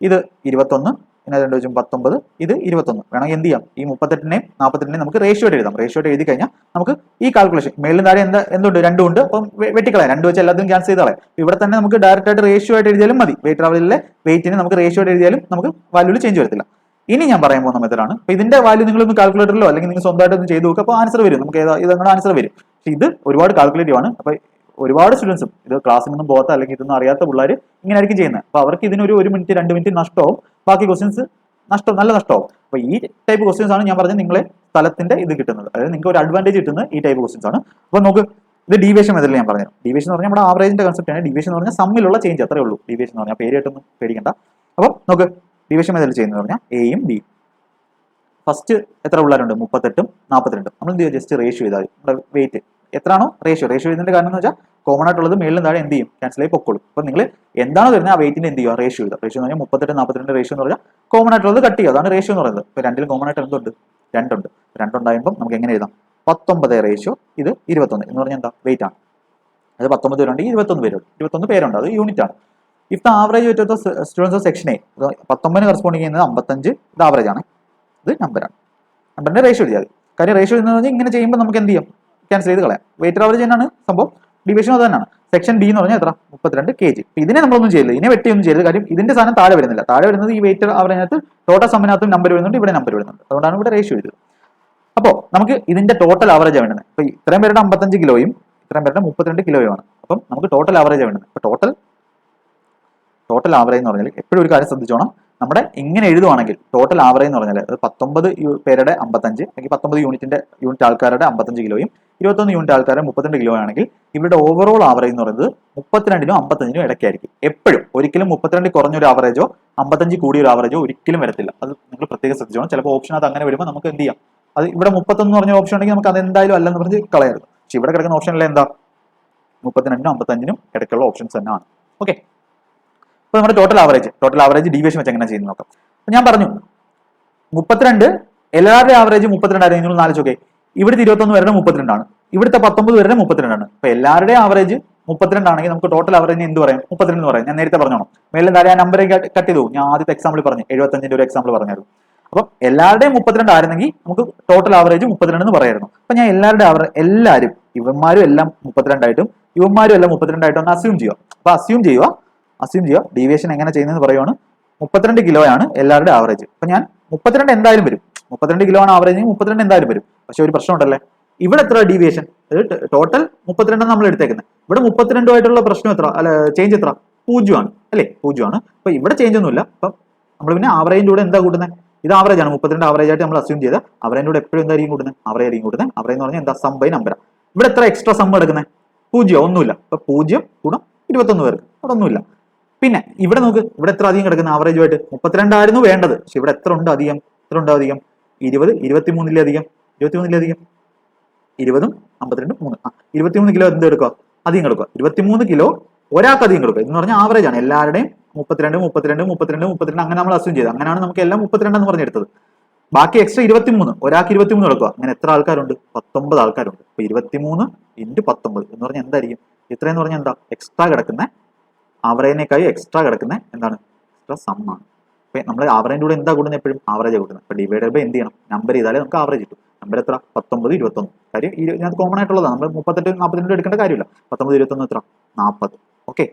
ഇത് 21, പിന്നെ 2 വെച്ചും 19, ഇത് 21. വേണമെങ്കിൽ എന്ത് ചെയ്യാം? ഈ 38നെയും 42നെയും നമുക്ക് റേഷ്യോ ആയിട്ട് എഴുതാം. റേഷ്യോ ആയിട്ട് എഴുതി കഴിഞ്ഞാൽ നമുക്ക് ഈ കാൽക്കുലേഷൻ മേളിലും താഴെ എന്തുണ്ട്? 2 ഉണ്ട്. അപ്പം വെട്ടിക്കളയാം. 2 വെച്ച് എല്ലാത്തിനും ക്യാൻസൽ ചെയ്ത് കളയാം. ഇവിടെ തന്നെ നമുക്ക് ഡയറക്റ്റ് ആയിട്ട് റേഷ്യോ ആയിട്ട് എഴുതിയാലും മതി. വെയിറ്റ് ആവറേജിലെ വെയിറ്റിന് നമുക്ക് റേഷ്യോ ആയിട്ട് എഴുതിയാലും നമുക്ക് വാല്യൂല് ചേഞ്ച് വരത്തില്ല. ഇനി ഞാൻ പറയാൻ പോകുന്ന മെത്തേഡാണ്. അപ്പൊ ഇതിന്റെ വാല്യൂ നിങ്ങളൊന്ന് കാൽക്കുലേറ്ററിലോ അല്ലെങ്കിൽ നിങ്ങൾ സ്വന്തമായിട്ട് ഒന്ന് ചെയ്ത് നോക്കുക. അപ്പോൾ ആൻസർ വരും. നമുക്ക് ഇതങ്ങനെ ആൻസർ വരും. പക്ഷെ ഇത് ഒരുപാട് കാൽക്കുലേറ്റീവ് ആണ്. അപ്പൊ ഒരുപാട് സ്റ്റുഡൻസും ഇത് ക്ലാസ്സിൽ നിന്നും പോകാത്ത അല്ലെങ്കിൽ ഇതൊന്നും അറിയാത്ത പിള്ളേർ ഇങ്ങനെ ആയിരിക്കും ചെയ്യുന്നത്. അപ്പൊ അവർക്ക് ഇതിനൊരു 1 മിനിറ്റ് 2 മിനിറ്റ് നഷ്ടമാവും. ബാക്കി ക്വസ്റ്റ്യൻസ് നല്ല നഷ്ടമാവും. അപ്പൊ ഈ ടൈപ്പ് ക്വസ്റ്റ്യൻസ് ആണ് ഞാൻ പറഞ്ഞത് നിങ്ങളെ സ്ഥലത്തിന്റെ ഇത് കിട്ടുന്നത്. അതായത് നിങ്ങൾക്ക് ഒരു അഡ്വാൻറ്റേജ് കിട്ടുന്നത് ഈ ടൈപ്പ് ക്വസ്റ്റ്യൻസ് ആണ്. അപ്പൊ നമുക്ക് ഇത് ഡീവിയേഷൻ മെത്തേഡിൽ ഞാൻ പറഞ്ഞു. ഡീവിയേഷൻ എന്ന് പറഞ്ഞാൽ നമ്മുടെ ആവറേജിന്റെ കൺസെപ്റ്റ് ആണ്. ഡീവിയേഷൻ എന്ന് പറഞ്ഞാൽ സമ്മിലുള്ള ചേഞ്ച് അത്രേ ഉള്ളൂ. ഡീവിയേഷൻ എന്ന് പറഞ്ഞാൽ പേരായിട്ടൊന്നും പേടിക്കണ്ട. അപ്പോൾ നമുക്ക് ഡീവിയേഷൻ മെത്തേഡിൽ ചെയ്യുന്നത് പറഞ്ഞാൽ എയും ബിയും. ഫസ്റ്റ് എത്ര പിള്ളേരുണ്ട്? 38 42. നമ്മൾ എന്ത് ചെയ്യുക? ജസ്റ്റ് റേഷ്യോ ചെയ്താൽ നമ്മുടെ വെയിറ്റ് എത്രയാണോ റേഷ്യോ ചെയ്യുന്നതിന്റെ കാരണം എന്ന് വെച്ചാൽ കോമൺ ആയിട്ടുള്ളത് മേളിലും താഴെ എന്ത് ചെയ്യും? ക്യാൻസൽ ആയി പൊക്കോളും. അപ്പൊ നിങ്ങൾ എന്താണ് വരുന്നത് ആ വെയിറ്റിന്റെ എന്ത് ചെയ്യുക? റേഷ്യോ ചെയ്താൽ. റേഷ്യോ എന്ന് പറഞ്ഞാൽ 38 42 റേഷ്യോ എന്ന് പറഞ്ഞാൽ കോമൺ ആയിട്ടുള്ളത് കട്ട് ചെയ്യുക. അതാണ് റേഷ്യോ എന്ന് പറയുന്നത്. ഇപ്പൊ രണ്ടിലും കോമൺ ആയിട്ട് എന്തുണ്ട്? 2 ഉണ്ട്. 2 ഉണ്ടാകുമ്പോൾ നമുക്ക് എങ്ങനെ എഴുതാം? 19 റേഷ്യോ ഇത് 21 എന്ന് പറഞ്ഞാൽ എന്താ? വെയിറ്റ് ആണ്. അത് 19 പേരുണ്ട്, 21 പേരുണ്ട്. അത് യൂണിറ്റ് ആണ്. If the average weight of the students of section A 19 corresponding ചെയ്യുന്നത് 55. ഇത് ആവറേജ് ആണ്. ഇത് നമ്പറാണ്. നമ്പറിന്റെ റേഷ്യോ എഴുതിയാൽ കാര്യം റേഷ്യോ എന്ന് പറഞ്ഞാൽ ഇങ്ങനെ ചെയ്യുമ്പോൾ നമുക്ക് എന്ത് ചെയ്യും? ക്യാൻസൽ ചെയ്ത് കളയാം. വെയിറ്റ് ആവറേജ് തന്നെയാണ് സംഭവം. ഡിവിഷൻ അത് തന്നെയാണ്. സെക്ഷൻ ബി എന്ന് പറഞ്ഞാൽ എത്ര? 32 kg. ഇതിനെ നമ്മളൊന്നും ചെയ്യില്ല. ഇതിനെ വെട്ടിയൊന്നും ചെയ്യില്ല. കാര്യം ഇതിന്റെ സാധനം താഴെ വരുന്നില്ല. താഴെ വരുന്നത് ഈ വെയിറ്റ് ആവറേജിനകത്ത് ടോട്ടൽ സമ്മിനകത്തും നമ്പർ വരുന്നുണ്ട്, ഇവിടെ നമ്പർ വരുന്നുണ്ട്. അതുകൊണ്ടാണ് ഇവിടെ റേഷ്യോ എഴുതുന്നത്. അപ്പോൾ നമുക്ക് ഇതിന്റെ ടോട്ടൽ ആവറേജ് വേണ്ടത്. അപ്പൊ ഇത്രയും പേരുടെ 55 കിലോയും ഇത്രയും പേരുടെ 32 കിലോയുമാണ്. അപ്പം നമുക്ക് ടോട്ടൽ ആവറേജ് വേണ്ടത്. അപ്പൊ ടോട്ടൽ ആവറേജ് എന്ന് പറഞ്ഞാൽ എപ്പോഴും ഒരു കാര്യം ശ്രദ്ധിച്ചോണം. നമ്മുടെ ഇങ്ങനെ എഴുതുവാണെങ്കിൽ ടോട്ടൽ ആവറേജ് എന്ന് പറഞ്ഞാൽ 19 പേരുടെ 55 അല്ലെങ്കിൽ 19 യൂണിറ്റ് ആൾക്കാരുടെ 55 കിലോയും 21 യൂണിറ്റ് ആൾക്കാരുടെ 32 കിലോ ആണെങ്കിൽ ഇവരുടെ ഓവറോൾ ആവറേജ് എന്ന് പറയുന്നത് 32നും 55നും ഇടയ്ക്കായിരിക്കും. എപ്പോഴും ഒരിക്കലും 32 കുറഞ്ഞൊരു ആവറേജോ 55 കൂടിയൊരു ആവറേജോ ഒരിക്കലും വരത്തില്ല. അത് നിങ്ങൾ പ്രത്യേകം ശ്രദ്ധിച്ചോണം. ചിലപ്പോൾ ഓപ്ഷനകത്ത് അങ്ങനെ വരുമ്പോൾ നമുക്ക് എന്ത് ചെയ്യാം? അത് ഇവിടെ 31 എന്ന് പറഞ്ഞ ഓപ്ഷൻ ഉണ്ടെങ്കിൽ നമുക്ക് അത് എന്തായാലും അല്ലെന്ന് പറഞ്ഞ് കളയരുത്. പക്ഷെ ഇവിടെ കിടക്കുന്ന ഓപ്ഷനിൽ എന്താ? 32നും 55നും ഇടയ്ക്കുള്ള ഓപ്ഷൻസ് തന്നെയാണ്. ഓക്കെ, അപ്പോൾ നമ്മുടെ ടോട്ടൽ ആവറേജ് ഡീവിയേഷൻ വെച്ച് എങ്ങനെ ചെയ്യുന്നത് നോക്കാം. അപ്പോൾ ഞാൻ പറഞ്ഞു 32 എല്ലാവരുടെ ആവറേജ് 32 നിങ്ങൾ നാലിച്ചോക്കെ. ഇവിടുത്തെ 21 വരെ 32ആണ്, ഇവിടുത്തെ 19 വരെ 32ആണ്. അപ്പൊ എല്ലാവരുടെയും ആവറേജ് 32 ആണെങ്കിൽ നമുക്ക് ടോട്ടൽ ആവറേജ് എന്ത് പറയാം? 32 എന്ന് പറയാം. ഞാൻ നേരത്തെ പറഞ്ഞോണം. മേലെ താഴെ ആ നമ്പർ കട്ട് ചെയ്തു. ഞാൻ ആദ്യത്തെ എക്സാമ്പിൾ പറഞ്ഞു, 75ന്റെ ഒരു എക്സാമ്പിൾ പറഞ്ഞായിരുന്നു. അപ്പം എല്ലാവരുടെയും 32 ആയിരുന്നെങ്കിൽ നമുക്ക് ടോട്ടൽ ആവറേജ് 32 എന്ന് പറയായിരുന്നു. അപ്പൊ ഞാൻ എല്ലാവരുടെ എല്ലാവരും ഇവന്മാരും എല്ലാം 32 ആയിട്ടും ഇവന്മാരും എല്ലാം 32 ആയിട്ടും ഒന്ന് അസ്യൂം ചെയ്യുക. അപ്പൊ അസ്യൂം ചെയ്യുക ഡീവിയേഷൻ എങ്ങനെ ചെയ്യുന്നതെന്ന് പറയുവാണ്. 32 കിലോയാണ് എല്ലാവരുടെ ആവറേജ്. അപ്പൊ ഞാൻ 32 എന്തായാലും വരും. 32 കിലോ ആണ് ആവറേജ്, 32 എന്തായാലും വരും. പക്ഷെ ഒരു പ്രശ്നം ഉണ്ടല്ലേ, ഇവിടെ എത്ര ഡീവിയേഷൻ? ടോട്ടൽ 32 നമ്മൾ എടുത്തേക്കുന്നത്. ഇവിടെ 32 ആയിട്ടുള്ള പ്രശ്നം എത്ര, അല്ല ചേഞ്ച് എത്ര? 0 ആണ് അല്ലേ? 0 ആണ്. അപ്പൊ ഇവിടെ ചേഞ്ച് ഒന്നുമില്ല. അപ്പൊ നമ്മൾ പിന്നെ ആവറേജിന്റെ കൂടെ എന്താ കൂട്ടുന്നത്? ഇത് ആവറേജ് ആണ്. 32 ആവറേജ് ആയിട്ട് നമ്മൾ അസ്യൂം ചെയ്ത് ആവറേജിന്റെ കൂടെ എപ്പോഴും എന്തായിരിക്കും കൂട്ടുന്നത്? ആവറേജ് ആയിരിക്കും കൂട്ടുന്നത്. ആവറേജ് എന്ന് പറഞ്ഞാൽ എന്താ? Sum by number. ഇവിടെ എത്ര എക്സ്ട്രാ സം എടുക്കുന്നത്? 0, ഒന്നുമില്ല. അപ്പൊ 0 ഗുണം 21 പേർക്ക് അവിടെ ഒന്നുമില്ല. പിന്നെ ഇവിടെ നോക്ക്, ഇവിടെ എത്ര അധികം കിടക്കുന്ന ആവറേജുമായിട്ട്? 32 ആയിരുന്നു വേണ്ടത്, പക്ഷെ ഇവിടെ എത്ര ഉണ്ട് അധികം? 20, 23 23 20ഉം 52 3 23 കിലോ എന്ത് എടുക്കുക? അധികം എടുക്കുക. 23 കിലോ ഒരാൾക്ക് അധികം കൊടുക്കുക എന്ന് പറഞ്ഞാൽ ആവറേജ് ആണ്. എല്ലാവരുടെയും 32 അങ്ങനെ നമ്മൾ അസ്യൂം ചെയ്ത്, അങ്ങനെയാണ് നമുക്ക് എല്ലാം 32 എന്ന് പറഞ്ഞെടുത്തത്. ബാക്കി എക്സ്ട്രാ 23, ഒരാൾക്ക് 23 എടുക്കുക. അങ്ങനെ എത്ര ആൾക്കാരുണ്ട്? 19 ആൾക്കാരുണ്ട്. അപ്പൊ 23 × 19 എന്ന് പറഞ്ഞാൽ എന്തായിരിക്കും? ഇത്രയെന്ന് പറഞ്ഞാൽ എന്താ? എക്സ്ട്രാ കിടക്കുന്ന ആവറേജിനേക്കായി എക്സ്ട്രാ കിടക്കുന്ന എന്താണ്? എക്സ്ട്രാ സം ആണ്. അപ്പൊ നമ്മൾ ആവറേജിന്റെ കൂടെ എന്താ കൂടുന്നത്? എപ്പോഴും ആവറേജ് കൂടുന്നത്. അപ്പൊ ഡിവൈഡഡ് ബൈ എന്ത് ചെയ്യണം? നമ്പർ ചെയ്താലേ നമുക്ക് ആവറേജ് കിട്ടും. നമ്പർ എത്ര? 19 21. കാര്യം ഇതിനകത്ത് കോമൺ ആയിട്ടുള്ളതാണ്. നമ്മൾ 38 42 എടുക്കേണ്ട കാര്യമില്ല. 19 21 എത്ര? 40. ഓക്കെ,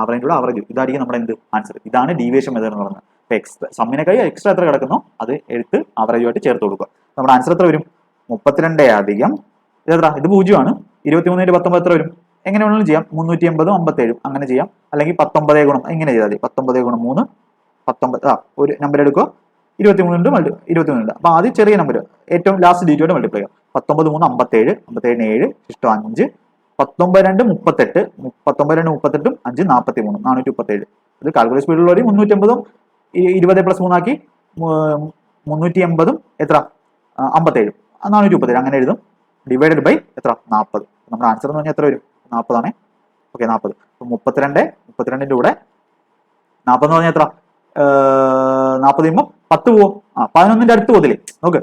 ആവറേജിന്റെ കൂടെ ആവറേജ് ഇതായിരിക്കും നമ്മുടെ എന്ത് ആൻസർ. ഇതാണ് ഡീവിയേഷൻ മെത്തേഡ് എന്ന് പറയുന്നത്. അപ്പൊ സമ്മിനേക്കായി എക്സ്ട്രാ എത്ര കിടക്കുന്നോ അത് എടുത്ത് ആവറേജുമായിട്ട് ചേർത്ത് കൊടുക്കുക. നമ്മുടെ ആൻസർ എത്ര വരും? 32 അധികം ഇതെത്ര? ഇത് 0 ആണ്. 23 × 19 എത്ര വരും? എങ്ങനെ വേണമെങ്കിലും ചെയ്യാം. 380 57 അങ്ങനെ ചെയ്യാം. അല്ലെങ്കിൽ 19 ഗുണം ഇങ്ങനെ ചെയ്താൽ മതി. 19 ഗുണം 3 19. ഒരു നമ്പർ എടുക്കുക. 23 × 23. അപ്പൊ ആദ്യം ചെറിയ നമ്പർ ഏറ്റവും ലാസ്റ്റ് ഡീറ്റോയിട്ട് മൾട്ടിപ്ലൈ ചെയ്യാം. 19 3 57 57 7 ഇഷ്ടം 5 19 2 38 19 2 38 5 43 437. ഇത് കാൽക്കുലേഷൻ സ്പീഡിലുള്ളവർ 380 20 + 3 ആക്കി 380 എത്ര? 57 437 അങ്ങനെ എഴുതും. ഡിവൈഡഡ് ബൈ എത്ര? 40. നമ്മുടെ ആൻസർ എന്ന് പറഞ്ഞാൽ എത്ര വരും? 40 ആണ്. ഓക്കെ, 40. 32ന്റെ കൂടെ 40 എന്ന് പറഞ്ഞാൽ എത്ര? 40 ചെയ്യുമ്പോൾ 10 പോവും. 11ന്റെ അടുത്ത് പോകത്തില്ലേ? നോക്ക്,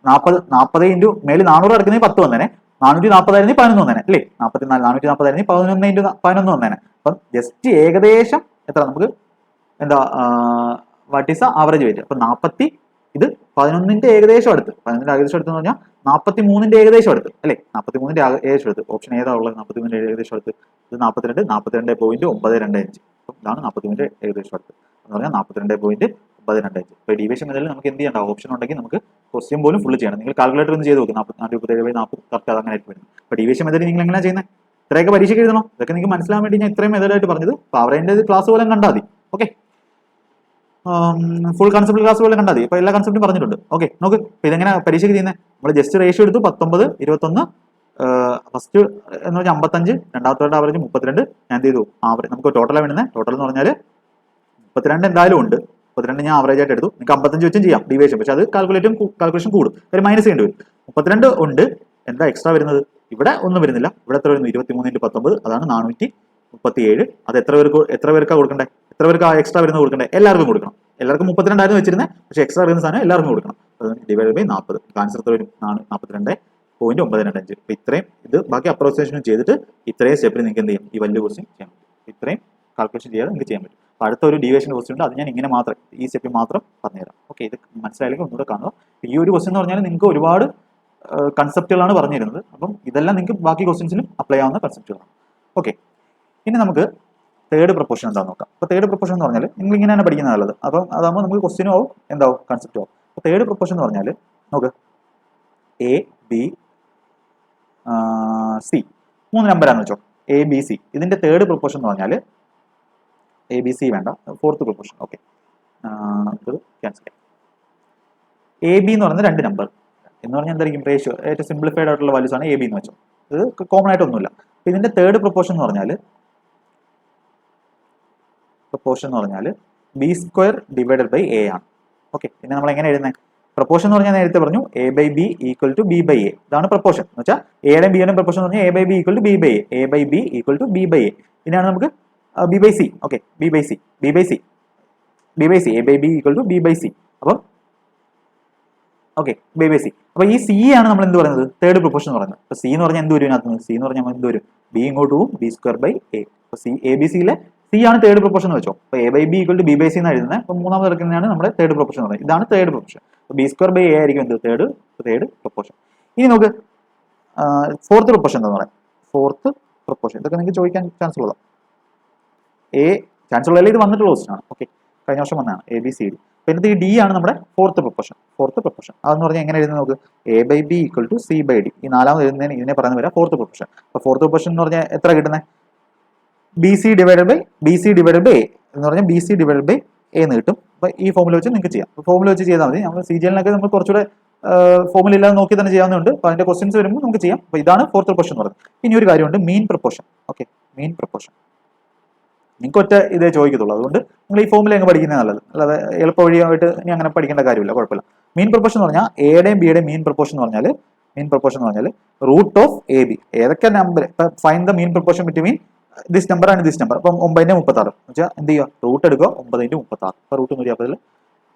40 × മേളിൽ 400 അടക്കുന്നതിന് 10 വന്നേനെ. 440 ആയിരുന്നു 11 വന്നേനെ അല്ലേ? 44 440 ആയിരുന്നു 11 × 11 വന്നേനെ. അപ്പം ജസ്റ്റ് ഏകദേശം എത്ര നമുക്ക് എന്താ വാട്ട് ഈസ് ആവറേജ് വെയിറ്റ്? അപ്പൊ 40 ഇത് 11ന്റെ ഏകദേശം അടുത്ത്. 11ന്റെ ഏകദേശം അടുത്ത് എന്ന് പറഞ്ഞാൽ 43ന്റെ ഏകദേശം അടുത്ത് അല്ലേ? 43ന്റെ ഏകദേശം അടുത്ത്. ഓപ്ഷൻ ഏതാ ഉള്ളത്? 43ന്റെ ഏകദേശം അടുത്ത്. ഇത് 42.925. ഇതാണ് 43ന്റെ ഏകദേശം അടുത്ത് എന്ന് പറഞ്ഞാൽ 42.925. ഇപ്പൊ ഡീവിയേഷൻ മെത്തേഡിൽ നമുക്ക് എന്ത് ചെയ്യണ്ട? ഓപ്ഷൻ ഉണ്ടെങ്കിൽ നമുക്ക് ക്വസ്റ്റ്യൻ പോലും ഫുൾ ചെയ്യണം. നിങ്ങൾ കാൽക്കുലേറ്റർ ഒന്ന് ചെയ്ത് നോക്കും. 437/40 കറക്റ്റ് അങ്ങനെ ആയിട്ട് വരും. അപ്പൊ ഡീവിയേഷൻ മെത്തേഡ് നിങ്ങൾ എങ്ങനെയാണ് ചെയ്യുന്നത്? ഇത്രയൊക്കെ പരീക്ഷയ്ക്ക് എഴുതണം. ഇതൊക്കെ നിങ്ങൾക്ക് മനസ്സിലാൻ വേണ്ടി ഞാൻ ഇത്രയും മെത്തേഡായിട്ട് പറഞ്ഞത്. അപ്പൊ അവരുടെ ക്ലാസ് പോലെ കണ്ടാൽ മതി. ഓക്കെ, ഫുൾ കൺസെപ്റ്റ് ക്ലാസ് പോലെ കണ്ടാൽ മതി. ഇപ്പൊ എല്ലാ കൺസെപ്റ്റും പറഞ്ഞിട്ടുണ്ട്. ഓക്കെ, നോക്ക്, ഇപ്പൊ ഇതെങ്ങനെ പരീക്ഷയ്ക്ക് ചെയ്യുന്നത്? നമ്മൾ ജസ്റ്റ് റേഷ്യോ എടുത്തു. 19 21 ഫസ്റ്റ് എന്ന് പറഞ്ഞാൽ 55, രണ്ടാമത്തെ ആവറേജ് 32. ഞാൻ എന്ത് ചെയ്തു? ആവറേജ് നമുക്ക് ടോട്ടലാണ് വേണ്ടുന്നത്. ടോട്ടൽ എന്ന് പറഞ്ഞാൽ 32 എന്തായാലും ഉണ്ട്. 32 ഞാൻ ആവറേജ് ആയിട്ട് എടുത്തു. നിങ്ങൾക്ക് 55 വെച്ചും ചെയ്യാം ഡീവിയേഷൻ, പക്ഷെ അത് കാൽക്കുലേഷൻ കൂടും, ഒരു മൈനസ് ചെയ്യേണ്ടി വരും. 32 ഉണ്ട്. എന്താ എക്സ്ട്രാ വരുന്നത്? ഇവിടെ ഒന്നും വരുന്നില്ല. ഇവിടെ എത്ര വരുന്നു? 23 × 19 അതാണ് 437. അത് എത്ര പേർക്കാ കൊടുക്കണ്ടേ? എത്ര പേർക്ക് ആ എക്സ്ട്രാ വരുന്നത് കൊടുക്കണ്ടേ? എല്ലാവർക്കും കൊടുക്കണം. എല്ലാവർക്കും 32 ആയിരുന്നു വെച്ചിരുന്നത്, പക്ഷേ എക്സ്ട്രാ വരുന്ന സാധനം എല്ലാവർക്കും കൊടുക്കണം. Divide by 40. ആൻസർ എത്ര വരും? 42.925. അപ്പൊ ഇത്രയും ഇത് ബാക്കി അപ്രോക്സിമേഷനും ചെയ്തിട്ട് ഇത്രയും സ്റ്റെപ്പിൽ നിങ്ങൾക്ക് എന്ത് ചെയ്യും? ഈ വലിയ ക്വസ്റ്റ്യൻ ചെയ്യാൻ പറ്റും. ഇത്രയും കാൽക്കുലേഷൻ ചെയ്യാതെ നിങ്ങൾക്ക് ചെയ്യാൻ പറ്റും. അപ്പൊ അടുത്ത ഒരു ഡീവിയേഷൻ ക്വസ്റ്റ്യൻ ഉണ്ട്. അത് ഞാൻ ഇങ്ങനെ മാത്രം ഈ സ്റ്റെപ്പിൽ മാത്രം പറഞ്ഞുതരാം. ഓക്കെ, ഇത് മനസ്സിലായില്ലെങ്കിൽ ഒന്നുകൂടെ കാണുക. ഈ ഒരു ക്വസ്റ്റ്യൻ എന്ന് പറഞ്ഞാൽ നിങ്ങൾക്ക് ഒരുപാട് കൺസെപ്റ്റുകളാണ് പറഞ്ഞിരുന്നത്. അപ്പം ഇതെല്ലാം നിങ്ങൾക്ക് ബാക്കി ക്വസ്റ്റ്യൻസിലും അപ്ലൈ ആവുന്ന കൺസെപ്റ്റുകളാണ്. ഓക്കെ, ഇനി നമുക്ക് തേർഡ് പ്രൊപ്പോഷൻ എന്താണെന്ന് നോക്കാം. അപ്പോൾ തേർഡ് പ്രൊപ്പോഷൻ എന്ന് പറഞ്ഞാൽ നിങ്ങൾ ഇങ്ങനെയാണ് പഠിക്കുന്നത് നല്ലത്. അപ്പം അതാകുമ്പോൾ നമുക്ക് ക്വസ്റ്റ്യനും ആവും എന്താവും കൺസെപ്റ്റും ആവും. അപ്പോൾ തേർഡ് പ്രൊപ്പോഷൻ എന്ന് പറഞ്ഞാൽ നോക്ക്, എ ബി സി 3 നമ്പറാണെന്ന് വെച്ചോ. എ ബി സി ഇതിന്റെ തേർഡ് പ്രൊപ്പോഷൻ എന്ന് പറഞ്ഞാൽ എ ബി സി വേണ്ട, ഫോർത്ത് പ്രൊപ്പോഷൻ. ഓക്കെ, നമുക്ക് ക്യാൻസൽ ചെയ്യാം. എ ബി എന്ന് പറയുന്ന 2 നമ്പർ എന്ന് പറഞ്ഞാൽ എന്തായിരിക്കും? റേഷ്യോ ഏറ്റവും സിംപ്ലിഫൈഡ് ആയിട്ടുള്ള വാല്യൂസ് ആണ് എ ബി എന്ന് വെച്ചോ. ഇത് കോമൺ ആയിട്ടൊന്നുമില്ല. അപ്പോൾ ഇതിന്റെ തേർഡ് പ്രൊപ്പോഷൻ എന്ന് പറഞ്ഞാൽ b² ഡിവൈഡഡ് ബൈ എ ആണ്. ഓക്കെ, പിന്നെ നമ്മൾ എങ്ങനെ എഴുതുന്നത്? പ്രൊപ്പോഷൻ എന്ന് പറഞ്ഞാൽ നേരത്തെ പറഞ്ഞു a/b = b/a. ഇതാണ് പ്രൊപ്പോഷൻ എന്ന് വെച്ചാൽ എയുടെയും ബിയുടെയും പ്രൊപ്പോഷൻ എന്ന് പറഞ്ഞാൽ a/b = b/a, a/b = b/a. പിന്നെയാണ് നമുക്ക് b/c. Okay, b/c a/b = b/c. അപ്പം ഓക്കെ, ബൈ ബൈ സി. അപ്പൊ ഈ സി ആണ് നമ്മൾ എന്ത് പറയുന്നത്, തേർഡ് പ്രൊപ്പോർഷൻ എന്ന് പറയുന്നത്. അപ്പൊ സി എന്ന് പറഞ്ഞാൽ എന്ത് വരും ഇതിനകത്ത്, സി എന്ന് പറഞ്ഞാൽ എന്ത് വരും, ബി ഇങ്ങോട്ട് പോകും, ബി സ്ക്വയർ ബൈ എ. അപ്പൊ സി എ ബി സിയിലെ സി ആണ് തേർഡ് പ്രൊപ്പോർഷൻ എന്ന് വെച്ചോ. അപ്പൊ A by B equal to B by C എന്ന് എഴുതുന്നത്. അപ്പൊ മൂന്നാമത് എടുക്കുന്നതാണ് നമ്മുടെ തേർഡ് പ്രൊപ്പോർഷൻ എന്ന് പറയുന്നത്. ഇതാണ് തേർഡ് പ്രൊപ്പോർഷൻ. അപ്പൊ ബി സ്ക്വയർ ബൈ എ ആയിരിക്കും എന്ത് തേർഡ് പ്രൊപ്പോർഷൻ. ഇനി നമുക്ക് ഫോർത്ത് പ്രൊപ്പോർഷൻ എന്ന് പറയാം. ഫോർത്ത് പ്രൊപ്പോർഷൻ ഇതൊക്കെ നിങ്ങൾക്ക് ചോദിക്കാൻ ചാൻസ് ഉള്ളതാണ്. ചാൻസ് ഉള്ള ഇത് വന്നിട്ടുള്ള ക്വസ്റ്റൻ ആണ്. ഓക്കെ, കഴിഞ്ഞ വർഷം വന്നതാണ് എ ബി സി ഡി. പിന്നെ ഈ ഡി ആണ് നമ്മുടെ ഫോർത്ത് പ്രൊപ്പോർഷൻ. അതെന്ന് പറഞ്ഞാൽ എങ്ങനെ എഴുതുന്നത് നമുക്ക്, A by B equal to C by D. ഈ നാലാമത് എഴുതുന്നതിന് ഇതിനെ പറയുന്നത് വരാം ഫോർത്ത് പ്രൊപ്പോർഷൻ. അപ്പൊ ഫോർത്ത് പ്രൊപ്പോർഷൻ എന്ന് പറഞ്ഞാൽ എത്ര കിട്ടുന്നത്, B C divided by A എന്ന് പറഞ്ഞാൽ B C divided by A എന്ന് കിട്ടും. അപ്പൊ ഈ ഫോമുല വെച്ച് നിങ്ങൾക്ക് ചെയ്യാം. ഫോമുല വെച്ച് ചെയ്താൽ മതി. നമ്മൾ സി ജി എല്ലിനൊക്കെ നമ്മൾ കുറച്ചുകൂടെ ഫോമുല ഇല്ലാതെ നോക്കി തന്നെ ചെയ്യാവുന്നതുണ്ട്. അപ്പൊ അതിന്റെ ക്വസ്റ്റൻസ് വരുമ്പോൾ നമുക്ക് ചെയ്യാം. അപ്പൊ ഇതാണ് ഫോർത്ത് പ്രൊപ്പോർഷൻ എന്ന് പറയുന്നത്. ഇനി ഒരു കാര്യമുണ്ട്, മീൻ പ്രൊപ്പോർഷൻ. ഓക്കെ, മീൻ പ്രൊപ്പോർഷൻ നിങ്ങൾക്ക് ഒറ്റ ഇതേ ചോദിക്കത്തുള്ളൂ. അതുകൊണ്ട് നിങ്ങൾ ഈ ഫോമുല അങ്ങ് പഠിക്കുന്നത് നല്ലത്. അല്ലാതെ എളുപ്പ വഴിയായിട്ട് ഇനി അങ്ങനെ പഠിക്കേണ്ട കാര്യമില്ല, കുഴപ്പമില്ല. മീൻ പ്രൊപ്പോർഷൻ എന്ന് പറഞ്ഞാൽ എയുടെയും ബിയുടെയും മീൻ പ്രൊപ്പോർഷൻ എന്ന് പറഞ്ഞാൽ റൂട്ട് ഓഫ് എ ബി. ഏതൊക്കെ number, find the mean proportion between this number and this number. അപ്പം 9-36 വെച്ചാൽ എന്ത് ചെയ്യുക, റൂട്ട് എടുക്കുക 9×36. അപ്പൊ റൂട്ട് 150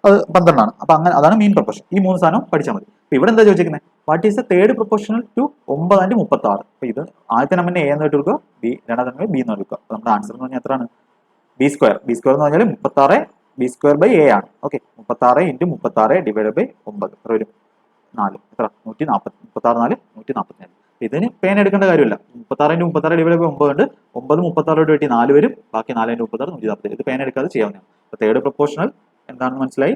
അത് 12 ആണ്. അപ്പൊ അങ്ങനെ അതാണ് മീൻ പ്രൊപ്പോർഷൻ. ഈ മൂന്ന് സാധനം പഠിച്ചാൽ മതി. അപ്പൊ ഇവിടെ എന്താ ചോദിച്ചിരിക്കുന്നത്, what is the third proportional to 9×36. അപ്പൊ ഇത് ആദ്യത്തെ നമ്പറിനെ എ എന്ന് എടുക്കുക, ബി രണ്ടാമത്തെ നമ്പർ ബി എന്ന് എടുക്കുക. അപ്പൊ നമ്മുടെ ആൻസർ എന്ന് പറഞ്ഞാൽ എത്രയാണ്, ബി സ്ക്വയർ എന്ന് പറഞ്ഞാൽ 36 ബി സ്ക്വയർ ബൈ എ ആണ്. ഓക്കെ, 36 × 36 ഡിവൈഡ് ബൈ 9 എത്ര വരും, 4 എത്ര 140, 36 144. ഇതിന് പേന എടുക്കേണ്ട കാര്യമില്ല. 36 ഡിവൈഡ് ബൈ 9 ഉണ്ട്. 9 36 വെട്ടി 4 വരും, ബാക്കി 4×36 147. ഇത് പേന എടുക്കാതെ ചെയ്യാവുന്നതാണ്. അപ്പൊ തേർഡ് പ്രൊപ്പോർഷണൽ എന്താണെന്ന് മനസ്സിലായി,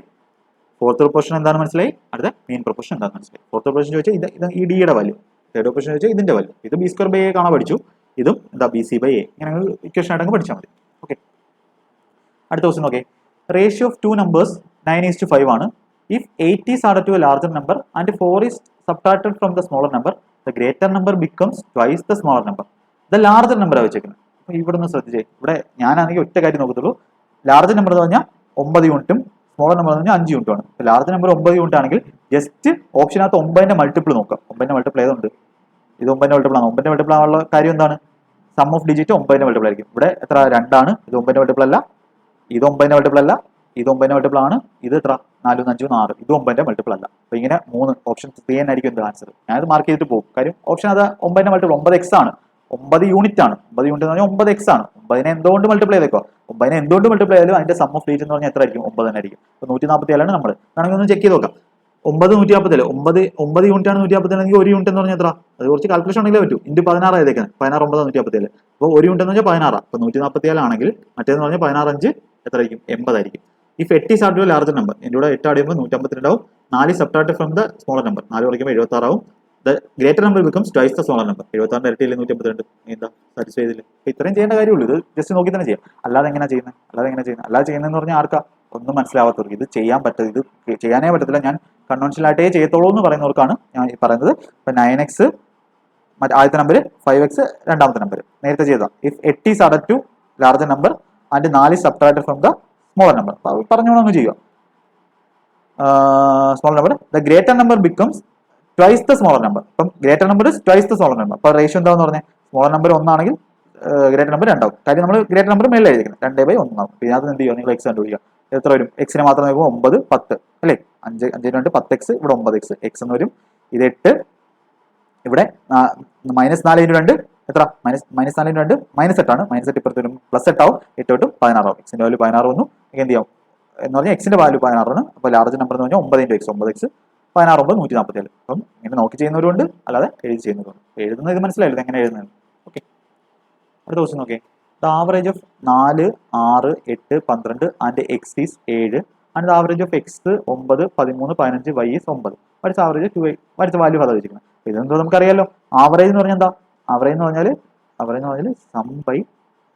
ഫോർത്ത് പ്രൊപ്പോർഷൻ എന്താണെന്ന് മനസ്സിലായി, അടുത്ത മീൻ പ്രൊപ്പോർഷൻ എന്താണെന്ന് മനസ്സിലായി. ഫോർത്ത് പ്രൊപ്പോർഷൻ ചോദിച്ചാൽ ഇത് ഈ ഡിയുടെ വാല്യൂ, തേർഡ് പ്രൊപ്പോർഷൻ ചോദിച്ചാൽ ഇതിന്റെ വാല്യൂ. ഇത് ബി സ്ക്വയർ ബൈ എ കാണാൻ പഠിച്ചു, ഇതും എന്താ ബി സി ബൈ എ. ഇങ്ങനെ ഇക്വേഷൻ ആയിട്ടങ്ങ് പഠിച്ചാൽ മതി. ഓക്കെ, അടുത്ത ക്വസ്റ്റൻ നോക്കേ. റേഷ്യോ ഓഫ് ടു നമ്പേഴ്സ് 9:5 ആണ്. If 8 is added to a larger number and 4 is subtracted from the smaller number, the greater number becomes twice the smaller number. The larger number വെച്ചേക്കുന്നത്. അപ്പൊ ഇവിടെ ഒന്ന് ശ്രദ്ധിച്ചേ. ഇവിടെ ഞാനാണെങ്കിൽ ഒറ്റ കാര്യം നോക്കത്തുള്ളൂ. ലാർജ് നമ്പർ എന്ന് പറഞ്ഞാൽ 9 യൂണിറ്റും സ്മോളർ നമ്പർ എന്ന് പറഞ്ഞാൽ 5 യൂണിറ്റും ആണ്. ലാർജ് നമ്പർ 9 യൂണിറ്റ് ആണെങ്കിൽ ജസ്റ്റ് ഓപ്ഷനകത്ത് 9ന്റെ മൾട്ടിപ്പിൾ നോക്കാം. 9ന്റെ മൾട്ടിപ്പിൾ ഏതുണ്ട്, ഇത് 9ന്റെ മൾട്ടിപ്പിൾ ആണ്. 9ന്റെ മൾട്ടിപ്പിൾ ആണുള്ള കാര്യം എന്താണ്, സം ഓഫ് ഡിജിറ്റ് 9ന്റെ മൾട്ടിപ്പിൾ ആയിരിക്കും. ഇവിടെ എത്ര 2 ആണ്, ഇത് 9ന്റെ മൾട്ടിപ്പിൾ അല്ല, ഇത് 9ന്റെ മൾട്ടിപ്പിൾ അല്ല, ഇത് 9ന്റെ മൾട്ടിപ്പിൾ ആണ്, ഇത് എത്ര 4 5 6, ഇത് 9ന്റെ മൾട്ടിപ്പിൾ അല്ല. അപ്പൊ ഇങ്ങനെ 3 ഓപ്ഷൻ 3 ആയിരിക്കും എന്ത് ആൻസർ. ഞാനത് മാർക്ക് ചെയ്തിട്ട് പോകും. കാര്യം ഓപ്ഷൻ അത് 9ന്റെ മൾട്ടിപ്പിൾ 9x ആണ്, 9 യൂണിറ്റ് ആണ്. 9 യൂണിറ്റ് എന്ന് പറഞ്ഞാൽ 9x ആണ്. 9നെ എന്തുകൊണ്ട് മൾട്ടിപ്ലൈ ചെയ്തേക്കോ, 9നെ എന്തുകൊണ്ട് മൾട്ടിപ്ലൈ ചെയ്താലും അതിന്റെ സം ഓഫ് ഡിജിറ്റ് എന്ന് പറഞ്ഞാൽ എത്ര ആയിരിക്കും, 9 തന്നെ ആയിരിക്കും. അപ്പൊ 147 ആണ് നമ്മൾ. വേണമെങ്കിൽ ഒന്ന് ചെക്ക് ചെയ്ത് നോക്കാം. 9 147, 9 യൂണിറ്റ് ആണ് 147 ആണെങ്കിൽ 1 യൂണിറ്റ് എന്ന് പറഞ്ഞാൽ എത്ര, അത് കുറച്ച് കാൽക്കുലേഷൻ ഉണ്ടെങ്കിലേ പറ്റൂ. ഇൻറ്റു 16 ചെയ്തേക്കുന്നത്, 16 9 147. അപ്പോൾ 1 യൂണിറ്റ് എന്ന് പറഞ്ഞാൽ 16. അപ്പൊ 147 ആണെങ്കിൽ മറ്റേന്ന് പറഞ്ഞാൽ 16 5 എത്ര ആയിരിക്കും, 80 ആയിരിക്കും. If 8 is added to a larger number, എൻ്റെ കൂടെ 8 ആഡ് ചെയ്യുമ്പോൾ 152 ആവും. 4 subtracted from the smaller number, 4 കുറയ്ക്കുമ്പോൾ 76 ആവും. The greater number becomes twice the smaller number. 76 ഇരട്ടിയില്ലേ 152, എന്താ സാറ്റിസ്ഫൈ ചെയ്തില്ല. അപ്പൊ ഇത്രയും ചെയ്യേണ്ട കാര്യമുള്ളൂ. ഇത് ജസ്റ്റ് നോക്കി തന്നെ ചെയ്യാം. അല്ലാതെ എങ്ങനെ ചെയ്യുന്നത്, അല്ലാതെ ചെയ്യുന്നതെന്ന് പറഞ്ഞാൽ ആർക്കാ ഒന്നും മനസ്സിലാവാത്തവർക്ക് ഇത് ചെയ്യാൻ പറ്റില്ല. ഇത് ചെയ്യാനേ പറ്റത്തില്ല. ഞാൻ കൺവെൻഷനൽ ആയിട്ടേ ചെയ്യത്തുള്ളൂ എന്ന് പറയുന്നവർക്കാണ് ഞാൻ പറയുന്നത്. ഇപ്പൊ 9x ആദ്യത്തെ നമ്പർ, 5x രണ്ടാമത്തെ നമ്പർ നേരത്തെ ചെയ്താൽ. If 8 is added to larger number and 4 is subtracted from the smaller number, പറഞ്ഞോളൂ ഒന്ന് ചെയ്യുക. Smaller number, the greater number becomes twice the smaller number. അപ്പം greater number is twice the smaller number. അപ്പൊ ratio എന്താന്ന് പറഞ്ഞാൽ smaller number 1 ആണെങ്കിൽ greater number 2 ആവും. കാര്യം നമ്മൾ ഗ്രേറ്റർ നമ്പർ മേളിൽ എഴുതിക്കുന്നത് 2/1 ആവും. പിന്നെ അത് എന്ത് ചെയ്യുക, നിങ്ങൾ എക്സ് കണ്ടുപിടിക്കുക. എത്ര വരും, എക്സിനെ മാത്രം നോക്കുമ്പോൾ 9 10 അല്ലേ, 5 2 10x, ഇവിടെ 9x, എക്സ് എന്ന് വരും. ഇത് 8, ഇവിടെ -4 × 2 എത്ര, -4 × 2 -8 ആണ്. -8 ഇപ്പുറത്ത് വരും, +8 ആവും. 8 × 16 ആവും. എക്സിന്റെ വാല്യൂ 16 വന്നു. എന്ത് ചെയ്യാം എന്ന് പറഞ്ഞാൽ എക്സിന്റെ വാല്യൂ 16 ആണ്. അപ്പോൾ ലാർജ് നമ്പർ എന്ന് പറഞ്ഞാൽ 9 × x, 9x 16 9 147. അപ്പം ഇങ്ങനെ നോക്കി ചെയ്യുന്നവരുണ്ട്, അല്ലാതെ എഴുതി ചെയ്യുന്നവരുണ്ട്. എഴുതുന്നത് ഇത് മനസ്സിലായില്ല എങ്ങനെ എഴുതുന്നത്. ഓക്കെ, അടുത്ത ക്വസ്റ്റ്യൻ നോക്കിയേ. The average of 4 6 8 12 and X is 7 and the average of X 9 13 15 y is 9. പഠിച്ച ആവറേജ് 2 പഠിച്ച വാല്യൂ അതാ വെച്ചിരിക്കുന്നത്. ഇതെന്തോ നമുക്കറിയാലോ. ആവറേജ് എന്ന് പറഞ്ഞാൽ എന്താ, ആവറേജ് എന്ന് പറഞ്ഞാൽ സം ബൈ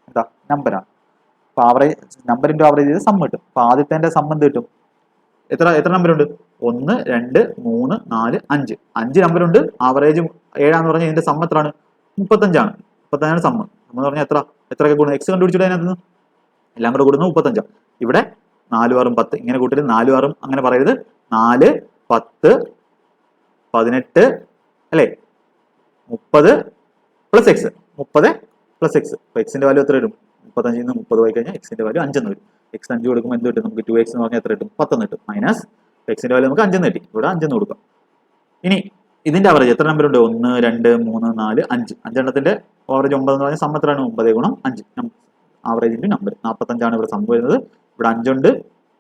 എന്താ നമ്പറാണ്. അപ്പൊ ആവറേജ് നമ്പർ ഇൻറ്റു ആവറേജ് ചെയ്ത് സം കിട്ടും. അപ്പൊ ആദ്യത്തെ സം എന്ത് കിട്ടും, എത്ര നമ്പർ ഉണ്ട്, 1 2 3 4 5 5 നമ്പർ ഉണ്ട്. ആവറേജ് 7 എന്ന് പറഞ്ഞാൽ ഇതിന്റെ സം എത്രയാണ്, 35 ആണ്. 35 സം എന്ന് പറഞ്ഞാൽ എത്രയൊക്കെ കൂടുന്നു, എക്സ് കണ്ടുപിടിച്ചിട്ട് അതിനകത്ത് എല്ലാം കൂടെ കൂടുന്നു 35. ഇവിടെ 4 6 10 ഇങ്ങനെ കൂട്ടിട്ട് 4 6 അങ്ങനെ പറയരുത്. 4 10 18 അല്ലേ, 30 പ്ലസ് എക്സ്, 30 പ്ലസ് എക്സ്. അപ്പൊ എക്സിന്റെ വാല്യൂ എത്ര വരും, 35 നിന്ന് 30 പോയി കഴിഞ്ഞാൽ എക്സിന്റെ വാല്യൂ 5 എന്ന് വരും. എക്സ് 5 കൊടുക്കുമ്പോൾ എന്ത് കിട്ടും നമുക്ക്, 2x എന്ന് പറഞ്ഞാൽ എത്ര കിട്ടും, 10 കിട്ടും. മൈനസ് എക്സിന്റെ വാല്യൂ നമുക്ക് 5 കിട്ടി. ഇവിടെ 5 കൊടുക്കാം. ഇനി ഇതിന്റെ ആവറേജ് എത്ര നമ്പർ ഉണ്ട്? 1, 2, 3, 4, 5. 5 ആവറേജ് 9 എന്ന് പറഞ്ഞാൽ സം എത്രയാണ്? 9 ഗുണം 5 ആവറേജ് ഇൻറ്റു നമ്പർ. 45 ഇവിടെ സം വരുന്നത്. ഇവിടെ 5 ഉണ്ട്,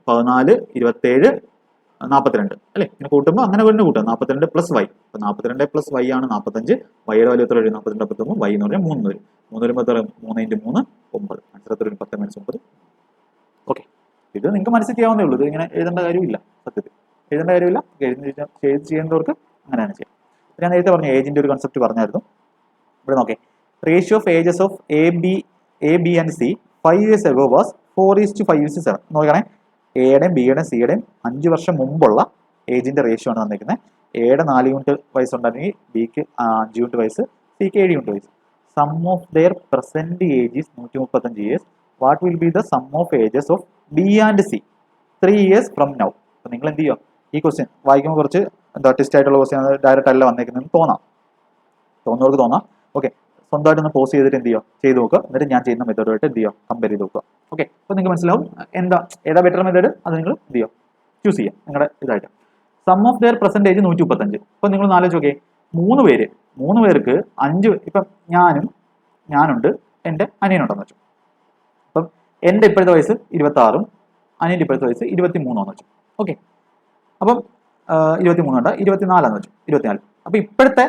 14, 27, 42 അല്ലേ? ഇങ്ങനെ കൂട്ടുമ്പോൾ അങ്ങനെ തന്നെ കൂട്ടാം. 42 പ്ലസ് വൈ. അപ്പൊ 42 പ്ലസ് വൈ ആണ് 45. വൈയുടെ വാല്യൂ എത്ര വരും? 42 അപ്പത്തുമ്പോൾ വൈ എന്ന് പറഞ്ഞാൽ 3 വരും. 3 വരുമ്പോൾ എത്ര? 3 × 3 9. ആൻസർ എത്ര വരും? 10 - 9. ഓക്കെ, ഇത് നിങ്ങൾക്ക് മനസ്സിൽ ചെയ്യാവുന്നേ ഉള്ളൂ. ഇത് ഇങ്ങനെ എഴുതേണ്ട കാര്യമില്ല. സത്യത്തിൽ എഴുതേണ്ട കാര്യമില്ല. എഴുതി ചെയ്യുന്നവർക്ക് അങ്ങനെയാണ് ചെയ്യാം. ഞാൻ നേരത്തെ പറഞ്ഞ ഏജിന്റെ ഒരു കൺസെപ്റ്റ് പറഞ്ഞായിരുന്നു. ഇവിടെ നോക്കേ, ratio of ages of A B and C 5 years ago was 4:5:7. നോക്കണേ, എയുടെയും ബിയുടെയും സിയുടെയും 5 വർഷം മുമ്പുള്ള ഏജിന്റെ റേഷ്യോ ആണ് തന്നിരിക്കുന്നത്. എയുടെ 4 യൂണിറ്റ് വയസ്സ് ഉണ്ടെങ്കിൽ ബിക്ക് 5 യൂണിറ്റ് വയസ്സ്, സിക്ക് 7 യൂണിറ്റ് വയസ്സ്. Sum of their present age is 135 years. What will be the sum of ages of B and C 3 years from now? അപ്പൊ നിങ്ങൾ എന്ത് ചെയ്യുക? ഈ ക്വസ്റ്റ്യൻ വായിക്കുമ്പോൾ കുറച്ച് എന്താ ടെസ്റ്റ് ആയിട്ടുള്ള ക്വസ്റ്റ്യൻ, ഡയറക്റ്റ് അല്ല വന്നേക്കുന്നതെന്ന് തോന്നുന്നവർക്ക് തോന്നാം. ഓക്കെ, സ്വന്തമായിട്ടൊന്ന് പോസ് ചെയ്തിട്ട് എന്ത് ചെയ്യുക? ചെയ്ത് നോക്കുക. എന്നിട്ട് ഞാൻ ചെയ്യുന്ന മെത്തേഡുമായിട്ട് എന്ത് ചെയ്യുക? കമ്പയർ ചെയ്ത് നോക്കുക. ഓക്കെ, അപ്പോൾ നിങ്ങൾക്ക് മനസ്സിലാവും ഏതാ ബെറ്റർ മെത്തേഡ്. അത് നിങ്ങൾ എന്ത് ചെയ്യുക? ചൂസ് ചെയ്യുക നിങ്ങളുടെ ഇതായിട്ട്. Sum of their present age 135. ഇപ്പം നിങ്ങൾ ആലോചിച്ച് നോക്കിയേ, 3 പേർക്ക് 5. ഇപ്പം ഞാനുണ്ട്, എൻ്റെ അനിയനുണ്ടെന്ന് വെച്ചു. അപ്പം എൻ്റെ ഇപ്പോഴത്തെ വയസ്സ് 26, അനിയൻ്റെ ഇപ്പോഴത്തെ വയസ്സ് 23 വെച്ചു. ഓക്കെ, അപ്പം 23 ഉണ്ട്, 24 വെച്ചു, 24. അപ്പം ഇപ്പോഴത്തെ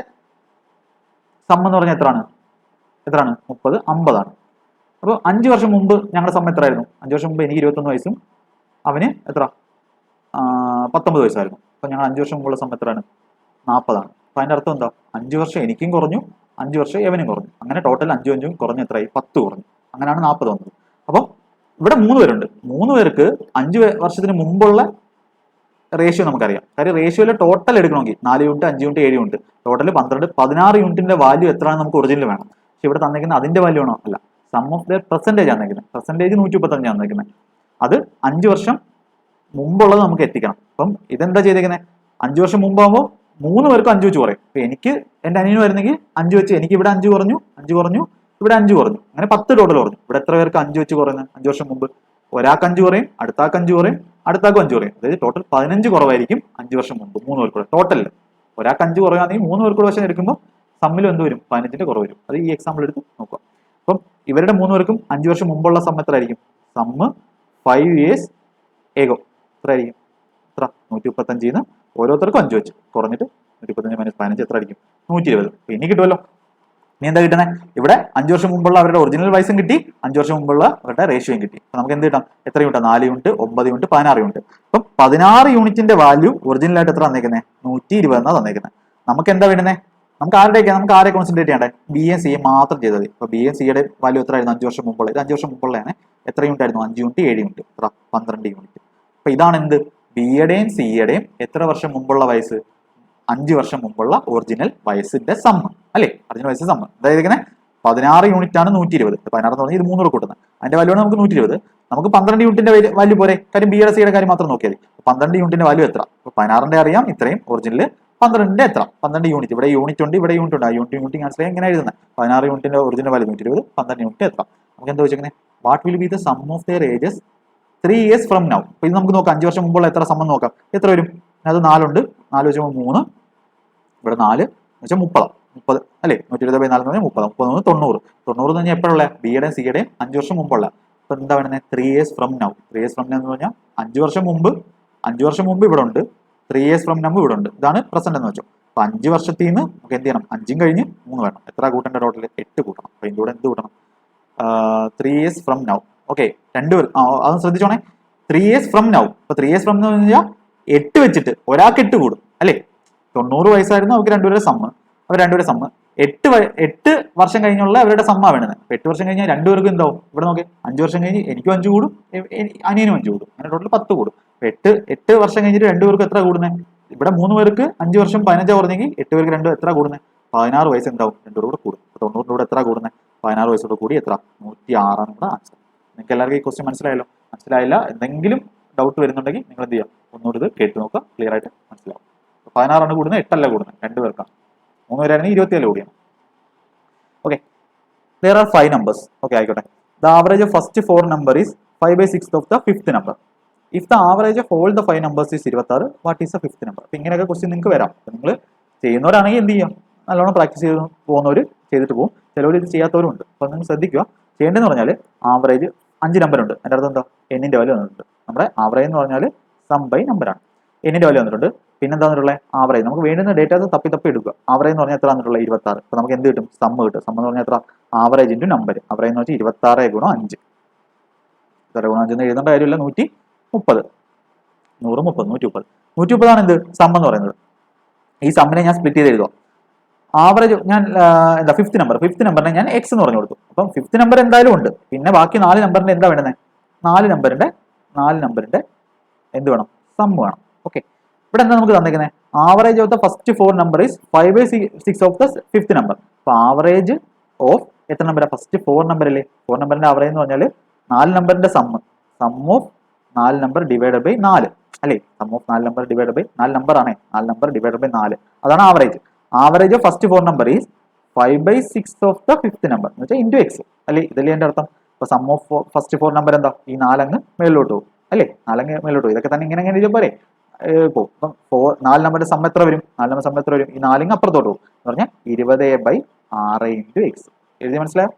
സം എന്ന് പറഞ്ഞാൽ എത്രയാണ്? 30, 50 ആണ്. അപ്പോൾ 5 വർഷം മുമ്പ് ഞങ്ങളുടെ സം എത്രയായിരുന്നു? 5 വർഷം മുമ്പ് എനിക്ക് 21 വയസ്സും അവന് എത്ര? 19 വയസ്സായിരുന്നു. അപ്പോൾ ഞങ്ങൾ 5 വർഷം മുമ്പുള്ള സം എത്രയാണ്? 40 ആണ്. അപ്പോൾ അതിൻ്റെ അർത്ഥം എന്താ? 5 വർഷം എനിക്കും കുറഞ്ഞു, 5 വർഷം എവനും കുറഞ്ഞു. അങ്ങനെ ടോട്ടൽ 5 കുറഞ്ഞ് എത്രയായി? 10 കുറഞ്ഞു. അങ്ങനെയാണ് 40 വന്നത്. അപ്പോൾ ഇവിടെ 3 പേരുണ്ട്. 3 പേർക്ക് 5 വർഷത്തിന് മുമ്പുള്ള റേഷ്യോ നമുക്കറിയാം. കാര്യം റേഷ്യോയിലെ ടോട്ടൽ എടുക്കണമെങ്കിൽ 4 യൂണിറ്റ്, 5 യൂണിറ്റ്, 7 യൂണിറ്റ്, ടോട്ടൽ 12, 16 യൂണിറ്റിന്റെ വാല്യൂ എത്രയാണ് നമുക്ക് ഒറിജിനൽ വേണം. പക്ഷെ ഇവിടെ തന്നിരിക്കുന്നത് അതിന്റെ വാല്യൂ ആണോ? അല്ല, സം ഓഫ് ദ പെർസെന്റേജ് ആണ് തന്നിരിക്കുന്നത്. പെർസെന്റേജ് 135 ആണ് തന്നിരിക്കുന്നത്. അത് 5 വർഷം മുമ്പുള്ളത് നമുക്ക് എത്തിക്കണം. അപ്പം ഇതെന്താ ചെയ്തേക്കുന്നത്? 5 വർഷം മുമ്പാകുമ്പോൾ 3 പേർക്കും 5 വെച്ച് കുറയും. അപ്പൊ എനിക്ക് എൻ്റെ അനിയന് വരുന്നെങ്കിൽ 5 വെച്ച് എനിക്ക് ഇവിടെ 5 കുറഞ്ഞു, ഇവിടെ 5 കുറഞ്ഞു, അങ്ങനെ 10 ടോട്ടൽ കുറഞ്ഞു. ഇവിടെ എത്ര പേർക്ക് 5 വെച്ച് കുറയുന്നത്? 5 വർഷം മുമ്പ് ഒരാൾക്ക് 5 കുറയും, അടുത്താൾക്ക് 5 കുറയും, അടുത്താക്കും 5 കുറയും. അതായത് ടോട്ടൽ 15 കുറവായിരിക്കും 5 വർഷം മുമ്പ് 3 പേർക്കൂടെ. ടോട്ടലിൽ ഒരാൾക്ക് 5 കുറയാണെങ്കിൽ 3 പേർക്കൂടെ വശം എടുക്കുമ്പോൾ സമ്മിൽ എന്ത് വരും? 15ന്റെ കുറവ് വരും. അത് ഈ എക്സാമ്പിൾ എടുത്ത് നോക്കുക. അപ്പം ഇവരുടെ 3 പേർക്കും 5 വർഷം മുമ്പുള്ള സം എത്ര ആയിരിക്കും? സമ്മ് 5 years ago എത്ര ആയിരിക്കും? എത്ര? 135 ഓരോരുത്തർക്കും 5 വെച്ച് കുറഞ്ഞിട്ട് 135 - 15 എത്ര ആയിരിക്കും? 120. ഇനി കിട്ടുമല്ലോ. ഇനി എന്താ കിട്ടുന്നത്? ഇവിടെ 5 വർഷം മുമ്പുള്ള അവരുടെ ഒറിജിനൽ വയസ്സും കിട്ടി, 5 വർഷം മുമ്പുള്ള അവരുടെ റേഷ്യോയും കിട്ടി. അപ്പൊ നമുക്ക് എന്ത് കിട്ടാം? എത്ര യൂണിറ്റ്? 4 unit, 9 unit, 16 unit. അപ്പം 16 യൂണിറ്റിന്റെ വാല്യൂ ഒറിജിനലായിട്ട് എത്ര തന്നേക്കുന്നത്? 120 എന്നാണ് തന്നേക്കുന്നത്. നമുക്ക് എന്താ വേണ്ടുന്നത്? നമുക്ക് ആരെ കോൺസെൻട്രേറ്റ് ചെയ്യണ്ടേ? ബി എം സി എ മാത്രം ചെയ്താൽ മതി. അപ്പൊ ബി എം സിയുടെ വാല്യൂ എത്ര ആയിരുന്നു? 5 വർഷം മുമ്പുള്ള. ഇത് 5 വർഷം മുമ്പുള്ളതാണ്. എത്ര യൂണിറ്റ് ആയിരുന്നു? 5 യൂണിറ്റ്, 7 യൂണിറ്റ്, എത്ര? 12 യൂണിറ്റ്. അപ്പൊ ഇതാണ് എന്ത്? ബിയുടെയും സിയുടെയും എത്ര വർഷം മുമ്പുള്ള വയസ്സ്? 5 വർഷം മുമ്പുള്ള ഒറിജിനൽ വയസ്സിന്റെ സമ്മ് അല്ലേ? ഒറിജിനൽ വയസ്സ് സമ്മ്. അതായത് 16 യൂണിറ്റ് ആണ് 120. 16 എന്ന് പറഞ്ഞാൽ ഇത് 3 കൂട്ടുന്നത്. അതിന്റെ വാല്യൂ ആണ് നമുക്ക് 120. നമുക്ക് 12 യൂണിറ്റിന്റെ വാല്യൂ പോരെ. കാര്യം ബി എസ് സിയുടെ കാര്യം മാത്രം നോക്കിയാൽ 12 യൂണിറ്റിന്റെ വാല്യൂ എത്ര? 16ന്റെ അറിയാം ഇത്രയും, ഒറിജിനൽ 12ന്റെ എത്ര? 12 യൂണിറ്റ്. ഇവിടെ യൂണിറ്റ് ഉണ്ട്, ഇവിടെ യൂണിറ്റ് ഉണ്ട്. ആ യൂണിറ്റ് ക്യാൻസൽ ചെയ്യാൻ എങ്ങനെ എഴുതുന്നത്? 16 യൂണിറ്റിന്റെ ഒറിജിനൽ വാല്യൂ 120, 12 യൂണിറ്റ് എത്ര? നമുക്ക് എന്താ വെച്ചേക്കുന്നത്? What will be the sum of there ages 3 years from now? അപ്പൊ ഇത് നമുക്ക് നോക്കാം. 5 വർഷം മുമ്പുള്ള എത്ര സമ്മം നോക്കാം. എത്ര വരും? അത് 4 ഉണ്ട്, 4 വെച്ച് 3, ഇവിടെ 4 വെച്ചാൽ 30 അല്ലേ? 120/4 എന്ന് പറഞ്ഞാൽ 30, 30 90 എന്ന് പറഞ്ഞാൽ എപ്പോഴുള്ള? ബിയുടെയും സിയുടെയും 5 വർഷം മുമ്പുള്ള. അപ്പൊ എന്താ വേണ്ടത്? 3 years from now. 3 years from now എന്ന് പറഞ്ഞാൽ 5 വർഷം മുമ്പ് ഇവിടെ ഉണ്ട്, 3 years ഫ്രം നൗ ഇവിടെ ഉണ്ട്. ഇതാണ് പ്രസന്റ് എന്ന് വെച്ചോ. അപ്പൊ 5 വർഷത്തിൽ നിന്ന് നമുക്ക് എന്ത് ചെയ്യണം? 5 കഴിഞ്ഞ് 3 വേണം. എത്ര കൂട്ടേണ്ട? ടോട്ടൽ 8 കൂട്ടണം. അപ്പൊ ഇതിന്റെ കൂടെ എന്ത് കൂട്ടണം? 3 years ഫ്രം നൗ. ഓക്കെ, രണ്ടുപേർ അതൊന്ന് ശ്രദ്ധിച്ചോണേ. 3 years ഫ്രം നൗ. അപ്പൊ 3 years ഫ്രം നൗ എന്ന് പറഞ്ഞാൽ 8 വെച്ചിട്ട് ഒരാൾക്ക് 8 കൂടും അല്ലേ? 90 വയസ്സായിരുന്നു അവർക്ക് രണ്ടുപേരുടെ സമ്മ്. അവർ രണ്ടുപേരുടെ സമ്മ് 8 വർഷം കഴിഞ്ഞുള്ള അവരുടെ സമ്മ വേണത്. 8 വർഷം കഴിഞ്ഞാൽ രണ്ടുപേർക്കും എന്താവും? ഇവിടെ നോക്കി 5 വർഷം കഴിഞ്ഞ് എനിക്കും 5 കൂടും, അനിയനും 5 കൂടും, അങ്ങനെ ടോട്ടൽ 10 കൂടും. 8 വർഷം കഴിഞ്ഞിട്ട് രണ്ടുപേർക്ക് എത്ര കൂടുന്നത്? ഇവിടെ 3 പേർക്ക് 5 വർഷം 15 പറഞ്ഞെങ്കിൽ 8 പേർക്ക് രണ്ടും എത്ര കൂടുന്നത്? 16 വയസ്സ് എന്താവും? രണ്ടുപേരും കൂടെ കൂടും. 90 കൂടെ എത്ര കൂടുന്നത്? 16 വയസ്സോട് കൂടി എത്ര? 106 നമ്മുടെ ആൻസർ. നിങ്ങൾക്ക് എല്ലാവർക്കും ഈ ക്വസ്റ്റ്യൻ മനസ്സിലായല്ലോ? മനസ്സിലായില്ല എന്തെങ്കിലും ഡൗട്ട് വരുന്നുണ്ടെങ്കിൽ നിങ്ങൾ എന്ത് ചെയ്യുക? ഒന്നുകൂടി ഇത് കേട്ട് നോക്കുക, ക്ലിയർ ആയിട്ട് മനസ്സിലാവും. 16 കൂടുന്നത്, 8 കൂടുന്നത്, 2 പേർക്കാണ്. 3 പേരാണെങ്കിൽ 27 കൂടിയാണ്. Okay, there are 5 numbers. Okay, ആയിക്കോട്ടെ. The average of first 4 number is 5/6 of the 5th number. If the average of all the 5 numbers is 26, what is the fifth number? അപ്പം ഇങ്ങനെയൊക്കെ ക്വസ്റ്റ്യൻ നിങ്ങൾക്ക് വരാം. നിങ്ങൾ ചെയ്യുന്നവരാണെങ്കിൽ എന്ത് ചെയ്യാം, നല്ലോണം പ്രാക്ടീസ് ചെയ്ത് പോകുന്നവർ ചെയ്തിട്ട് പോകും, ചിലവർ ഇത് ചെയ്യാത്തവരും ഉണ്ട്. അപ്പം നിങ്ങൾ ശ്രദ്ധിക്കുക. ചെയ്യേണ്ടതെന്ന് പറഞ്ഞാൽ ആവറേജ് 5 നമ്പർ ഉണ്ട്, അതിൻ്റെ അർത്ഥം എന്താ, എന്നിൻ്റെ വാല്യൂ വന്നിട്ടുണ്ട്. നമ്മുടെ ആവറേജ് എന്ന് പറഞ്ഞാൽ സം ബൈ നമ്പറാണ്, എന്നിൻ്റെ വാല്യൂ വന്നിട്ടുണ്ട്. പിന്നെന്താ വന്നിട്ടുള്ളത്, ആവറേജ്. നമുക്ക് വേണ്ടുന്ന ഡേറ്റാസ് തപ്പി എടുക്കുക. ആവറേജ് എന്ന് പറഞ്ഞാൽ എത്ര വന്നിട്ടുള്ളത്, 26. അപ്പോൾ നമുക്ക് എന്ത് കിട്ടും, സം കിട്ടും. സം എന്ന് പറഞ്ഞാൽ എത്ര, ആവറേജ് ഇൻറ്റു നമ്പർ. ആവറേജ് എന്ന് വെച്ചാൽ 26 ഗുണം 5. 26 ഗുണം 5 എന്ന് എഴുതേണ്ട കാര്യമില്ല, 130. 130, 130. 130 ആണ് എന്ത്, സം എന്ന് പറയുന്നത്. ഈ സമ്മിനെ ഞാൻ സ്പ്ലിറ്റ് ചെയ്ത് എഴുതുക. ആവറേജ് ഞാൻ എന്താ ഫിഫ്ത്ത് നമ്പറിനെ ഞാൻ എക്സ് എന്ന് പറഞ്ഞു കൊടുത്തു. അപ്പം ഫിഫ്ത്ത് നമ്പർ എന്തായാലും ഉണ്ട്. പിന്നെ ബാക്കി 4 നമ്പറിന്റെ എന്താ വേണ്ടത്, 4 നമ്പറിന്റെ എന്ത് വേണം, സം വേണം. ഓക്കെ, ഇവിടെ എന്താ നമുക്ക് തന്നിരിക്കുന്നത്, average of the first 4 number is 5/6 of the fifth number. അപ്പൊ ആവറേജ് ഓഫ് എത്ര നമ്പർ, ഫസ്റ്റ് 4 നമ്പർ അല്ലേ. 4 നമ്പറിന്റെ ആവറേജ് എന്ന് പറഞ്ഞാൽ 4 നമ്പറിന്റെ sum of 4 number divided by 4 അല്ലേ. Sum of 4 number divided by 4 number ആണേ, 4 നമ്പർ ഡിവൈഡഡ് ബൈ 4, അതാണ് average. Average of first 4 number is 5/6 of the fifth number എന്ന് വെച്ചാൽ ഇൻറ്റു എക്സ് അല്ലേ. ഇതല്ലേ എൻ്റെ അർത്ഥം. അപ്പൊ സം ഓഫ് ഫസ്റ്റ് 4 നമ്പർ എന്താ, ഈ 4 അങ്ങ് മേളിലോട്ട് പോകും അല്ലേ, 4 അങ്ങ് മേളിലോട്ട് പോകും. ഇതൊക്കെ തന്നെ ഇങ്ങനെ എഴുതിയ പോലെ പോകും. അപ്പം 4 നമ്പറിന്റെ സം എത്ര വരും, 4 നമ്പർ സം എത്ര വരും, ഈ 4 അങ്ങ് അപ്പുറത്തോട്ട് പോകും എന്ന് പറഞ്ഞാൽ 20/6 ഇൻറ്റു എക്സ്. എഴുതി മനസ്സിലായോ?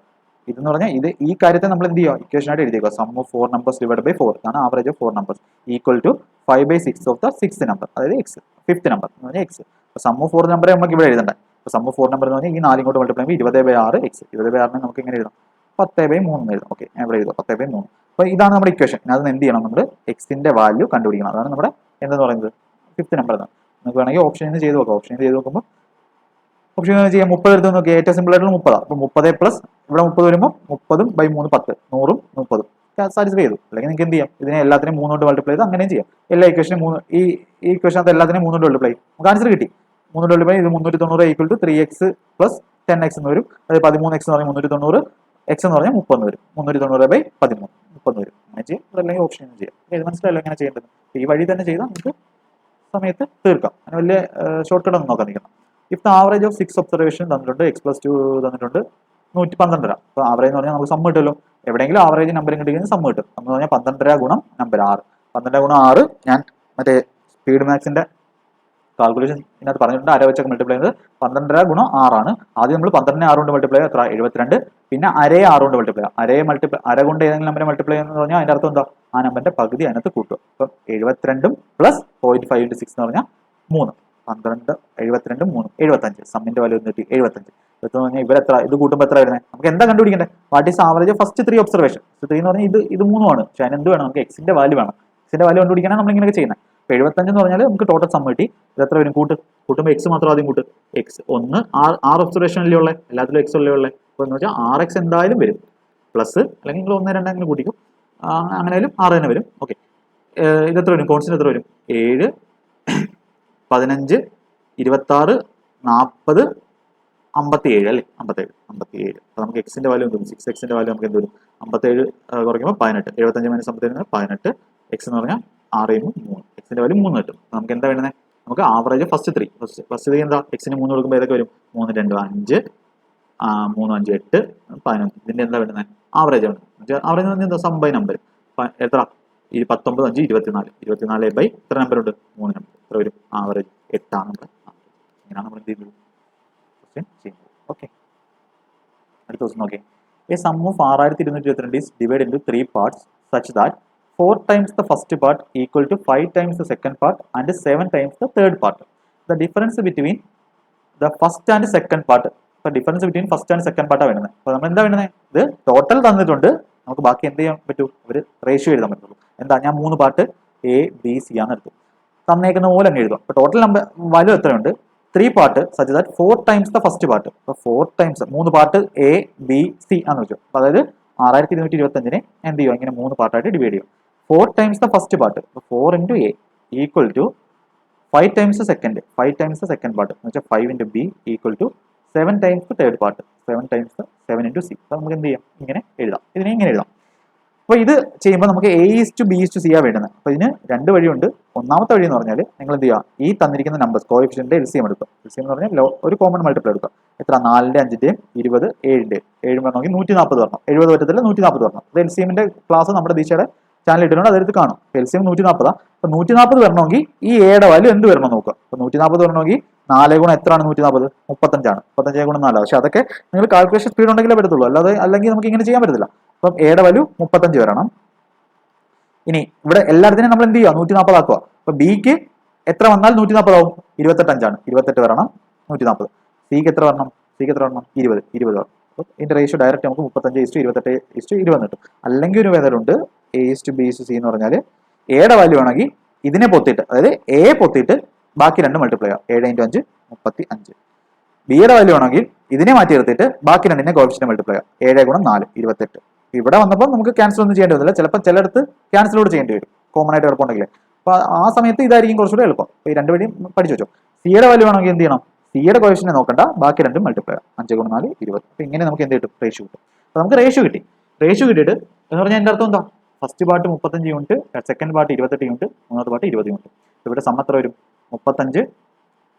ഇതെന്ന് പറഞ്ഞാൽ ഈ കാര്യത്തെ നമ്മൾ എന്ത് ചെയ്യുക, ഇക്വേഷൻ ആയിട്ട് എഴുതിക്കുക. Sum of 4 numbers divide by 4 ആണ് average of 4 numbers equal to 5/6 of the sixth number, അതായത് എക്സ്, ഫിഫ്ത്ത് നമ്പർ എന്ന് പറഞ്ഞാൽ എക്സ്. സം ഓഫ് 4 നമ്പർ നമുക്ക് ഇവിടെ എഴുതണ്ടേ. സം ഓഫ് 4 നമ്പർ എന്ന് പറഞ്ഞാൽ ഈ 4 ഇങ്ങോട്ട് മൾട്ടിപ്ലൈ ചെയ്യുമ്പോൾ 20/6 എക്സ്. 20/6 നമുക്ക് എങ്ങനെ എഴുതാം, 10/3 എഴുതാം. ഓക്കെ, ഞാൻ ഇവിടെ എഴുതാം 10/3. അപ്പോൾ ഇതാണ് നമ്മുടെ ഇക്വേഷൻ. അതിന് എന്ത് ചെയ്യണം, നമ്മൾ എക്സിന്റെ വാല്യൂ കണ്ടുപിടിക്കണം. അതാണ് നമ്മുടെ എന്തെന്ന് പറയുന്നത്, ഫിഫ്ത്ത് നമ്പർ എന്നാണ്. നമുക്ക് വേണമെങ്കിൽ ഓപ്ഷൻ ചെയ്ത് നോക്കാം. ഓപ്ഷൻ ചെയ്ത് നോക്കുമ്പോൾ ഓപ്ഷൻ ചെയ്യാം, 30 എടുത്ത് നോക്കി, ഏറ്റവും സിമ്പിൾ ആയിട്ടുള്ള 30. അപ്പോൾ 30 പ്ലസ് ഇവിടെ 30 വരുമ്പോൾ 30/3 10, 100ഉം 30 സാറ്റിസ്ഫൈ ചെയ്തു. അല്ലെങ്കിൽ നിങ്ങൾക്ക് എന്ത് ചെയ്യാം, ഇതിനെ എല്ലാത്തിനും 3 കൊണ്ട് മൾട്ടിപ്ലൈ ചെയ്ത് അങ്ങനെയും ചെയ്യാം. എല്ലാ ഇക്വേഷനും 3, ഈ ഇക്വേഷനകത്ത് എല്ലാത്തിനും 3 കൊണ്ട് മൾട്ടിപ്ലൈ, നമുക്ക് ആൻസർ കിട്ടി. 3 കൊണ്ട് മൾട്ടിപ്ലൈ ഇത് 390 equal to 3x plus 10x എന്ന് വരും. അതായത് 13x എന്ന് പറഞ്ഞാൽ 390, എക്സ് എന്ന് പറഞ്ഞാൽ 30 വരും. 390/13 30 വരും. അങ്ങനെ ചെയ്യും. അതല്ലെങ്കിൽ ഓപ്ഷൻ ചെയ്യാം. ഇത് മനസ്സിലായല്ലോ എങ്ങനെ ചെയ്യേണ്ടത്. ഈ വഴി തന്നെ ചെയ്താൽ നമുക്ക് സമയത്ത് തീർക്കാം. അങ്ങനെ വലിയ ഷോർട്ട് കട്ട് ഒന്നും നോക്കാൻ നിൽക്കണം. If the average of 6 observation തന്നിട്ടുണ്ട്, x+2 തന്നിട്ടുണ്ട്, 112. അപ്പോൾ ആവറേജ് എന്ന് പറഞ്ഞാൽ നമുക്ക് സം കിട്ടുമല്ലോ. എവിടെയെങ്കിലും ആവറേജ് നമ്പർ കിട്ടിയെങ്കിൽ സം കിട്ടും. എന്ന് പറഞ്ഞാൽ 12 ഗുണം നമ്പർ 6. 12 ഗുണം 6 ഞാൻ മറ്റേ സ്പീഡ് മാത്സിന്റെ കാൽക്കുലേഷൻ ഇതിനകത്ത് പറഞ്ഞിട്ടുണ്ട്. അര വെച്ചൊക്കെ മൾട്ടിപ്ലൈ ചെയ്യുന്നത് 12 ഗുണം 6 ആണ്. ആദ്യം നമ്മൾ 12 6 കൊണ്ട് മൾട്ടിപ്ലൈ എത്ര, 72. പിന്നെ അരയെ 6 കൊണ്ട് മൾട്ടിപ്ലൈ, അര കൊണ്ട് ഏതെങ്കിലും നമ്പറെ മൾട്ടിപ്ലൈ എന്ന് പറഞ്ഞാൽ അതിന്റെ അർത്ഥം എന്താ, ആ നമ്പറിന്റെ പകുതി അതിനകത്ത് കൂട്ടുക. അപ്പം 72 പ്ലസ് 0.5 × 6 എന്ന് പറഞ്ഞാൽ 3. 12 72 3 75. സമ്മിന്റെ വാല്യൂ കിട്ടി 75. എന്ന് പറഞ്ഞാൽ ഇവരെത്ര, ഇത് കൂട്ടുമ്പോൾ എത്ര വരുന്നത്, നമുക്ക് എന്താ കണ്ടുപിടിക്കേണ്ടത്, what is average first 3 observation. 3 എന്ന് പറഞ്ഞാൽ ഇത് 3 ആണ്. പക്ഷേ അതിന് എന്ത് വേണം, നമുക്ക് എക്സിന്റെ വാല്യൂ വേണം. എക്സിന്റെ വാല്യൂ കണ്ടുപിടിക്കാനാണ് നമ്മൾ ഇങ്ങനെയൊക്കെ ചെയ്യുന്നത്. അപ്പോൾ 75 എന്ന് പറഞ്ഞാൽ നമുക്ക് ടോട്ടൽ സം കിട്ടി. ഇത് എത്ര വരും, കൂട്ടുമ്പോൾ എക്സ് മാത്രം ആദ്യം കൂട്ട്. എക്സ് 1 6 ഒബ്സർവേഷൻ അല്ലേ ഉള്ളത്, എല്ലാത്തിലും എക്സ് അല്ലേ ഉള്ളത്. അപ്പോൾ എന്ന് വെച്ചാൽ 6x എന്തായാലും വരും. പ്ലസ് അല്ലെങ്കിൽ നിങ്ങൾ 1 2 അങ്ങനെ കൂട്ടിക്കും, അങ്ങനെയായാലും 6 തന്നെ വരും. ഓക്കെ, ഇത് എത്ര വരും, കോൺസ്റ്റന്റ് എത്ര വരും, 7 15 26 40 57 അല്ലേ, 57. അപ്പോൾ നമുക്ക് എക്സിന്റെ വാല്യൂ എന്ത് വരും, 6x വാല്യൂ നമുക്ക് എന്ത് വരും, 57 കുറയ്ക്കുമ്പോൾ 18. 75 - 57 18. എക്സ് എന്ന് പറഞ്ഞാൽ 6 × 3, എക്സിന്റെ വാല്യൂ 3 കിട്ടും. നമുക്ക് എന്താ വേണ്ടത്, നമുക്ക് ആവറേജ് ഫസ്റ്റ് 3 എന്താ, എക്സിന് 3 കൊടുക്കുമ്പോൾ ഏതൊക്കെ വരും, 3 2 5 3 5 8 11. ഇതിന്റെ എന്താ വേണ്ടത്, ആവറേജ് ആണ്. ആവറേജ് എന്ന് പറഞ്ഞാൽ എന്താ, സം ബൈ നമ്പർ. എത്ര, 19 5 24. 24 ബൈ എത്ര നമ്പർ ഉണ്ട്, 3 നമ്പർ. എത്ര വരും, ആവറേജ് 8 ആണ്. ഇങ്ങനെയാണ് നമ്മൾ എന്ത് ചെയ്യുന്നത്, ചെയ്യുന്നത്. ഓക്കെ, അടുത്ത ദിവസം നോക്കി. A sum of 6222 is divided into 3 parts such that 4 times the first part equal to 5 times the second part and 7 times the third part. The difference between the first and second part. അപ്പോൾ difference between first and second പാർട്ടാണ് വേണ്ടത്. അപ്പോൾ നമ്മൾ എന്താ വേണ്ടത്, ഇത് total തന്നിട്ടുണ്ട്, നമുക്ക് ബാക്കി എന്ത് ചെയ്യാൻ പറ്റൂ, ഒരു റേഷ്യോ എഴുതാൻ പറ്റുള്ളൂ. എന്താ, ഞാൻ 3 പാർട്ട് A B C ആണ് എടുത്തു, തന്നേക്കുന്ന പോലെ അങ്ങ് എഴുതുക. അപ്പോൾ ടോട്ടൽ നമ്പർ വാല്യൂ എത്രയുണ്ട്, 3 part such that 4 times the first part. അപ്പോൾ 4 times 3 part A B C ആണെന്ന് വെച്ചു. അപ്പോൾ അതായത് 6225 എന്ത് ചെയ്യുക, ഇങ്ങനെ 3 പാർട്ടായിട്ട് ഡിവൈഡ് ചെയ്യും. 4 times the first part, 4 × A equal to 5 times second, 5 times second part എന്ന് വെച്ചാൽ 5 × B equal to 7 times third part, 7 times 7 × C. അപ്പോൾ നമുക്ക് എന്ത് ചെയ്യാം, ഇങ്ങനെ എഴുതാം, ഇതിനെ ഇങ്ങനെ എഴുതാം. അപ്പോൾ ഇത് ചെയ്യുമ്പോൾ നമുക്ക് A:B:C ആ വേണ്ടുന്നത്. അപ്പോൾ ഇതിന് 2 വഴിയുണ്ട്. ഒന്നാമത്തെ വഴി എന്ന് പറഞ്ഞാൽ നിങ്ങൾ എന്ത് ചെയ്യുക, ഈ തന്നിരിക്കുന്ന നമ്പേഴ്സ് കോഎഫിഷ്യന്റ് LCM എടുക്കുക. LCM എന്ന് പറഞ്ഞാൽ ഒരു കോമൺ മൾട്ടിപ്പിൾ എടുക്കുക. എത്ര, 4 5 20 7 7 പറഞ്ഞെങ്കിൽ 140 വരണം. 70 പറ്റത്തില്ല, 140 വരണം. അത് LCMന്റെ ക്ലാസ് നമ്മുടെ ദിശയുടെ ചാനൽ ഇട്ടിട്ടുണ്ട്, അതെടുത്ത് കാണും. എൽസിഎം 140. അപ്പൊ 140 വരണമെങ്കിൽ ഈ എയുടെ വാല്യൂ എന്ത് വരണം നോക്കുക. അപ്പൊ 140 വരണമെങ്കിൽ 4 ഗുണം എത്രയാണ് 140? 35 35 ഗുണം 4. പക്ഷെ അതൊക്കെ നിങ്ങൾ കാൽക്കുലേഷൻ സ്പീഡ് ഉണ്ടെങ്കിലേ പറ്റത്തുള്ളൂ, അല്ലാതെ അല്ലെങ്കിൽ നമുക്ക് ഇങ്ങനെ ചെയ്യാൻ പറ്റത്തില്ല. അപ്പം എയുടെ വാല്യൂ 35 വരണം. ഇനി ഇവിടെ എല്ലാത്തിനെയും നമ്മൾ എന്ത് ചെയ്യുക? 140 ആക്കുക. അപ്പൊ ബിക്ക് എത്ര വന്നാൽ 140 ആവും? 28 28 വരണം 140. സിക്ക് എത്ര വരണം? 20 വരണം. അപ്പോൾ ഇതിന്റെ റേഷ്യോ ഡയറക്റ്റ് നമുക്ക് 35:28:20 കിട്ടും. അല്ലെങ്കിൽ ഒരു മെത്തേഡുണ്ട്, A:B:C എന്ന് പറഞ്ഞാൽ എയുടെ വാല്യൂ ആണെങ്കിൽ ഇതിനെ പൊത്തിയിട്ട്, അതായത് എ പൊത്തിയിട്ട് ബാക്കി രണ്ട് മൾട്ടിപ്ലൈ ചെയ്യാം. 7 × 5 35. ബിയുടെ വാല്യൂ ആണെങ്കിൽ ഇതിനെ മാറ്റി നിർത്തിയിട്ട് ബാക്കി രണ്ടിനെ കോഫിഷ്യന്റ് മൾട്ടിപ്ലൈ ചെയ്യാം. 7 × 4 28. ഇവിടെ വന്നപ്പോൾ നമുക്ക് ക്യാൻസൽ ഒന്നും ചെയ്യേണ്ടി വന്നില്ല. ചിലപ്പോൾ ചിലടത്ത് ക്യാൻസലോട് ചെയ്യേണ്ടി വരും, കോമൺ ആയിട്ട് എളുപ്പമുണ്ടെങ്കിൽ. അപ്പൊ ആ സമയത്ത് ഇതായിരിക്കും കുറച്ചുകൂടെ എളുപ്പം. ഈ രണ്ട് വഴിയും പഠിച്ചു വെച്ചോ. സിയുടെ വാല്യൂ ആണെങ്കിൽ എന്ത് ചെയ്യണം? സിയുടെ കോഫിഷ്യന്റ് നോക്കണ്ട, ബാക്കി രണ്ടും മൾട്ടിപ്ലൈ ചെയ്യാം. 5 × 4 20. അപ്പൊ ഇങ്ങനെ നമുക്ക് എന്ത് കിട്ടും? റേഷ്യോ കിട്ടും. അപ്പൊ നമുക്ക് റേഷ്യോ കിട്ടി. റേഷ്യോ കിട്ടിയിട്ട് എന്ന് പറഞ്ഞാൽ എൻ്റെ അർത്ഥം എന്താ? First part 35 unit, second part 28 unit, മൂന്നാമത്തെ പാർട്ട് 20 യൂണിറ്റ്. ഇവിടെ സം എത്ര വരും? 35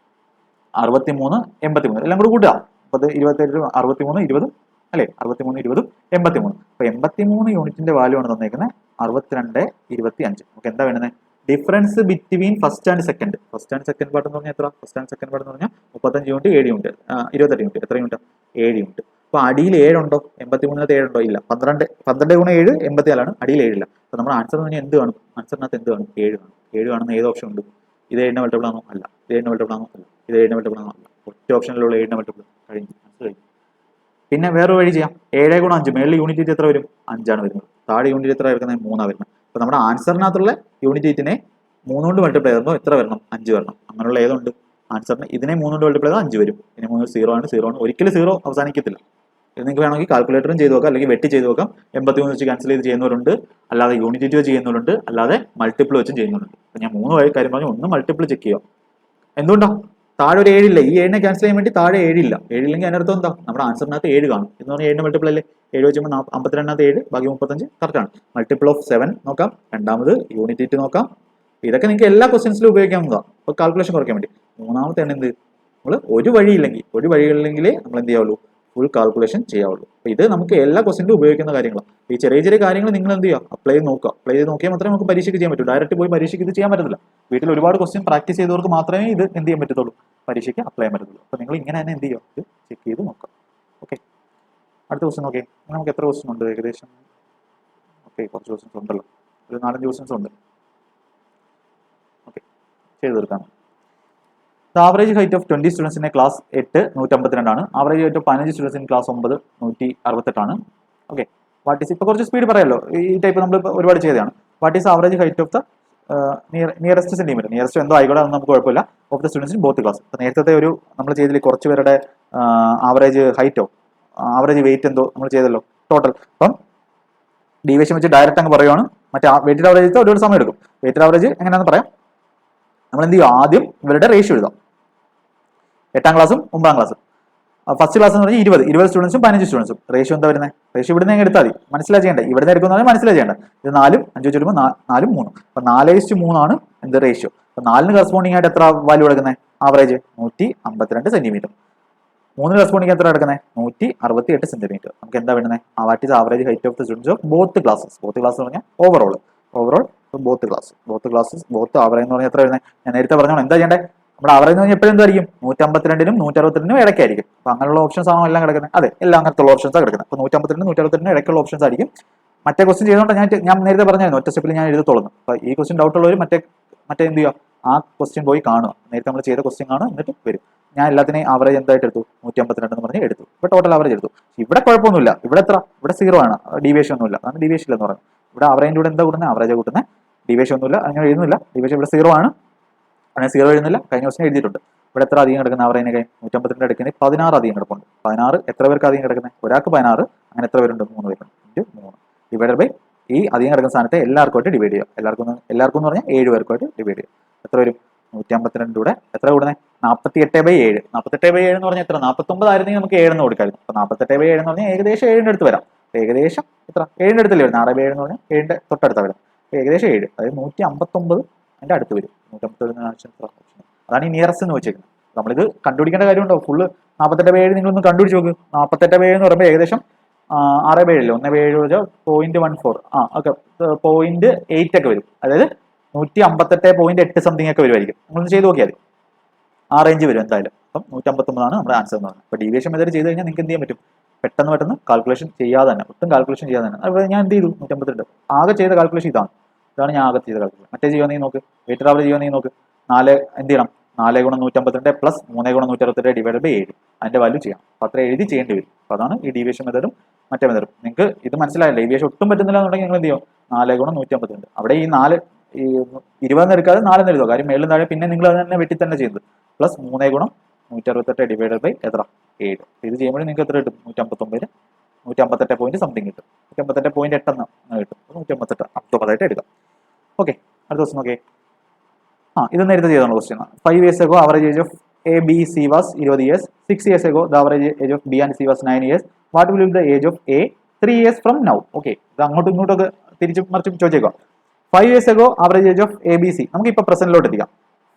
63 83 എല്ലാം കൂടി കൂട്ടുക. 30 27 63 20 അല്ലെ? 63 20 83. അപ്പൊ 83 യൂണിറ്റിന്റെ വാല്യൂ ആണ് തന്നേക്കുന്നത് 62 25. നമുക്ക് എന്താ വേണ്ടത്? Difference between first and second. First and second part എന്ന് പറഞ്ഞാൽ എത്ര? ഫസ്റ്റ് ആൻഡ് സെക്കൻഡ് പാർട്ട് എന്ന് പറഞ്ഞാൽ 35 യൂണിറ്റ് 7 യൂണിറ്റ് 28 യൂണിറ്റ്. എത്ര യൂണിറ്റ്? 7 യൂണിറ്റ്. അപ്പൊ അടിയിൽ 7 ഉണ്ടോ? 83 7 ഉണ്ടോ? ഇല്ല. 12 × 7 84 അടിയിൽ 7 ഇല്ല. അപ്പൊ നമ്മുടെ ആൻസർ എന്ന് പറഞ്ഞാൽ എന്ത് കാണും? ആൻസറിനകത്ത് എന്ത് കാണും? 7 കാണും. 7 കാണുന്ന ഏത് ഓപ്ഷൻ ഉണ്ട്? ഇത് 7 മൾട്ടിപ്പിൾ ആണോ? അല്ല. ഇത് 7 മൾട്ടിപ്പിൾ ആണോ? അല്ല. ഇത് 7 മൾട്ടിപ്പിൾ ആണോ? അല്ല. ഒറ്റ ഓപ്ഷനിലുള്ള 7 മൾട്ടിപ്പിൾ കഴിഞ്ഞു. പിന്നെ വേറെ വഴി ചെയ്യാം. 7 × 5 മേളിൽ യൂണിറ്റ് എത്ര വരും? 5 ആണ് വരുന്നത്. താഴെ യൂണിറ്റ് എത്ര വരുന്നത്? 3 ആണ് വരുന്നത്. അപ്പൊ നമ്മുടെ ആൻസറിനകത്തുള്ള യൂണിറ്റിനെ 3 കൊണ്ട് മൾട്ടിപ്ലൈ ചെയ്യുമ്പോൾ എത്ര വരണം? 5 വരണം. അങ്ങനെയുള്ള ഏതുണ്ട് ആൻസറിന്? ഇതിനെ 3 കൊണ്ട് മൾട്ടിപ്ലൈ ചെയ്താൽ 5 വരും. പിന്നെ 3 0 ആണ്. 0 ആണ്. ഒരിക്കലും 0 അവസാനിക്കത്തില്ല. ഇത് നിങ്ങൾക്ക് വേണമെങ്കിൽ കാൽക്കുലേറ്ററും ചെയ്ത് നോക്കാം, അല്ലെങ്കിൽ വെട്ടി ചെയ്ത് നോക്കാം. 83 വെച്ച് ക്യാൻസൽ ചെയ്ത് ചെയ്യുന്നവരുണ്ട്, അല്ലാതെ യൂണിറ്റ് വെച്ച് ചെയ്യുന്നവരുണ്ട്, അല്ലാതെ മൾട്ടിപ്പിൾ വെച്ചും ചെയ്യുന്നവരുണ്ട്. അപ്പൊ ഞാൻ 3 കാര്യം പറഞ്ഞു. ഒന്ന് മൾട്ടിപ്പിൾ ചെക്ക് ചെയ്യുക. എന്തുകൊണ്ടാ? താഴെ ഒരു 7 ഇല്ല. ഈ 7നെ ക്യാൻസൽ ചെയ്യാൻ വേണ്ടി താഴെ 7 ഇല്ല. 7 ഇല്ലെങ്കിൽ അതിനർത്ഥം എന്താ? നമ്മുടെ ആൻസറിനകത്ത് 7 കാണും എന്ന് പറഞ്ഞാൽ 7 മൾട്ടിപ്പിൾ അല്ലേ? 7 വെച്ചുമ്പോൾ 52 7 ബാക്കി 35 കറക്റ്റ് ആണ്. മൾട്ടിപ്പിൾ ഓഫ് 7 നോക്കാം. രണ്ടാമത് യൂണിറ്റ് നോക്കാം. ഇതൊക്കെ നിങ്ങൾക്ക് എല്ലാ ക്വസ്റ്റ്യൻസിലും ഉപയോഗിക്കാവുന്നതാണ്. അപ്പോൾ കാൽക്കുലേഷൻ കുറയ്ക്കാൻ വേണ്ടി. മൂന്നാമത്തെ ആണ് എന്ത്? നമ്മൾ ഒരു വഴിയില്ലെങ്കിലേ നമ്മൾ എന്ത് ചെയ്യാവുള്ളൂ? Full calculation ചെയ്യാവുള്ളൂ. അപ്പോൾ ഇത് നമുക്ക് എല്ലാ ക്വസ്റ്റ്യനിലും ഉപയോഗിക്കുന്ന കാര്യങ്ങളാണ്. ഈ ചെറിയ ചെറിയ കാര്യങ്ങൾ നിങ്ങൾ എന്ത് ചെയ്യുക? അപ്ലൈ ചെയ്ത് നോക്കുക. അപ്ലൈ ചെയ്ത് നോക്കിയാൽ മാത്രമേ നമുക്ക് പരീക്ഷയ്ക്ക് ചെയ്യാൻ പറ്റൂ. ഡയറക്റ്റ് പോയി പരീക്ഷയ്ക്ക് ഇത് ചെയ്യാൻ പറ്റത്തില്ല. വീട്ടിൽ ഒരുപാട് ക്വസ്റ്റ്യൻ പ്രാക്ടീസ് ചെയ്തവർക്ക് മാത്രമേ ഇത് എന്ത് ചെയ്യാൻ പറ്റത്തുള്ളൂ? പരീക്ഷയ്ക്ക് അപ്ലൈ ചെയ്യാൻ പറ്റത്തുള്ളൂ. അപ്പോൾ നിങ്ങൾ ഇങ്ങനെ തന്നെ എന്ത് ചെയ്യുക? ഇത് ചെക്ക് ചെയ്ത് നോക്കാം. ഓക്കെ, അടുത്ത ക്വസ്റ്റ്യൻ നോക്കി. നമുക്ക് എത്ര ക്വസ്റ്റ്യൻ ഉണ്ട് ഏകദേശം? ഓക്കെ, കുറച്ച് ക്വസ്റ്റ്യൻസ് ഉണ്ടല്ലോ. ഒരു 4-5 ക്വസ്റ്റ്യൻസ് ഉണ്ട്. ഓക്കെ, ചെയ്ത് തീർക്കാം. Average height of 20 students in class 8 152 ആണ്. Average height of 15 students in class 9 168 ആണ്. ഓക്കെ, വാട്ട് ഈസ്, ഇപ്പോൾ കുറച്ച് സ്പീഡ് പറയാമല്ലോ, ഈ ടൈപ്പ് നമ്മൾ ഒരുപാട് ചെയ്തതാണ്. What is average height of the nearest centimetre? Nearest എന്തോ ആയിക്കോട്ടെ, അതൊന്നും നമുക്ക് കുഴപ്പമില്ല. Of the students in both class. അപ്പോൾ നേരത്തെ ഒരു നമ്മൾ ചെയ്തില്ല, കുറച്ച് പേരുടെ ആവറേജ് ഹൈറ്റോ ആവറേജ് വെയിറ്റ് എന്തോ നമ്മൾ ചെയ്തല്ലോ ടോട്ടൽ. അപ്പം ഡീവിയേഷൻ വെച്ച് ഡയറക്റ്റ് അങ്ങ് പറയുവാണ്. മറ്റേ വെയിറ്റഡ് ആവറേജ് ഒരുപാട് സമയം എടുക്കും. വെയിറ്റഡ് ആവറേജ് എങ്ങനെയാണെന്ന് പറയാം. നമ്മൾ എന്ത് ചെയ്യും? ആദ്യം ഇവരുടെ റേഷ്യോ എഴുതാം. 8ാം ക്ലാസ്സും 9ാം ക്ലാസ്സും. ഫസ്റ്റ് ക്ലാസ് എന്ന് പറഞ്ഞാൽ 20 സ്റ്റുഡൻസും 15 സ്റ്റുഡൻസും. റേഷ്യോ എന്താ വരുന്നത്? റേഷ്യോ ഇവിടുന്ന് എങ്ങനെ എടുത്താൽ മതി, മനസ്സിലാക്കി ചെയ്യേണ്ടത്. ഇവിടുന്ന് എടുക്കുന്നതാണ് മനസ്സിലാക്കി ചെയ്യേണ്ടത്. ഇത് 4 5 വെച്ച് വരുമ്പോൾ 4 3. അപ്പൊ 4:3 ആണ് എന്ത് റേഷ്യോ. അപ്പൊ 4ന് കറസ്പോണ്ടിങ് ആയിട്ട് എത്ര വാല്യൂ എടുക്കുന്നത്? Average 152 centimetre. 3 കറസ്പോണ്ടിങ് എത്ര എടുക്കുന്നത്? 168 സെന്റിമീറ്റർ. നമുക്ക് എന്താ വേണ്ടത്? What is average height of the students of both classes? Both class എന്ന് പറഞ്ഞാൽ ഓവറോൾ ബോത്ത് ആവറേജ് എന്ന് പറഞ്ഞാൽ എത്ര വരുന്നത്? ഞാൻ നേരത്തെ പറഞ്ഞോളാം. എന്താ ചെയ്യേണ്ടത്? നമ്മുടെ ആവറേജ് എന്ന് പറഞ്ഞാൽ എപ്പോഴും എന്തായിരിക്കും? 152നും 162നും ഇടയ്ക്കായിരിക്കും. അപ്പൊ അങ്ങനെയുള്ള ഓപ്ഷൻസ് ആണോ എല്ലാം കിടക്കുന്നത്? അതെ, എല്ലാം അങ്ങനത്തെ ഓപ്ഷൻസാണ് കിടക്കുന്നത്. അപ്പൊ 152 162 ഇടയ്ക്കുള്ള ഓപ്ഷൻസ് ആയിരിക്കും. മറ്റേ ക്വസ്റ്റ്യൻ ചെയ്തുകൊണ്ട് ഞാൻ നേരത്തെ പറഞ്ഞായിരുന്നു ഒറ്റ സ്റ്റെപ്പിൽ ഞാൻ എഴുതത്തോളുന്നു. അപ്പൊ ഈ ക്വസ്റ്റ്യൻ ഡൗട്ട് ഉള്ളവർ മറ്റേ എന്ത് ചെയ്യുക? ആ ക്വസ്റ്റ്യൻ പോയി കാണുക. നേരത്തെ നമ്മൾ ചെയ്ത ക്വസ്റ്റ്യൻ കാണുക, എന്നിട്ട് വരും. ഞാൻ എല്ലാത്തിനെയും ആവറേജ് എന്തായിട്ട് എടുത്തു? 152 എന്ന് പറഞ്ഞ് എടുത്തു. ഇപ്പൊ ടോട്ടൽ ആവറേജ് എടുത്തു. ഇവിടെ കുഴപ്പമൊന്നുമില്ല. ഇവിടെ എത്ര? ഇവിടെ 0 ആണ്. ഡീവിയേഷൻ ഒന്നുമില്ല. അതാണ് ഡീവിയേഷൻ എന്ന് പറയുന്നത്. ഇവിടെ ആവറേജിന്റെ കൂടെ എന്താ കൂട്ടുന്നത്? ആവറേജ് കൂട്ടുന്നത്. ഡീവിയേഷൻ ഒന്നുമില്ല, അങ്ങനെ എഴുതുന്നില്ല. ഡീവിയേഷൻ ഇവിടെ 0 ആണ്. അങ്ങനെ 0 എഴുതുന്നില്ല. കഴിഞ്ഞ ക്വസ്റ്റ്യൻ എഴുതിയിട്ടുണ്ട്. ഇവിടെ എത്ര അധികം കിടക്കുന്ന ആവറേജിനെ? 152 എടുക്കുന്നത് 16 അധികം കിടപ്പുണ്ട്. 16 എത്ര പേർക്ക് അധികം കിടക്കുന്നത്? ഒരാൾക്ക് 16. അങ്ങനെ എത്ര പേരുണ്ട്? 3 പേരുണ്ട്. 3 ഡിവൈഡഡ് ബൈ ഈ അധികം കിടക്കുന്ന സ്ഥാനത്തെ എല്ലാവർക്കുമായിട്ട് ഡിവൈഡ് ചെയ്യുക. എല്ലാവർക്കും എന്ന് പറഞ്ഞാൽ 7 പേർക്കുമായിട്ട് ഡിവൈഡ് ചെയ്യുക. എത്ര വരും? 152 കൂടെ എത്ര കൂടുന്നത്? 48/7. 48/7 എന്ന് പറഞ്ഞാൽ എത്ര? 49 ആയിരുന്നെങ്കിൽ നമുക്ക് 7 എന്ന് കൊടുക്കായിരുന്നു. അപ്പൊ 48/7 എന്ന് പറഞ്ഞാൽ ഏകദേശം 7ന്റെ അടുത്ത് വരാം. ഏകദേശം എത്ര? 7ന്റെ അടുത്തല്ലേ വരുന്നത്? 6/7 എന്ന് പറഞ്ഞാൽ 7ന്റെ തൊട്ടടുത്ത വരാം. ഏകദേശം 7, അതായത് 159 അതിന്റെ അടുത്ത് വരും. 157 അതാണ് ഈ നിയറസ്റ്റ് എന്ന് വെച്ചേക്കുന്നത്. നമ്മളിത് കണ്ടുപിടിക്കേണ്ട കാര്യമുണ്ടോ? ഫുള്ള് 48/7 നിങ്ങളൊന്ന് കണ്ടുപിടിച്ച് നോക്ക്. 48/7 എന്ന് പറയുമ്പോൾ ഏകദേശം 6/7 1/7 ഓക്കെ 0.8 ഒക്കെ വരും. അതായത് 158.8 സംതിങ് ഒക്കെ വരുമായിരിക്കും. നിങ്ങളൊന്ന് ചെയ്ത് നോക്കിയാൽ മതി. ആ റേഞ്ച് വരും എന്തായാലും. അപ്പം 159 നമ്മുടെ ആൻസർ എന്ന് പറയുന്നത്. അപ്പോൾ ഡീവിയേഷൻ മെത്തേഡ് ചെയ്ത് കഴിഞ്ഞാൽ നിങ്ങൾക്ക് എന്ത് ചെയ്യാൻ പറ്റും? പെട്ടെന്ന് കാൽക്കുലേഷൻ ചെയ്യാതെ തന്നെ, ഒട്ടും കാൽക്കുലേഷൻ ചെയ്യാതെ തന്നെ. അതുപോലെ ഞാൻ എന്ത് ചെയ്തു? 152 ആകെ ചെയ്ത കാൽക്കുലേഷൻ ഇതാണ് ഞാൻ ആകെ ചെയ്ത കാൽക്കുലേഷൻ. മറ്റേ ചെയ്യുവാണെങ്കിൽ നോക്ക്, വെയിറ്റഡ് ആവറേജ് ചെയ്യുവാണെങ്കിൽ നോക്ക്, 4 എന്ത് ചെയ്യണം? 4 × 152 പ്ലസ് 3 × 162 ഡിവൈഡ് ബൈ 7 അതിന്റെ വാല്യൂ ചെയ്യാം. അപ്പോൾ അത്ര എഴുതി ചെയ്യേണ്ടി വരും. അപ്പോൾ അതാണ് ഈ ഡീവിയേഷൻ മെത്തേഡും മറ്റേ മെത്തേഡും. നിങ്ങൾക്ക് ഇത് മനസ്സിലായില്ല, ഡീവിയേഷൻ ഒട്ടും പറ്റുന്നില്ല എന്നുണ്ടെങ്കിൽ നിങ്ങൾ എന്ത് ചെയ്യും? 4 × 152 അവിടെ ഈ 20 എടുക്കാതെ 4 എഴുതുക. കാര്യം മേളിൽ താഴെ പിന്നെ നിങ്ങൾ അത് തന്നെ വെട്ടി തന്നെ ചെയ്യുന്നത്. പ്ലസ് 3 × 168 ഡിവൈഡ് ബൈ എത്ര? 7. ഇത് ചെയ്യുമ്പോൾ നിങ്ങൾക്ക് എത്ര കിട്ടും? 158 സംതിങ് കിട്ടും. 158.8 എന്ന് കിട്ടും. 158 എടുക്കാം. ഓക്കെ, അടുത്ത ക്വസ്റ്റ്യൻ നോക്കിയേ. ഇത് നേരത്തെ ചെയ്താണ് question. 5 years ago average age of A, B, C was 20 years. 6 years ago the average age of B and C was 9 years. What will be the age of A 3 years from now? Okay, ഇത് അങ്ങോട്ടും ഇങ്ങോട്ടൊക്കെ തിരിച്ചും മറിച്ചും ചോദിച്ചേക്കാം. 5 years ago average age of A, B, C. നമുക്ക് ഇപ്പോൾ പ്രസന്റിലോട്ട് എത്തിക്കാം.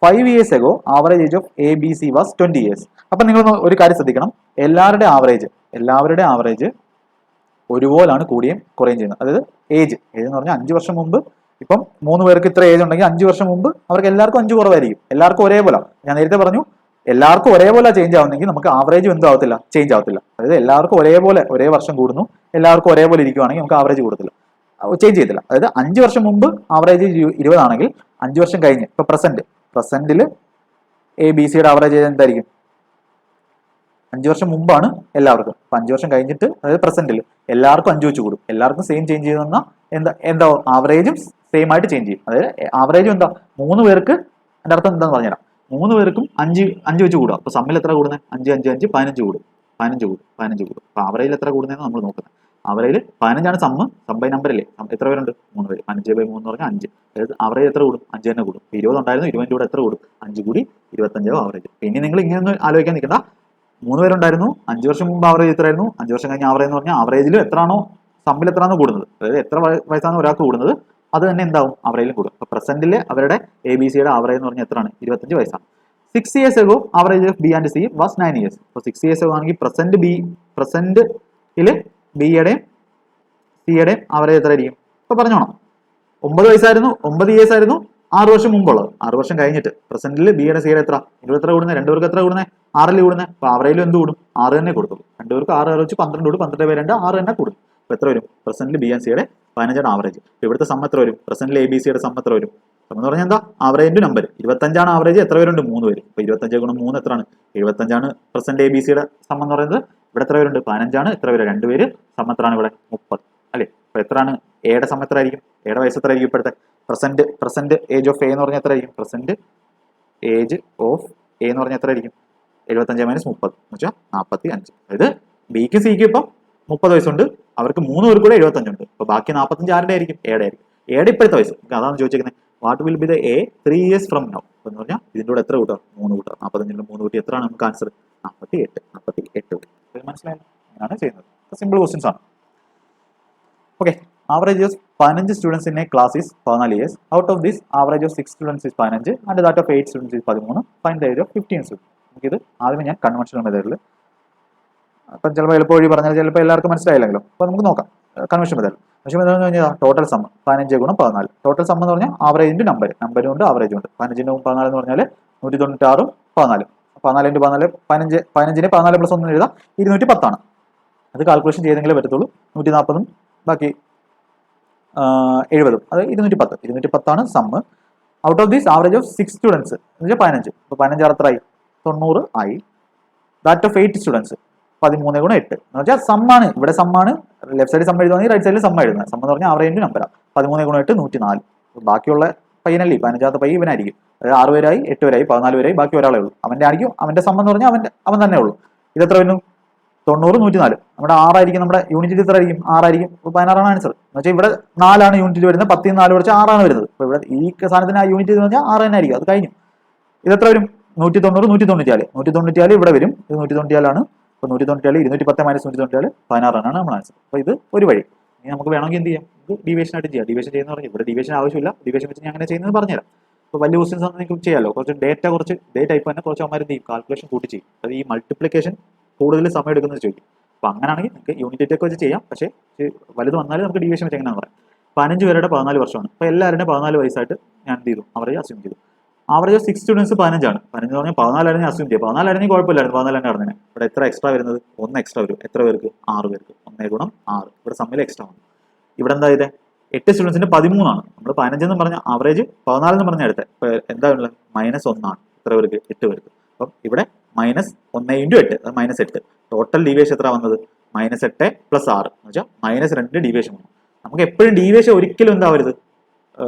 5 years ago average age of A, B, C was 20 years. അപ്പം നിങ്ങൾ ഒരു കാര്യം ശ്രദ്ധിക്കണം, എല്ലാവരുടെ ആവറേജ് ഒരുപോലാണ് കൂടിയും കുറയും ചെയ്യുന്നത്. അതായത് ഏജ് എന്ന് പറഞ്ഞാൽ 5 വർഷം മുമ്പ്, ഇപ്പം 3 പേർക്ക് ഇത്ര ഏജ് ഉണ്ടെങ്കിൽ 5 വർഷം മുമ്പ് അവർക്ക് എല്ലാവർക്കും 5 കുറവായിരിക്കും. എല്ലാവർക്കും ഒരേപോലെ, ഞാൻ നേരത്തെ പറഞ്ഞു, എല്ലാവർക്കും ഒരേപോലെ ചേഞ്ച് ആവുന്നെങ്കിൽ നമുക്ക് ആവറേജ് എന്തും ആവത്തില്ല, ചേഞ്ച് ആവത്തില്ല. അതായത് എല്ലാവർക്കും ഒരേപോലെ ഒരേ വർഷം കൂടുന്നു, എല്ലാവർക്കും ഒരേപോലെ ഇരിക്കുവാണെങ്കിൽ നമുക്ക് ആവറേജ് കൂടത്തില്ല, ചേഞ്ച് ചെയ്യത്തില്ല. അതായത് 5 വർഷം മുമ്പ് ആവറേജ് 20 ആണെങ്കിൽ 5 വർഷം കഴിഞ്ഞ് ഇപ്പൊ പ്രസന്റിൽ ABC ആവറേജ് എന്തായിരിക്കും? 5 വർഷം മുമ്പാണ് എല്ലാവർക്കും. അപ്പൊ 5 വർഷം കഴിഞ്ഞിട്ട്, അതായത് പ്രസന്റിൽ എല്ലാവർക്കും 5 വെച്ച് കൂടും. എല്ലാവർക്കും സെയിം ചേഞ്ച് ചെയ്ത് തന്നാൽ എന്താ ആവറേജും സെയിം ആയിട്ട് ചേഞ്ച് ചെയ്യും. അതായത് ആവറേജും എന്താ? 3 പേർക്ക്, എൻ്റെ അർത്ഥം എന്താന്ന് പറഞ്ഞുതരാം. 3 പേർക്കും 5 വെച്ച് കൂടുക. അപ്പൊ സമ്മിൽ എത്ര കൂടുന്നത്? 5 5 5 15 കൂടും. 15 കൂടും. അപ്പൊ ആവറേജിൽ എത്ര കൂടുന്നതെന്ന് നമ്മൾ നോക്കുന്നത്. ആവറേജിൽ 15 സമ്മ്, ബൈ നമ്പർ അല്ലേ, എത്ര പേരുണ്ട്? 3 പേര്. 15/3 എന്ന് പറഞ്ഞാൽ 5. അതായത് ആവറേജ് എത്ര കൂടും? 5 തന്നെ കൂടും. 20 ഉണ്ടായിരുന്നു, 20 കൂടെ എത്ര കൂടും? 5 കൂടി 25 ആവറേജ്. പിന്നെ നിങ്ങൾ ഇങ്ങനെ ആലോചിക്കാൻ നിൽക്കണ്ട. 3 പേരുണ്ടായിരുന്നു, 5 വർഷം മുമ്പ് ആവറേജ് എത്രയായിരുന്നു? 5 വർഷം കഴിഞ്ഞ് ആവറേജ് എന്ന് പറഞ്ഞാൽ ആവറേജിൽ എത്രയാണോ സമ്മിൽ എത്രയാണോ കൂടുന്നത്, അതായത് എത്ര വയസ്സാണ് ഒരാൾക്ക് കൂടുന്നത്, അത് തന്നെ എന്താവും? ആവറേജിലും കൂടും. അപ്പൊ പ്രസന്റിൽ അവരുടെ ABC ആവറേജ് എന്ന് പറഞ്ഞാൽ എത്രയാണ്? 25 വയസ്സാണ്. 6 years ago average of B and C was 9 years. അപ്പോൾ 6 years ago ആണെങ്കിൽ പ്രസന്റിൽ ബിയുടെയും സിയുടെയും ആവറേജ് എത്ര ആയിരിക്കും? ഇപ്പൊ പറഞ്ഞോണം. 9 വയസ്സായിരുന്നു, 9 years ആയിരുന്നു 6 വർഷം മുമ്പുള്ളത്. 6 വർഷം കഴിഞ്ഞിട്ട് പ്രസന്റിൽ ബിയുടെ സിയുടെ എത്ര? 20 എത്ര കൂടുന്നത്? 2 പേർക്ക് എത്ര കൂടുന്നത്? 6 കൂടുന്നത്. അപ്പൊ ആവറേജിലും എന്ത് കൂടും? 6 തന്നെ കൊടുത്തുള്ളൂ. 2 പേർക്ക് 6 വെച്ച് 12 കൂടും. 12 പേര് 2 6 തന്നെ കൂടും. അപ്പൊ എത്ര വരും? പ്രസന്റിൽ ബി ആൻഡ് സിയുടെ 15 ആവറേജ്. ഇവിടുത്തെ സമ്മ എത്ര വരും? പ്രസന്റിൽ ABCയുടെ സമ്മ എത്ര വരും? എന്ന് പറഞ്ഞാൽ എന്താ? Average number 25 average. എത്ര പേരുണ്ട്? 3 പേര്. അപ്പൊ 25 × 3 എത്രയാണ്? 75 പ്രസന്റ് ABCയുടെ സമ്മ എന്ന് പറയുന്നത്. ഇവിടെ എത്ര പേരുണ്ട്? 15 എത്ര പേര്? 2 പേര്. സമ്മ എത്രയാണ് ഇവിടെ? 30 അല്ലെ? അപ്പൊ എത്രയാണ് എയുടെ സമ്മ എത്ര ആയിരിക്കും? എയുടെ വയസ്സ് എത്ര ആയിരിക്കും? ഇപ്പോഴത്തെ പ്രസന്റ് ഏജ് ഓഫ് എ എന്ന് പറഞ്ഞാൽ എത്ര ആയിരിക്കും? പ്രസന്റ് ഏജ് ഓഫ് എ എന്ന് പറഞ്ഞാൽ എത്ര ആയിരിക്കും? 75 - 30 എന്ന് വെച്ചാൽ 45. അതായത് ബിക്ക് സിക്ക് ഇപ്പം 30 വയസ്സുണ്ട്, അവർക്ക് 3 പേർക്ക് കൂടെ 75 ഉണ്ട്. അപ്പൊ ബാക്കി 45 ആരുടെ ആയിരിക്കും? എയുടെ ആയിരിക്കും. എയുടെ ഇപ്പോഴത്തെ വയസ്സ് അതാണ് ചോദിച്ചിരിക്കുന്നത്. What will be the A 3 years from now എന്ന് പറഞ്ഞാൽ ഇതിന്റെ കൂടെ എത്ര കൂട്ടാം? 3 കൂട്ടാം. 45 3 കൂട്ടി എത്രയാണ് നമുക്ക് ആൻസർ? 48. മനസ്സിലായല്ലോ? അങ്ങനെയാണ് ചെയ്യുന്നത്. സിമ്പിൾ ക്വസ്റ്റ്യൻസ് ആണ്. Okay, average of 15 students in A class is 14 years. Out of this average of 6 students is 15 and that of 8 students is 13. Find the age of 15 students. നമുക്കിത് ആദ്യമേ ഞാൻ കൺവെൻഷണൽ മെത്തേഡിൽ, അപ്പം ചിലപ്പോൾ എളുപ്പം വഴി പറഞ്ഞാൽ ചിലപ്പോൾ എല്ലാവർക്കും മനസ്സിലായില്ലെങ്കിലും, അപ്പോൾ നമുക്ക് നോക്കാം. കൺവെൻഷൻ മെത്തേഡ് എന്ന് പറഞ്ഞാൽ ടോട്ടൽ സം 15 × 14. ടോട്ടൽ സം എന്ന് പറഞ്ഞാൽ ആവറേജിന്റെ നമ്പരും ഉണ്ട്, ആവറേജും ഉണ്ട്. 15 × 14 എന്ന് പറഞ്ഞാൽ 196 14. 14 × 14 15. 15ന് 14 + 1 എഴുതാം, 210 ആണ്. അത് കാൽക്കുലേഷൻ ചെയ്തെങ്കിലേ പറ്റത്തുള്ളൂ. 140 ബാക്കി 70, അത് 210 ആണ് sum. Out of this average of 6 students എന്ന് വെച്ചാൽ 15. അപ്പോൾ 15 എത്രയായി? 90 ആയി. ദാറ്റ് ഓഫ് 8 സ്റ്റുഡൻസ് 13 × 8 എന്ന് വെച്ചാൽ സമ്മാണ്. ഇവിടെ സമ്മാണ്. ലെഫ്റ്റ് സൈഡിൽ സമ്മ എഴുതുവാണെങ്കിൽ റൈറ്റ് സൈഡിൽ സമ്മ എഴുതുന്നത്. സമ്മ എന്ന് പറഞ്ഞാൽ ആവറേജിന്റെ നമ്പറാണ്. 13 × 8 104. ബാക്കിയുള്ള പയ്യനല്ലേ 15ാമത്തെ പയ്യ ഇവനായിരിക്കും. അതായത് 6 പേരായി, 8 പേരായി, 14 പേരായി, ബാക്കി ഒരാളേ ഉള്ളൂ. അവന്റെ ആയിരിക്കും. അവന്റെ സമ്മ എന്ന് പറഞ്ഞാൽ അവൻ തന്നെ ഉള്ളൂ. ഇതെത്ര വരുന്നു? 90 104. നമ്മുടെ 6 ആയിരിക്കും. നമ്മുടെ യൂണിറ്റിൽ എത്ര ആയിരിക്കും? 6 ആയിരിക്കും. അപ്പോൾ 16 ആൻസർ. എന്ന് വെച്ചാൽ ഇവിടെ 4 യൂണിറ്റിൽ വരുന്നത്. 10 4 കുറച്ച് 6 വരുന്നത്. അപ്പോൾ ഇവിടെ ഈ സാധനത്തിന് ആ യൂണിറ്റ് എന്ന് പറഞ്ഞാൽ 6 തന്നെ ആയിരിക്കും. അത് കഴിഞ്ഞു. ഇതെത്ര വരും? 190 194. 194 ഇവിടെ വരും. ഇത് 194 അപ്പോൾ 194 210 - 194 16 ആണ് നമ്മൾ ആൻസർ. അപ്പോൾ ഇത് ഒരു വഴി. ഇനി നമുക്ക് വേണമെങ്കിൽ എന്ത് ചെയ്യാം? നമുക്ക് ഡീവിയേഷൻ ആയിട്ട് ചെയ്യാം. ഡീവിയേഷൻ ചെയ്യുന്ന പറഞ്ഞാൽ ഇവിടെ ഡീവിയേഷൻ ആവശ്യമില്ല. ഡീവിയേഷൻ വെച്ച് ഞാൻ അങ്ങനെ ചെയ്യുന്നത് പറഞ്ഞുതരാം. അപ്പോൾ വലിയ ക്വസ്റ്റൻസ് ഒന്നും നിങ്ങൾക്ക് ചെയ്യാമല്ലോ. കുറച്ച് ഡേ ടൈപ്പ് തന്നെ കുറച്ച് അവന്മാർ എന്ത് ചെയ്യും? കാൽക്കുലേഷൻ കൂട്ടി ചെയ്യും. അത് ഈ മൾട്ടിപ്ലിക്കേഷൻ കൂടുതൽ സമയം എടുക്കുന്നത് ചോദിക്കും. അപ്പോൾ അങ്ങനെയാണെങ്കിൽ നിങ്ങൾക്ക് യൂണിറ്റ് ഒക്കെ വെച്ച് ചെയ്യാം. പക്ഷേ വലുത് വന്നാലും നമുക്ക് ഡീവിയേഷൻ വെച്ച് എങ്ങനെയാണെന്ന് പറയാം. 15 പേരുടെ 14 വർഷമാണ്. അപ്പോൾ എല്ലാവരുടെയും 14 വയസ്സായിട്ട് ഞാൻ എന്ത് ചെയ്തു, അവരെ അസ്യൂം ചെയ്തു. ആവറേജ് 6 സ്റ്റുഡൻസ് 15 ആണ്. 15 പറഞ്ഞാൽ 14 അസ്യൂം ചെയ്യും. 14 ആണെങ്കിൽ കുഴപ്പമില്ലായിരുന്നു, 14 തന്നെ നടന്നേ. ഇവിടെ എത്ര എക്സ്ട്രാ വരുന്നത്? 1 എക്സ്ട്രാ വരും. എത്ര പേർക്ക്? 6 പേർക്ക്. 1 ഗുണം 6. ഇവിടെ സമ്മിൽ എക്സ്ട്രാ വന്നു. ഇവിടെ എന്താ ചെയ്തേ? 8 സ്റ്റുഡൻസിന്റെ 13 ആണ്. നമ്മൾ 15 എന്ന് പറഞ്ഞ ആവറേജ് 14 എന്ന് പറഞ്ഞ എടുത്തത്. ഇപ്പോൾ എന്താ ഉള്ളത്? -1 ആണ്. എത്ര പേർക്ക്? 8 പേർക്ക്. അപ്പം ഇവിടെ -1 × 8, അത് -8. ടോട്ടൽ ഡീവിയേഷൻ എത്ര വന്നത്? -8 + 6 എന്ന് വെച്ചാൽ -2 ഡീവിയേഷൻ വന്നു. നമുക്ക് എപ്പോഴും ഡീവിയേഷൻ ഒരിക്കലും എന്താവരുത്,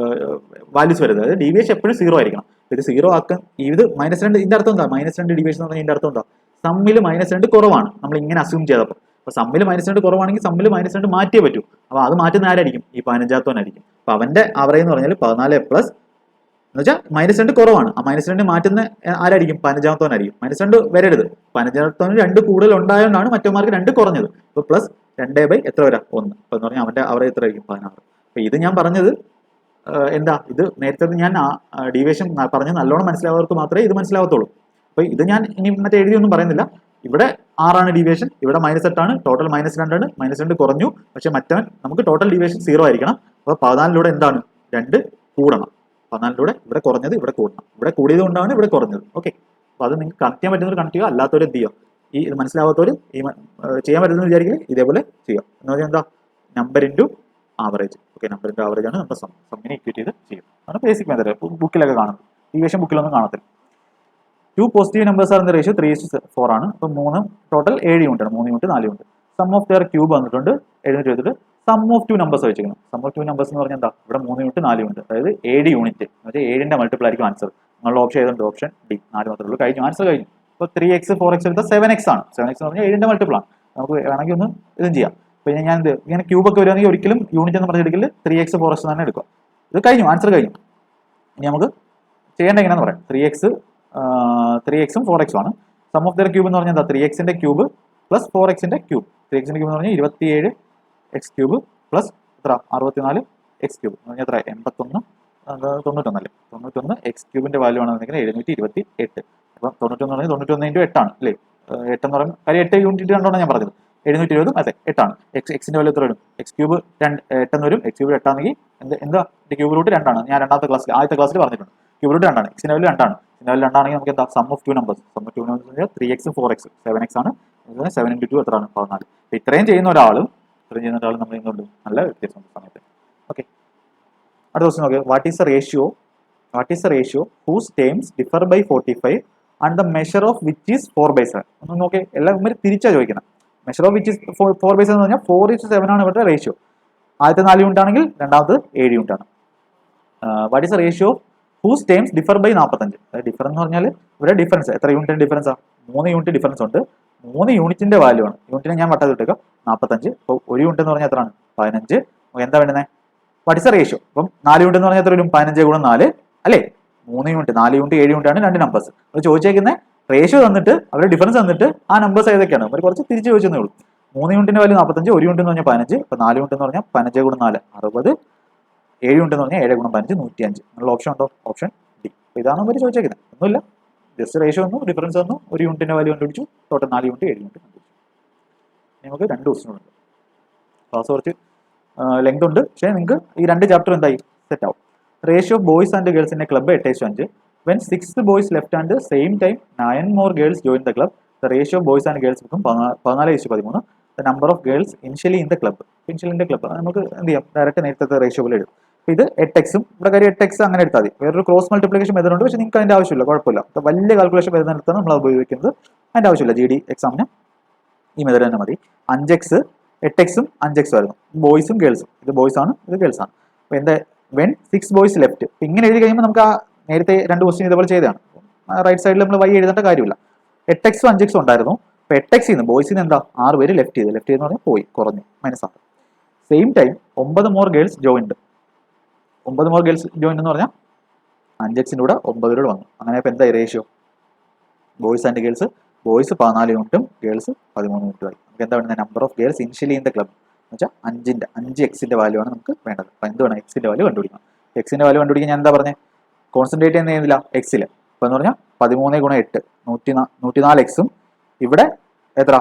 വാല്യൂസ് വരുന്നത്. അതായത് ഡീവിയേഷൻ എപ്പോഴും 0 ആയിരിക്കണം. ഇത് 0 ആക്കാൻ ഇത് -2 ഇതിന്റെ അർത്ഥം എന്താ? -2 ഡീവിയേഷൻ എന്ന് പറഞ്ഞാൽ ഇതിന്റെ അർത്ഥം എന്താ? സമ്മിൽ -2 കുറവാണ്. നമ്മൾ ഇങ്ങനെ അസ്യൂം ചെയ്തപ്പോൾ. അപ്പോൾ സമ്മിൽ -2 കുറവാണെങ്കിൽ സമ്മിൽ -2 മാറ്റിയേ പറ്റൂ. അപ്പോൾ അത് മാറ്റുന്ന ആരായിരിക്കും? ഈ 15ാമത്തോനായിരിക്കും. അപ്പോൾ അവന്റെ ആവറേജ് എന്ന് പറഞ്ഞാൽ 14 പ്ലസ് എന്ന് വെച്ചാൽ -2 കുറവാണ്. ആ -2 മാറ്റുന്ന ആരായിരിക്കും? 15ാമത്തോനായിരിക്കും. -2 വരരുത്. 15ാമത്തോന് 2 കൂടുതൽ ഉണ്ടായതുകൊണ്ടാണ് മറ്റവന്മാർക്ക് 2 കുറഞ്ഞത്. അപ്പോൾ പ്ലസ് 2 എത്ര വരാം? 1. അപ്പോൾ എന്ന് പറഞ്ഞാൽ അവന്റെ ആവറേജ് എത്ര ആയിരിക്കും? 16. അപ്പോൾ ഇത് ഞാൻ പറഞ്ഞത് എന്താ, ഇത് നേരത്തെ ഞാൻ ഡീവിയേഷൻ പറഞ്ഞ് നല്ലോണം മനസ്സിലാവുന്നവർക്ക് മാത്രമേ ഇത് മനസ്സിലാവത്തുള്ളൂ. അപ്പോൾ ഇത് ഞാൻ ഇനി മറ്റേ എഴുതിയൊന്നും പറയുന്നില്ല. ഇവിടെ 6 ഡീവിയേഷൻ, ഇവിടെ -8 ആണ്, ടോട്ടൽ -2 ആണ്. -2 കുറഞ്ഞു. പക്ഷെ മറ്റവൻ നമുക്ക് ടോട്ടൽ ഡീവിയേഷൻ 0 ആയിരിക്കണം. അപ്പോൾ 14 എന്താണ്? 2 കൂടണം. 14 ഇവിടെ കുറഞ്ഞത് ഇവിടെ കൂടണം. ഇവിടെ കൂടിയത് കൊണ്ടാണ് ഇവിടെ കുറഞ്ഞത്. ഓക്കെ, അപ്പോൾ അത് നിങ്ങൾക്ക് കണക്ട് ചെയ്യാൻ പറ്റുന്നവർ കണക്ട് ചെയ്യുക, അല്ലാത്തവർ എന്ത് ചെയ്യുക? ഈ ഇത് മനസ്സിലാവാത്തവർ ഈ ചെയ്യാൻ പറ്റുന്ന വിചാരിക്കില്ല, ഇതേപോലെ ചെയ്യുക. എന്ന് പറഞ്ഞാൽ എന്താ? Number into average. Okay, number into average ആണ് നമ്മുടെ സമ്മിനെ ഇക്വേറ്റ് ചെയ്ത് ചെയ്യും. അതാണ് ബേസിക് മെത്തേഡ്. ബുക്കിലൊക്കെ കാണും. ഡീവിയേഷൻ ബുക്കിലൊന്നും കാണത്തില്ല. 2 positive numbers are in the ratio 3:4 ആണ്. അപ്പോൾ 3 ടോട്ടൽ 7 യൂണിറ്റ് ആണ്. 3 unit 4 unit. Sum of their cube വന്നിട്ടുണ്ട് 720. സം ഓഫ് 2 നമ്പേഴ്സ് വെച്ചിരിക്കുന്നു. സം ഓഫ് 2 നമ്പേഴ്സ് എന്ന് പറഞ്ഞാൽ എന്താ? ഇവിടെ 3 യൂണിറ്റ് 4 യൂണിറ്റ്, അതായത് 7 യൂണിറ്റ്. അതായത് 7ന്റെ മൾട്ടിപ്പിൾ ആയിരിക്കും ആൻസർ. നിങ്ങളുടെ ഓപ്ഷൻ ഏതുണ്ട്? Option D. 4 മാത്രമേ ഉള്ളൂ. കഴിഞ്ഞു, ആൻസർ കഴിഞ്ഞു. ഇപ്പോൾ 3x 4x എടുത്താൽ 7x ആണ്. 7x എന്ന് പറഞ്ഞാൽ 7ന്റെ മൾട്ടിപ്പിൾ ആണ്. നമുക്ക് വേണമെങ്കിൽ ഒന്ന് ഇതും ചെയ്യാം. അപ്പോൾ ഞാൻ ഇത് ഇങ്ങനെ ക്യൂബൊക്കെ വരുവാണെങ്കിൽ ഒരിക്കലും യൂണിറ്റ് എന്ന് പറഞ്ഞെടുക്കൽ 3x 4x തന്നെ എടുക്കുക. ഇത് കഴിഞ്ഞു, ആൻസർ കഴിഞ്ഞു. ഇനി നമുക്ക് ചെയ്യേണ്ട എങ്ങനെയാണെന്ന് പറയാം. 3x ഉം 4x ആണ്. സം ഓഫ് ദെയർ ക്യൂബ് എന്ന് പറഞ്ഞാൽ എന്താ? 3xന്റെ ക്യൂബ് പ്ലസ് 4xന്റെ ക്യൂബ്. 3xന്റെ ക്യൂബ് എന്ന് പറഞ്ഞാൽ 27x ക്യൂബ് പ്ലസ് എത്ര? 64x ക്യൂബ് എന്ന് പറഞ്ഞാൽ എത്ര? 91 91 അല്ലേ? 91 എക്സ് ക്യൂബിന്റെ വാല്യൂ ആണെന്നുണ്ടെങ്കിൽ 728. അപ്പം 91 എന്ന് പറഞ്ഞാൽ 91 × 8 ആണ് അല്ലേ? 8 എന്ന് പറയുമ്പോൾ കാര്യം 8 യൂണിറ്റ് കണ്ടോണ്ടാണ് ഞാൻ പറഞ്ഞത്. 720 അതെ 8 ആണ്. എക്സിന്റെ വാല്യൂ എത്ര വരും? എക്സ് ക്യൂബ് 8 എന്ന് വരും. എക്സ് ക്യൂബ് 8 ആണെങ്കിൽ എന്താ? ക്യൂബ് റൂട്ട് 2 ആണ്. ഞാൻ ആദ്യത്തെ ക്ലാസ്സിൽ പറഞ്ഞിട്ടുണ്ട്. ക്യൂബ് റൂട്ട് 2 ആണ്. എക്സിന്റെ വാല്യൂ 2 ആണ്. എക്സിന്റെ വാല്യൂ 2 ആണെങ്കിൽ നമുക്ക് എന്താ? Sum of 2 numbers. Sum of 2 numbers 3x 4x 7x ആണ്. 7 × 2 എത്രയാണ്? 14. അപ്പോൾ ഇത്രയും ചെയ്യുന്ന ഒരാളും നമ്മൾ എന്തുകൊണ്ട് നല്ല വ്യത്യാസം സമയത്ത്. ഓക്കെ, അടുത്ത ക്വസ്റ്റ്യൻ നോക്കുക. What is a ratio whose terms differ by 45 and the measure of which is 4/7? ഒന്ന് നോക്കി, എല്ലാം ഇവർ തിരിച്ചാണ് ചോദിക്കുന്നത്. മെഷർ ഓഫ് വിച്ച് ഈസ് 4/7 എന്ന് പറഞ്ഞാൽ 4:7 ആണ് ഇവരുടെ റേഷ്യോ. ആദ്യത്തെ 4 യൂണിറ്റ് ആണെങ്കിൽ രണ്ടാമത് 7 യൂണിറ്റ് ആണ്. What is a ratio whose terms differ by 45? Differ എന്ന് പറഞ്ഞാൽ ഇവിടെ ഡിഫറൻസ് എത്ര യൂണിറ്റ് ഡിഫറൻസാണ്? 3 യൂണിറ്റ് ഡിഫറൻസ് ഉണ്ട്. 3 യൂണിറ്റിന്റെ വാല്യൂ ആണ്. യൂണിറ്റിനെ ഞാൻ വട്ടത്തിട്ടേക്കാം 45. അപ്പോൾ 1 യൂണിറ്റ് എന്ന് പറഞ്ഞാൽ എത്രയാണ്? 15. എന്താ വേണ്ടുന്നത്? What is a ratio? അപ്പം 4 യൂണിറ്റ് എന്ന് പറഞ്ഞാൽ എത്ര വരും? 15 × 4 അല്ലേ? 3 യൂണിറ്റ് 4 യൂണിറ്റ് 7 യൂണിറ്റ് ആണ് 2 നമ്പേഴ്സ്. അവർ ചോദിച്ചേക്കുന്നത് റേഷ്യോ തന്നിട്ട് അവരുടെ ഡിഫറൻസ് തന്നിട്ട് ആ നമ്പേഴ്സ് ഏതൊക്കെയാണ് അവർ കുറച്ച് തിരിച്ച് ചോദിച്ചതേ ഉള്ളൂ. 3 യൂണിറ്റിന്റെ വാല്യൂ 45, 1 യൂണിറ്റ് എന്ന് പറഞ്ഞാൽ 15. അപ്പോൾ 4 യൂണിറ്റ് എന്ന് പറഞ്ഞാൽ 15 × 4 60. 7 യൂണിറ്റ് എന്ന് പറഞ്ഞാൽ 7 × 15 105. എന്നുള്ള ഓപ്ഷൻ ഉണ്ടോ? Option D. അപ്പോൾ ഇതാണ് അവർ ചോദിച്ചേക്കുന്നത്. ഒന്നുമില്ല, ജസ്റ്റ് റേഷ്യോ വന്നു, ഡിഫറൻസ് വന്നു, 1 യൂണിറ്റിന്റെ വാല്യൂ കണ്ടുപിടിച്ചു, ടോട്ടൽ 4 യൂണിറ്റ് 7 യൂണിറ്റ് കണ്ടുപിടിച്ചു. നമുക്ക് 2 ക്വസ്റ്റ്യനുണ്ട്. ക്ലാസ് കുറച്ച് ലെങ്ത് ഉണ്ട്, പക്ഷേ നിങ്ങൾക്ക് ഈ 2 ചാപ്റ്റർ എന്തായി സെറ്റ് ആവും. Ratio of boys and girls in A club 8:5. When 6 boys left and same time 9 more girls joined the club, the ratio of boys and girls become 14:13. The number of girls initially in the club. നമുക്ക് എന്ത് ചെയ്യാം? Direct നേരത്തെ ratio പോലെ എഴുതും. അപ്പോൾ ഇത് 8x ഇവിടെ കാര്യം 8x അങ്ങനെ എടുത്താൽ മതി. വേറൊരു ക്രോസ് മൾട്ടിപ്ലിക്കേഷൻ മെത്തേഡ് ഉണ്ട്, പക്ഷേ നിങ്ങൾക്ക് അതിൻ്റെ ആവശ്യമില്ല, കുഴപ്പമില്ല. അപ്പോൾ വലിയ കാൽക്കുലേഷൻ വരുന്നിടത്താണ് നമ്മൾ ഉപയോഗിക്കുന്നത്. അതിൻ്റെ ആവശ്യമില്ല. GD എക്സാമിന് ഈ മെത്തേഡ് തന്നെ മതി. 5x 8x 5x ആയിരുന്നു. ബോയ്സും ഗേൾസും, ഇത് ബോയ്സ് ആണ്, ഇത് ഗേൾസ് ആണ്. അപ്പോൾ എന്താ? When 6 boys left. ഇങ്ങനെ എഴുതി കഴിയുമ്പോൾ നമുക്ക് ആ നേരത്തെ 2 ക്വസ്റ്റ്യൻ ഇതുപോലെ ചെയ്തതാണ്. റൈറ്റ് സൈഡിൽ നമ്മൾ എഴുതേണ്ട കാര്യമില്ല. 8x 5x ഉണ്ടായിരുന്നു. അപ്പോൾ 8x നിന്ന് ബോയ്സിന് എന്താ 6 പേര് ലെഫ്റ്റ് ചെയ്ത് എന്ന് പറഞ്ഞാൽ പോയി, കുറഞ്ഞു, -6. Same time 9 more girls joined. 9 more girls joined എന്ന് പറഞ്ഞാൽ 5x കൂടെ 9 കൂടെ വന്നു. അങ്ങനെ ഇപ്പോൾ എന്തായി ratio? Boys and girls, boys 14 യൂണിറ്റും ഗേൾസ് 13 യൂണിറ്റും ആയി. നമുക്ക് എന്താ വേണ്ടത്? Number of girls initially in the club എന്ന് വെച്ചാൽ 5x വാല്യൂ ആണ് നമുക്ക് വേണ്ടത്. അപ്പോൾ എന്ത് വേണം? എക്സിന്റെ വാല്യൂ കണ്ടുപിടിക്കണം. എക്സിന്റെ വാല്യൂ കണ്ടുപിടിക്കാൻ ഞാൻ എന്താ പറഞ്ഞത്? കോൺസെൻട്രേറ്റ് ചെയ്യുന്നില്ല എക്സിൽ. അപ്പോൾ എന്ന് പറഞ്ഞാൽ 13 × 8 104x. ഇവിടെ എത്ര?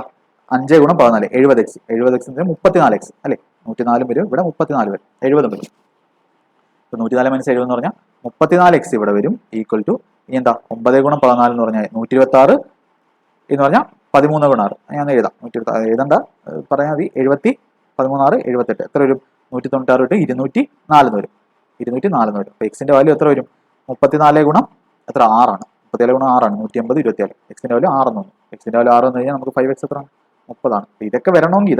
5 ഗുണം 14 70x 70x 34x അല്ലേ 104 വരും ഇവിടെ 34 വരും 70 വരും. ഇപ്പൊ 104 മൈനസ് 70 എന്ന് പറഞ്ഞാൽ 34x ഇവിടെ വരും ഈക്വൽ ടു ഇനി എന്താ 9 ഗുണം 14 എന്ന് പറഞ്ഞാൽ 126 എന്ന് പറഞ്ഞാൽ 13 ഗുണം 6 ഞാൻ എഴുതാം 126 എഴുതണ്ട പറഞ്ഞാൽ മതി 70 13 6 78 എത്ര വരും 196 തൊട്ട് 204 എന്ന് വരും 204 വരും. അപ്പൊ എക്സിന്റെ വാല്യൂ എത്ര വരും 34 ഗുണം എത്ര 6 ആണ് 37 ഗുണം 6 ആണ് 180 24 എക്സിന്റെ വാല്യൂ 6 എന്ന് വന്നു. എക്സിന്റെ വാല്യൂ 6 എന്ന് കഴിഞ്ഞാൽ നമുക്ക് 5x എത്ര 30 ആണ്. ഇതൊക്കെ വരണമെങ്കിൽ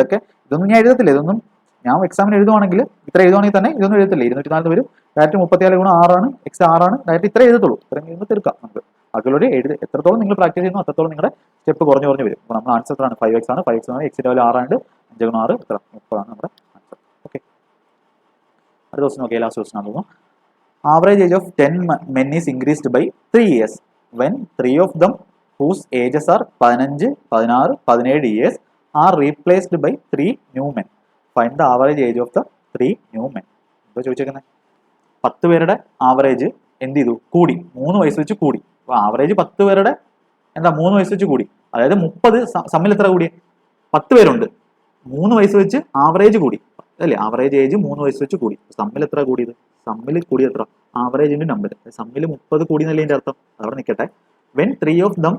ഇതൊന്നും ഞാൻ എഴുതത്തില്ല. ഇതൊന്നും ഞാൻ എക്സാമിന് എഴുതുവാണെങ്കിൽ ഇത്ര എഴുതുവാണെങ്കിൽ തന്നെ ഇതൊന്നും എഴുതത്തില്ല. 204 വരും ഡയറക്റ്റ് 34 ഗുണം 6 ആണ് എക്സ് 6 ആണ് ഡയറക്റ്റ് ഇത്ര എഴുതത്തുള്ളൂ. ഇത്രയും എഴുതുമ്പോൾ തീർക്കാം നമുക്ക്. ബാക്കിയുള്ളവർ എത്രത്തോളം നിങ്ങൾ പ്രാക്ടീസ് ചെയ്യുന്നു അത്രത്തോളം നിങ്ങളുടെ സ്റ്റെപ്പ് കുറഞ്ഞു വരും. അപ്പോൾ നമ്മുടെ ആൻസർ എത്രയാണ് 5x ആണ്. 5x ആണ് എക്സിന്റെ വാല്യൂ 6 ആണ് 5 ഗുണം 6 എത്ര 30 ആണ് നമ്മുടെ ആൻസർ. ഓക്കെ അടുത്ത ക്വസ്റ്റൻ നോക്കിയാൽ ലാസ്റ്റ് ക്വസ്റ്റൻ ആണെന്ന് തോന്നുന്നു. Average age of 10 men is increased by 3 years when 3 of them whose ages are 15, 16, 17 years are replaced by 3 new men. Find the average age of the 3 new men. എന്താ ചോദിച്ചേക്കുന്നത് 10 പേരുടെ average എന്ത് ചെയ്തു കൂടി 3 വയസ്സ് വെച്ച് കൂടി. അപ്പോൾ ആവറേജ് 10 പേരുടെ എന്താ 3 വയസ്സ് വെച്ച് കൂടി. അതായത് 30 സമ്മിൽ എത്ര കൂടി 10 പേരുണ്ട് 3 വയസ്സ് വെച്ച് ആവറേജ് കൂടി അല്ലേ. ആവറേജ് ഏജ് 3 വയസ്സ് വെച്ച് കൂടി. സമ്മിൽ എത്ര കൂടിയത് സമ്മിൽ കൂടി എത്ര ആവറേജിന്റെ നമ്പർ സമ്മിൽ 30 കൂടി എന്നതിന്റെ അർത്ഥം അവിടെ നിൽക്കട്ടെ. വെൻ 3 ഓഫ് ദം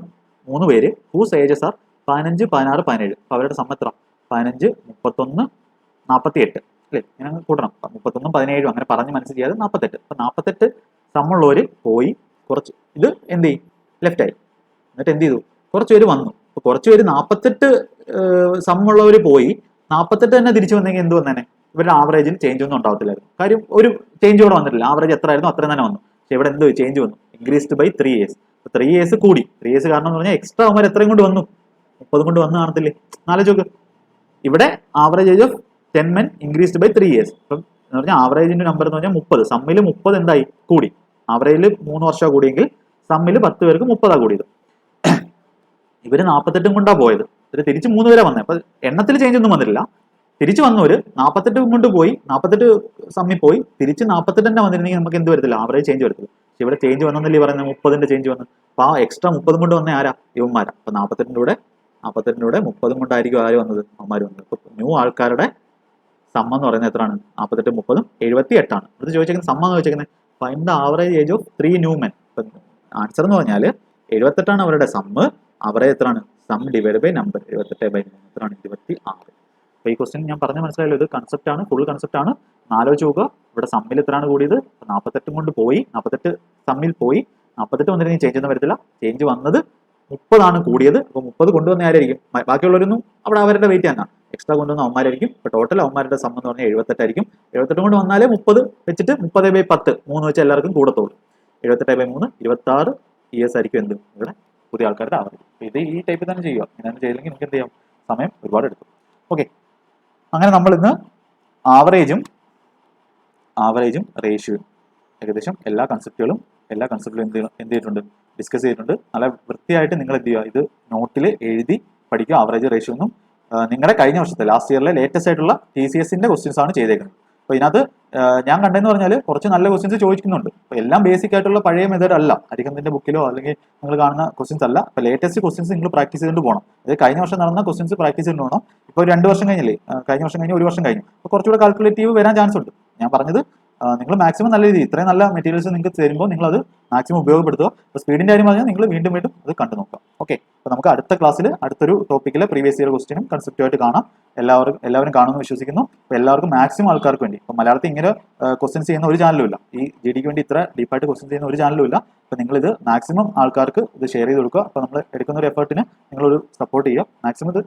3 പേര് ഹൂസ് ഏജസ് ആർ 15, 16, 17 അപ്പൊ അവരുടെ സം എത്ര 15, 31, 48 അല്ലേ. ഇങ്ങനെ കൂട്ടണം 31, 17 അങ്ങനെ പറഞ്ഞ് മനസ്സിലായത് 48. അപ്പൊ 48 സമ്മുള്ളവര് പോയി കുറച്ച് ഇത് എന്ത് ചെയ്യും ലെഫ്റ്റ് ആയി. എന്നിട്ട് എന്ത് ചെയ്തു കുറച്ച് പേര് വന്നു. അപ്പൊ കുറച്ച് പേര് 48 സമ്മുള്ളവര് പോയി 48 തന്നെ തിരിച്ചു വന്നെങ്കിൽ എന്ത് വന്നേനെ ഇവരുടെ ആവറേജിൽ ചേഞ്ച് ഒന്നും ഉണ്ടാവത്തില്ലായിരുന്നു. കാര്യം ഒരു ചേഞ്ച് ഇവിടെ വന്നിട്ടില്ല. ആവറേജ് എത്ര ആയിരുന്നു അത്രയും തന്നെ വന്നു. പക്ഷെ ഇവിടെ എന്ത് ചേഞ്ച് വന്നു ഇൻക്രീസ്ഡ് ബൈ 3 years. 3 years കൂടി 3 years കാരണം എന്ന് പറഞ്ഞാൽ എക്സ്ട്രാ അവന്മാർ എത്രയും കൊണ്ട് വന്നു 30 കൊണ്ട് വന്ന് കാണത്തില്ലേ. ആലോചിച്ച് ഇവിടെ average age of 10 men increased by 3 years. അപ്പം എന്ന് പറഞ്ഞാൽ ആവറേജിന്റെ നമ്പർ എന്ന് പറഞ്ഞാൽ 30 സമ്മിൽ 30 എന്തായി കൂടി. ആവറേജിൽ 3 വർഷം കൂടിയെങ്കിൽ സമ്മിൽ 10 പേർക്ക് 30 കൂടിയത്. ഇവര് 48 കൊണ്ടാ പോയത്. ഇവര് തിരിച്ച് 3 പേരെ വന്നത്. അപ്പൊ എണ്ണത്തിൽ ചേഞ്ച് ഒന്നും വന്നിട്ടില്ല. തിരിച്ചു വന്നവര് 48 കൊണ്ട് പോയി 48 സമ്മിൽ പോയി തിരിച്ച് 48 തന്നെ വന്നിരുന്നെങ്കിൽ നമുക്ക് എന്ത് വരത്തില്ല ആവറേജ് ചേഞ്ച് വരത്തില്ല. പക്ഷെ ഇവിടെ ചേഞ്ച് വന്നല്ലേ പറയുന്നത് 30 ചേഞ്ച് വന്നു. അപ്പൊ ആ എക്സ്ട്രാ 30 കൊണ്ട് വന്ന ആരാ ഇവന്മാരാ. അപ്പൊ 48 കൂടെ 30 കൊണ്ടായിരിക്കും ആര് വന്നത് അവന്മാർ വന്നത്. അപ്പൊ ന്യൂ ആൾക്കാരുടെ സമ്മ എന്ന് പറയുന്നത് എത്രയാണ് 48, 30, 78 ആണ്. ഇത് ചോദിച്ചേക്കുന്നത് സമ്മ എന്ന് ചോദിച്ചേക്കുന്നത് find the average age of 3 new men. Answer എന്ന് പറഞ്ഞാൽ 78 അവരുടെ സമ്മ്. അവറേജ് എത്രയാണ് സം ഡിവൈഡ് ബൈ നമ്പർ 78/3 എത്രയാണ് 26. അപ്പൊ ഈ ക്വസ്റ്റ്യൻ ഞാൻ പറഞ്ഞ മനസ്സിലായല്ലോ. ഇത് കൺസെപ്റ്റ് ആണ് ഫുൾ കൺസെപ്റ്റ് ആണ്. ആലോചിച്ച് നോക്കുക ഇവിടെ സമ്മിൽ എത്രയാണ് കൂടിയത് 48 കൊണ്ട് പോയി 48 സമ്മിൽ പോയി 48 വന്നിരുന്നെങ്കിൽ ചേഞ്ച് ഒന്നും വരത്തില്ല. ചേഞ്ച് വന്നത് 30 കൂടിയത്. അപ്പൊ 30 കൊണ്ടുവന്ന ആരായിരിക്കും ബാക്കിയുള്ളവരൊന്നും അവിടെ അവരുടെ വെയിറ്റ് തന്നെ എക്സ്ട്രാ കൊണ്ടുവന്ന അവന്മാരായിരിക്കും. ഇപ്പൊ ടോട്ടൽ അവന്മാരുടെ സം എന്ന് പറഞ്ഞാൽ 78 ആയിരിക്കും. 78 കൊണ്ട് വന്നാലേ 30 വെച്ചിട്ട് 30/10 3 വെച്ച് എല്ലാവർക്കും കൂടത്തുള്ളൂ. 78/3 26 ഇയേഴ്സ് ആയിരിക്കും എന്ത് ഇവിടെ പുതിയ ആൾക്കാരുടെ ആവറേജ്. ഇത് ഈ ടൈപ്പിൽ തന്നെ ചെയ്യുക. ഇങ്ങനെ ചെയ്തില്ലെങ്കിൽ നിങ്ങൾക്ക് എന്ത് ചെയ്യാം സമയം ഒരുപാട് എടുക്കും. ഓക്കെ അങ്ങനെ നമ്മൾ ഇന്ന് ആവറേജും റേഷ്യോയും ഏകദേശം എല്ലാ കൺസെപ്റ്റുകളും എന്ത് ചെയ്തിട്ടുണ്ട് ഡിസ്കസ് ചെയ്തിട്ടുണ്ട്. നല്ല വൃത്തിയായിട്ട് നിങ്ങൾ എന്ത് ചെയ്യുക ഇത് നോട്ടിൽ എഴുതി പഠിക്കുക. ആവറേജ് റേഷ്യോ ഒന്നും നിങ്ങളുടെ കഴിഞ്ഞ വർഷത്തെ ലാസ്റ്റ് ഇയറിലെ ലേറ്റസ്റ്റ് ആയിട്ടുള്ള TCSന്റെ ക്വസ്റ്റ്യൻസ് ആണ് ചെയ്തേക്കുന്നത്. അപ്പോൾ ഇതിനകത്ത് ഞാൻ കണ്ടെന്ന് പറഞ്ഞാൽ കുറച്ച് നല്ല ക്വസ്റ്റ്യൻസ് ചോദിക്കുന്നുണ്ട്. അപ്പോൾ എല്ലാം ബേസിക് ആയിട്ടുള്ള പഴയ മെത്തേഡ് അല്ല. അരിഹന്തിന്റെ ബുക്കിലോ അല്ലെങ്കിൽ നിങ്ങൾ കാണുന്ന ക്വസ്റ്റ്യൻസ് അല്ല. അപ്പോൾ ലേറ്റസ്റ്റ് ക്വസ്റ്റ്യൻസ് നിങ്ങൾ പ്രാക്ടീസ് ചെയ്തുകൊണ്ട് പോകണം. അത് കഴിഞ്ഞ വർഷം നടന്ന ക്വസ്റ്റ്യൻസ് പ്രാക്ടീസ് ചെയ്തുകൊണ്ട് പോകണം. ഇപ്പോൾ 2 വർഷം കഴിഞ്ഞില്ലേ കഴിഞ്ഞ വർഷം കഴിഞ്ഞ് 1 വർഷം കഴിഞ്ഞു. അപ്പോൾ കുറച്ചുകൂടെ കാൽക്കുലേറ്റീവ് വരാൻ ചാൻസ് ഉണ്ട്. ഞാൻ പറഞ്ഞത് നിങ്ങൾ മാക്സിമം നല്ല രീതിയിൽ ഇത്രയും നല്ല മെറ്റീരിയൽസ് നിങ്ങൾക്ക് തരുമ്പോൾ നിങ്ങൾ അത് മാക്സിമം ഉപയോഗപ്പെടുത്തുക. അപ്പോൾ സ്പീഡിന്റെ കാര്യം പറഞ്ഞാൽ നിങ്ങൾ വീണ്ടും അത് കണ്ടു നോക്കുക. ഓക്കെ അപ്പോൾ നമുക്ക് അടുത്ത ക്ലാസ്സിൽ അടുത്തൊരു ടോപ്പിക്കിലെ പ്രീവിയസ് ഇയർ ക്വസ്റ്റ്യനും കൺസെപ്റ്റുമായിട്ട് കാണാം. എല്ലാവരും കാണുമെന്ന് വിശ്വസിക്കുന്നു. അപ്പോൾ എല്ലാവർക്കും മാക്സിമം ആൾക്കാർക്ക് വേണ്ടി ഇപ്പോൾ മലയാളത്തിൽ ഇങ്ങനെ ക്വസ്റ്റ്യൻസ് ചെയ്യുന്ന ഒരു ചാനലും ഇല്ല. ഈ GDക്ക് വേണ്ടി ഇത്ര ഡീപ്പായിട്ട് ക്വസ്റ്റ്യൻസ് ചെയ്യുന്ന ഒരു ചാനലും ഇല്ല. അപ്പോൾ നിങ്ങളിത് മാക്സിമം ആൾക്കാർക്ക് ഇത് ഷെയർ ചെയ്ത് കൊടുക്കുക. അപ്പോൾ നമ്മൾ എടുക്കുന്ന ഒരു എഫേർട്ടിന് നിങ്ങളൊരു സപ്പോർട്ട് ചെയ്യുക. മാക്സിമം ഇത്